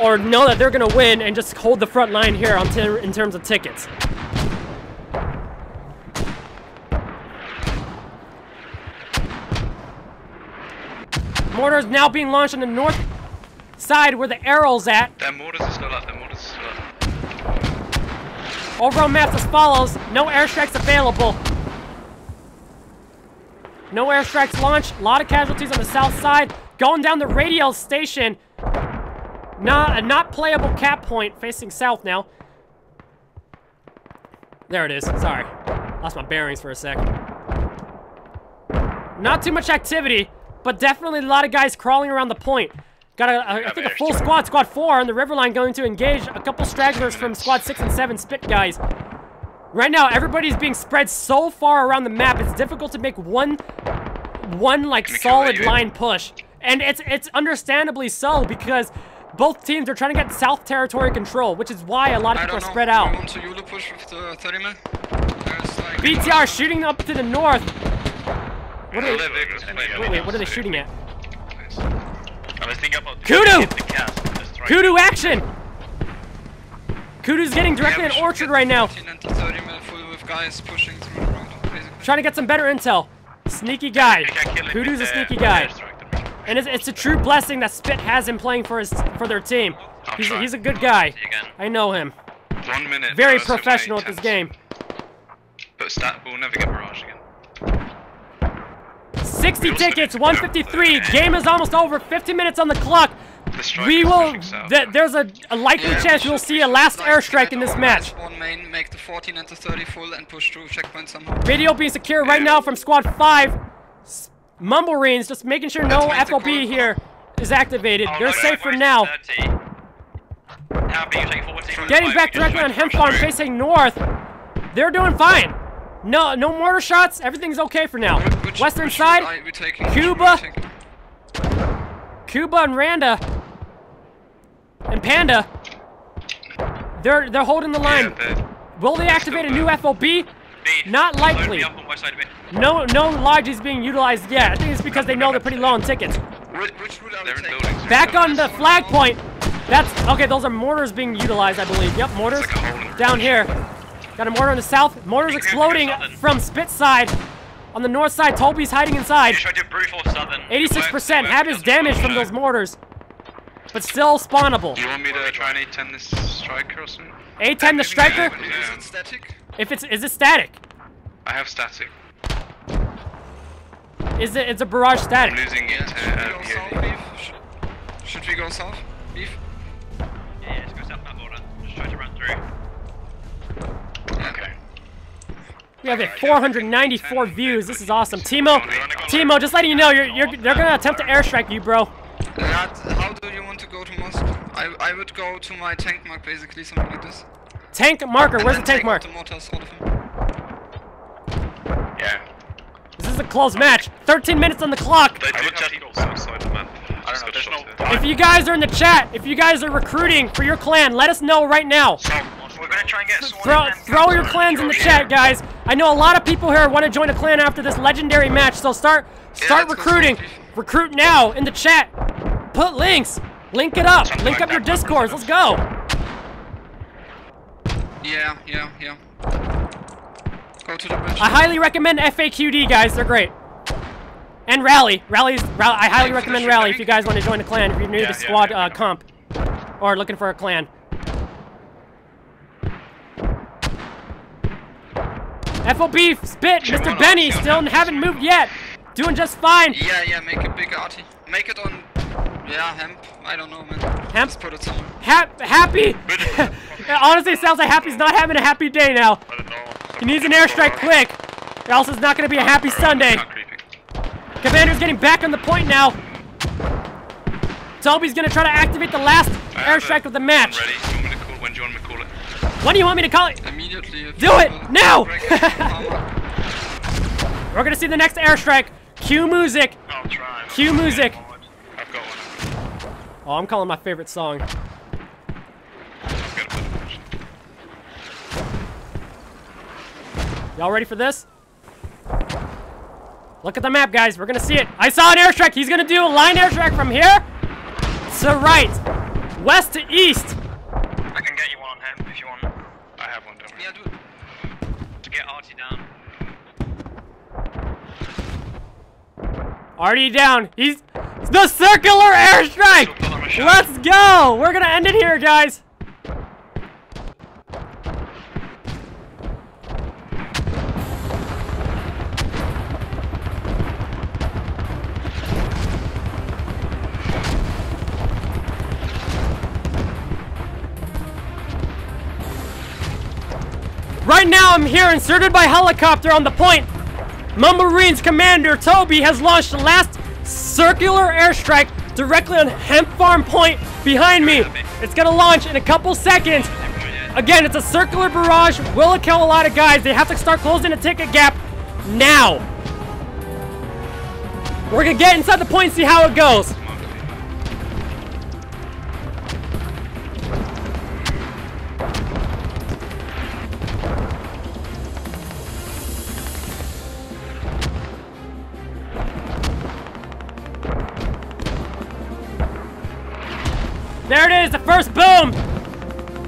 or know that they're going to win and just hold the front line here in terms of tickets. Mortars now being launched on the north side where the arrow's at. Their mortars are still up, Overall maps as follows. No airstrikes available. No airstrikes launched. A lot of casualties on the south side. Going down the radial station. Not playable cap point facing south now. There it is. Sorry. Lost my bearings for a sec. Not too much activity, but definitely a lot of guys crawling around the point. Got I think a full squad 4 on the Riverline going to engage a couple stragglers from squad 6 and 7 SPiT guys. Right now, everybody's being spread so far around the map, it's difficult to make one like solid line push. And it's understandably so, because both teams are trying to get South Territory control, which is why a lot of people are spread out. We want to Yulu push with the 30 man. BTR shooting up to the north. What are they, wait, what are they shooting at? Kudu! Kudu action! Kudu's getting directly at Orchard right now. Trying to get some better intel. Sneaky guy. Kudu's a sneaky guy. And it's a true blessing that SPiT has him playing for their team. He's a good guy. I know him. 1 minute. Very professional at this game. But we'll never get Barrage again. 60 tickets, 153. Game is almost over. 50 minutes on the clock. We will. There's a likely chance we'll see a last airstrike in this match. One main, make the 14 and the 30 full and push through checkpoint somehow. Radio being secure right now from squad 5. Mumblerines just making sure no FOB here is activated. They're safe for now. Getting back directly on Hemp Farm facing north. They're doing fine. No mortar shots. Everything's okay for now. Western side, Cuba and Randa and Panda. They're holding the line. Will they activate a new FOB? Not likely. No lodge is being utilized yet. I think it's because they know they're pretty low on tickets. Back on the flag point. That's okay. Those are mortars being utilized, I believe. Yep, mortars down here. Got a mortar on the south. Mortars exploding from SPiT side. On the north side, Toby's hiding inside. 86%. Hab is damaged from those mortars. But still spawnable. Do you want me to try and A10 this striker or something? A10 the striker? Is it static? Is it static? I have static. It's a barrage static. I'm losing it to Should we go south, Beef? try to run through. Okay. We have 494 views. This is awesome. Timo, just letting you know, they're gonna attempt to airstrike you, bro. How do you want to go to Mosque? I would go to my tank mark, basically, something like this. Tank marker, where's the tank mark? The mortars out of him. Yeah. This is a close match. 13 minutes on the clock. They do have eagles outside the map. I don't know, there's no... If you guys are in the chat, if you guys are recruiting for your clan, let us know right now. So, we're gonna try and get someone... Throw your clans in the chat, guys. I know a lot of people here want to join a clan after this legendary match, so start recruiting. Recruit now in the chat. Put links. Link it up. Link up your discords. Let's go. Yeah. Go to the bridge. I highly recommend FAQD, guys. They're great. And Rally. I highly recommend Rally if you guys want to join a clan, if you're new to squad comp. Or looking for a clan. FOB, SPiT, Mr. Benny, still haven't moved yet. Doing just fine. Yeah, make it big arty. Make it on... Yeah, hemp. I don't know, man. Hemp? Just put it somewhere. Happy! Honestly, it sounds like Happy's not having a happy day now. He needs an airstrike quick, or else it's not going to be a happy Sunday. Commander's getting back on the point now. Toby's going to try to activate the last airstrike of the match. Ready? Do you want me to call? When do you want me to call it? When do you want me to call it? Immediately. Do it! Now! We're going to see the next airstrike. Cue music. I'll try. Cue music. I've got one. Oh, I'm calling my favorite song. Y'all ready for this? Look at the map, guys. We're gonna see it. I saw an airstrike. He's gonna do a line airstrike from here to right, west to east. I can get you one on him if you want. I have one, don't worry. Yeah, do it. To get Artie down. Already down. He's the circular airstrike. Let's go. We're gonna end it here, guys. Right now, I'm here inserted by helicopter on the point. Mumblerines commander Toby has launched the last circular airstrike directly on Hemp Farm Point behind me. It's gonna launch in a couple seconds. Again, it's a circular barrage. Will kill a lot of guys. They have to start closing the ticket gap now. We're gonna get inside the point and see how it goes. There it is, the first boom!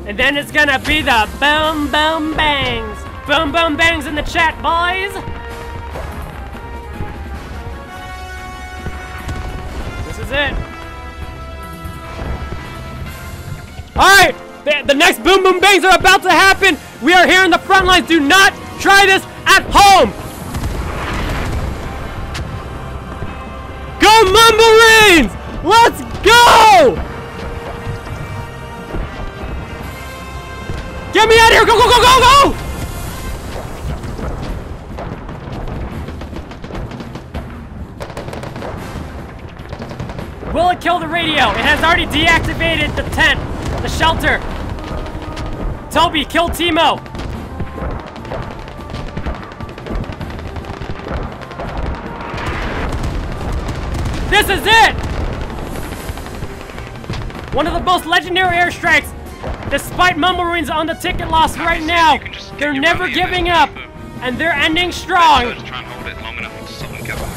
And then it's gonna be the boom, boom, bangs. Boom, boom, bangs in the chat, boys! This is it. Alright, the next boom, boom, bangs are about to happen. We are here in the front lines. Do not try this at home! Go Mumblerines! Let's go! Get me out of here! Go, go, go, go, go! Will it kill the radio? It has already deactivated the tent, the shelter. Toby, kill Timo. This is it! One of the most legendary airstrikes. Despite Mumblerines on the ticket loss right now, they're never giving up, and they're ending strong. Just try and hold it long enough to someone get back.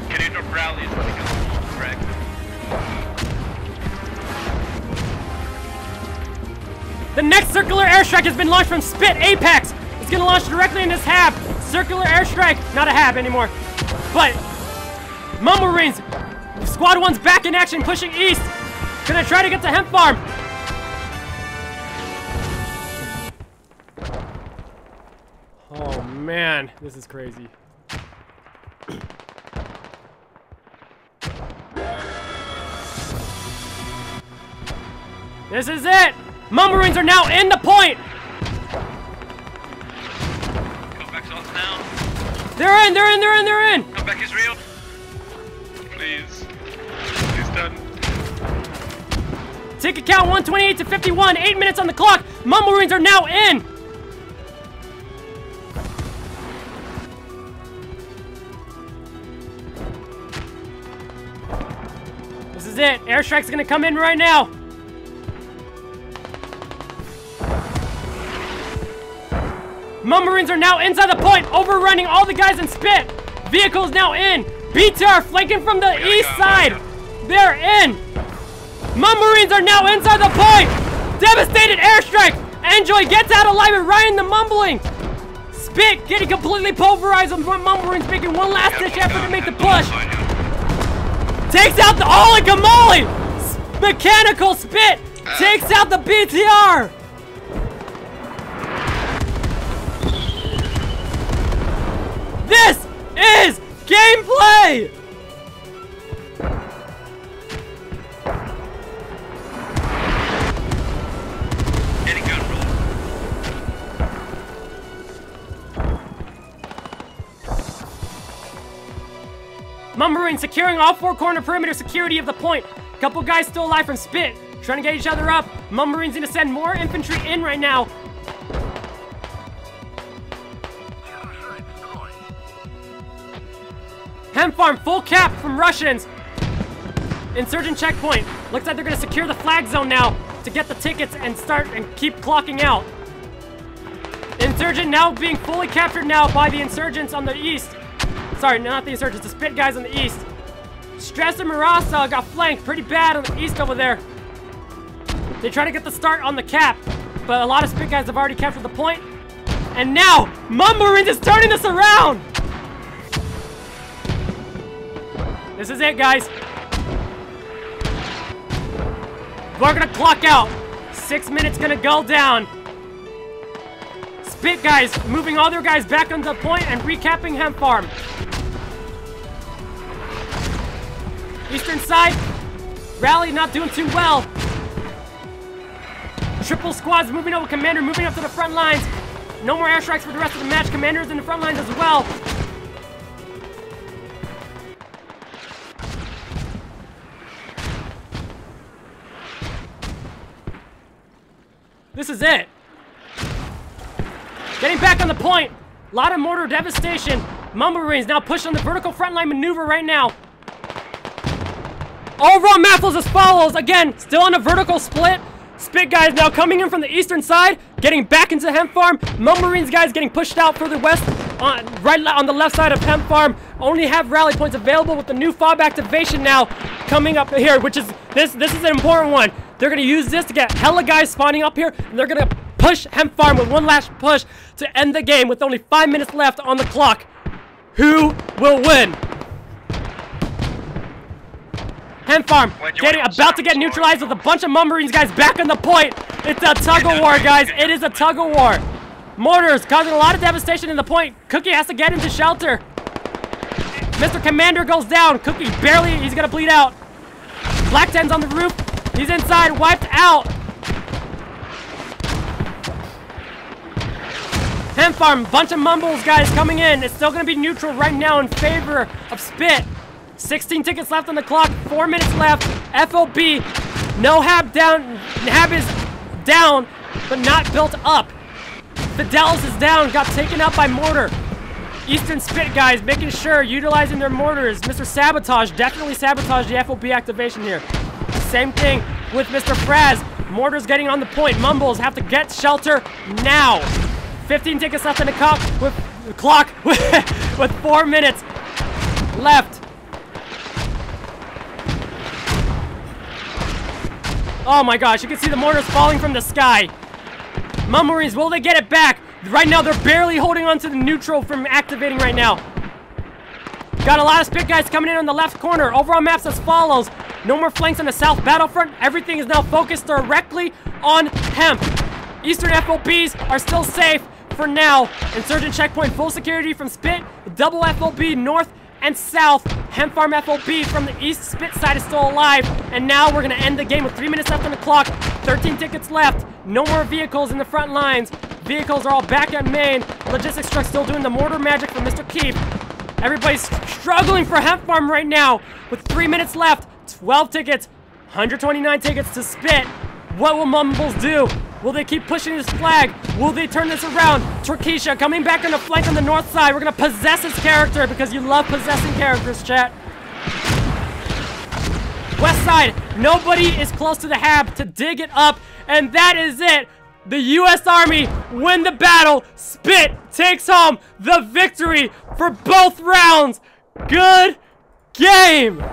Can you drop rallies when we go? Correct. The next circular airstrike has been launched from SPiT Apex. It's gonna launch directly in this hab. Circular airstrike, not a hab anymore. But Mumblerines, Squad 1's back in action, pushing east. Gonna try to get to Hemp Farm. Oh man, this is crazy. This is it! Mumblerines are now in the point! Comeback shots down. They're in! Comeback is real. Please. Please done. Ticket count 128 to 51, 8 minutes on the clock. Mumblerines are now in! This is it. Airstrike's gonna come in right now. Mumblerines are now inside the point, overrunning all the guys in SPiT. Vehicles now in. BTR flanking from the east side. They're in. Mumblerines are now inside the point. Devastated airstrike. Enjoy gets out alive and Ryan the mumbling. SPiT getting completely pulverized. Mumblerines making one last ditch effort to make the push. Takes out the Oli Kamali. Mechanical SPiT takes out the BTR. This is gameplay! Getting good, bro. Mumblerines securing all four corner perimeter security of the point. Couple guys still alive from SPiT, trying to get each other up. Mumblerines need to send more infantry in right now. Hem farm full cap from Russians. Insurgent checkpoint. Looks like they're gonna secure the flag zone now to get the tickets and start and keep clocking out. Insurgent now being fully captured now by the insurgents on the east. Sorry, not the insurgents, the SPiT guys on the east. Stress and Marasa got flanked pretty bad on the east over there. They try to get the start on the cap, but a lot of SPiT guys have already captured the point. And now, Mumblerines is turning this around! This is it, guys. We're gonna clock out. 6 minutes gonna go down. SPiT guys moving all their guys back onto the point and recapping Hem Farm. Eastern side, Rally not doing too well. Triple squads moving over. Commander moving up to the front lines. No more airstrikes for the rest of the match. Commander's in the front lines as well. This is it. Getting back on the point. A lot of mortar devastation. Mumblerines now pushing the vertical frontline maneuver right now. Overall map flows as follows. Again, still on a vertical split. SPiT guys now coming in from the eastern side, getting back into Hem Farm. Mumblerines guys getting pushed out further west, right on the left side of Hem Farm. Only have rally points available with the new fob activation now coming up here, which is this is an important one. They're gonna use this to get hella guys spawning up here, and they're gonna push Hem Farm with one last push to end the game with only 5 minutes left on the clock. Who will win? Hem Farm about to get neutralized with a bunch of Mumblerines guys back on the point. It's a tug of war, guys. It is a tug of war. Mortars causing a lot of devastation in the point. Cookie has to get into shelter. Mr. Commander goes down. Cookie barely, he's gonna bleed out. Black 10's on the roof. He's inside, wiped out. Hem Farm, bunch of Mumbles guys coming in. It's still gonna be neutral right now in favor of SPiT. 16 tickets left on the clock, 4 minutes left. FOB, no Hab down. Hab is down, but not built up. Fidelis is down, got taken out by mortar. Eastern SPiT guys making sure, utilizing their mortars. Mr. Sabotage, definitely sabotage the FOB activation here. Same thing with Mr. Fraz. Mortars getting on the point. Mumbles have to get shelter now. 15 tickets left in the clock with 4 minutes left. Oh my gosh, you can see the mortars falling from the sky. Mumblerines, will they get it back? Right now, they're barely holding on to the neutral from activating right now. Got a lot of SPiT guys coming in on the left corner. Overall maps as follows. No more flanks on the south battlefront. Everything is now focused directly on Hemp. Eastern FOBs are still safe for now. Insurgent checkpoint, full security from SPiT. Double FOB north and south. Hem Farm FOB from the east SPiT side is still alive. And now we're going to end the game with 3 minutes left on the clock. 13 tickets left. No more vehicles in the front lines. Vehicles are all back at main. Logistics truck still doing the mortar magic for Mr. Keith. Everybody's struggling for Hemp Farm right now with 3 minutes left. 12 tickets, 129 tickets to SPiT. What will Mumbles do? Will they keep pushing this flag? Will they turn this around? Turkisha coming back on the flank on the north side. We're gonna possess his character because you love possessing characters, chat. West side, nobody is close to the hab to dig it up, and that is it. The U.S. Army win the battle. SPiT takes home the victory for both rounds. Good game.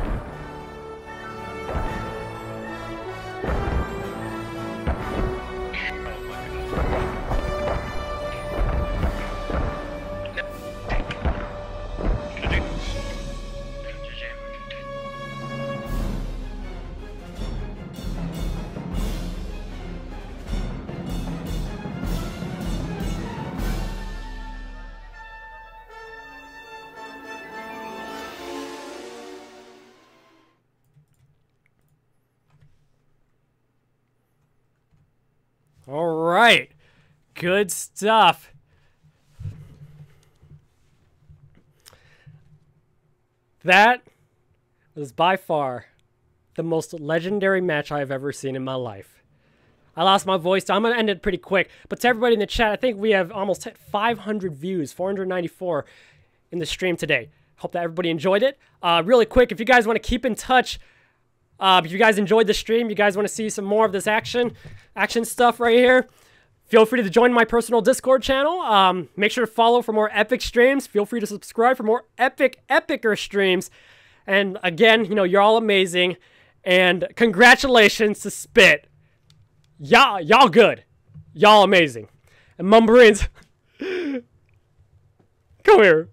All right, good stuff. That was by far the most legendary match I've ever seen in my life. I lost my voice, so I'm gonna end it pretty quick. But to everybody in the chat, I think we have almost hit 500 views, 494 in the stream today. Hope that everybody enjoyed it. Really quick, if you guys want to keep in touch, if you guys enjoyed the stream, you guys want to see some more of this action stuff right here, feel free to join my personal Discord channel. Make sure to follow for more epic streams. Feel free to subscribe for more epicer streams. And again, you know, you're all amazing. And congratulations to SPiT. Y'all good. Y'all amazing. And Mumblerines, come here.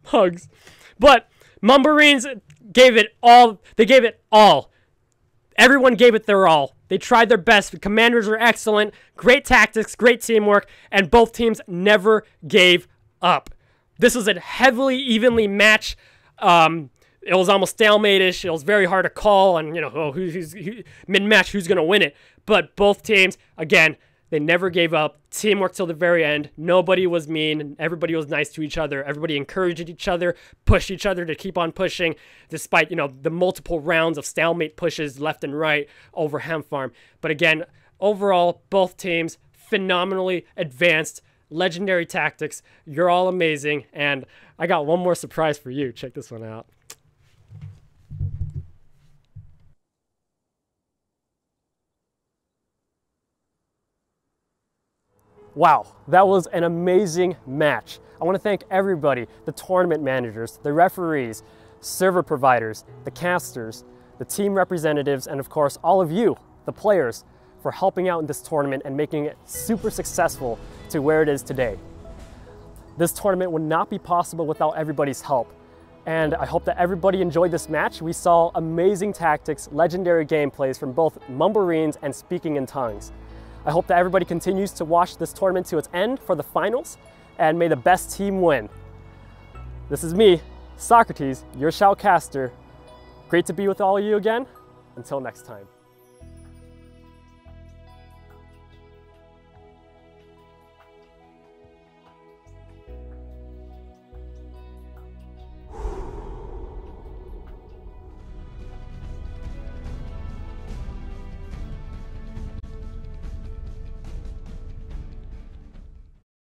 Hugs. But Mumblerines gave it all. They gave it all. Everyone gave it their all. They tried their best. The commanders are excellent. Great tactics, great teamwork, and both teams never gave up. This was a heavily, evenly match. It was almost stalemate-ish. It was very hard to call, and you know, mid-match, who's going to win it. But both teams, again, they never gave up. Teamwork till the very end. Nobody was mean. Everybody was nice to each other. Everybody encouraged each other, pushed each other to keep on pushing, despite, you know, the multiple rounds of stalemate pushes left and right over Hemp Farm. But again, overall, both teams phenomenally advanced. Legendary tactics. You're all amazing. And I got one more surprise for you. Check this one out. Wow, that was an amazing match. I want to thank everybody, the tournament managers, the referees, server providers, the casters, the team representatives, and of course, all of you, the players, for helping out in this tournament and making it super successful to where it is today. This tournament would not be possible without everybody's help. And I hope that everybody enjoyed this match. We saw amazing tactics, legendary gameplays from both Mumblerines and Speaking in Tongues. I hope that everybody continues to watch this tournament to its end for the finals, and may the best team win. This is me, Socrates, your Shoutcaster. Great to be with all of you again. Until next time.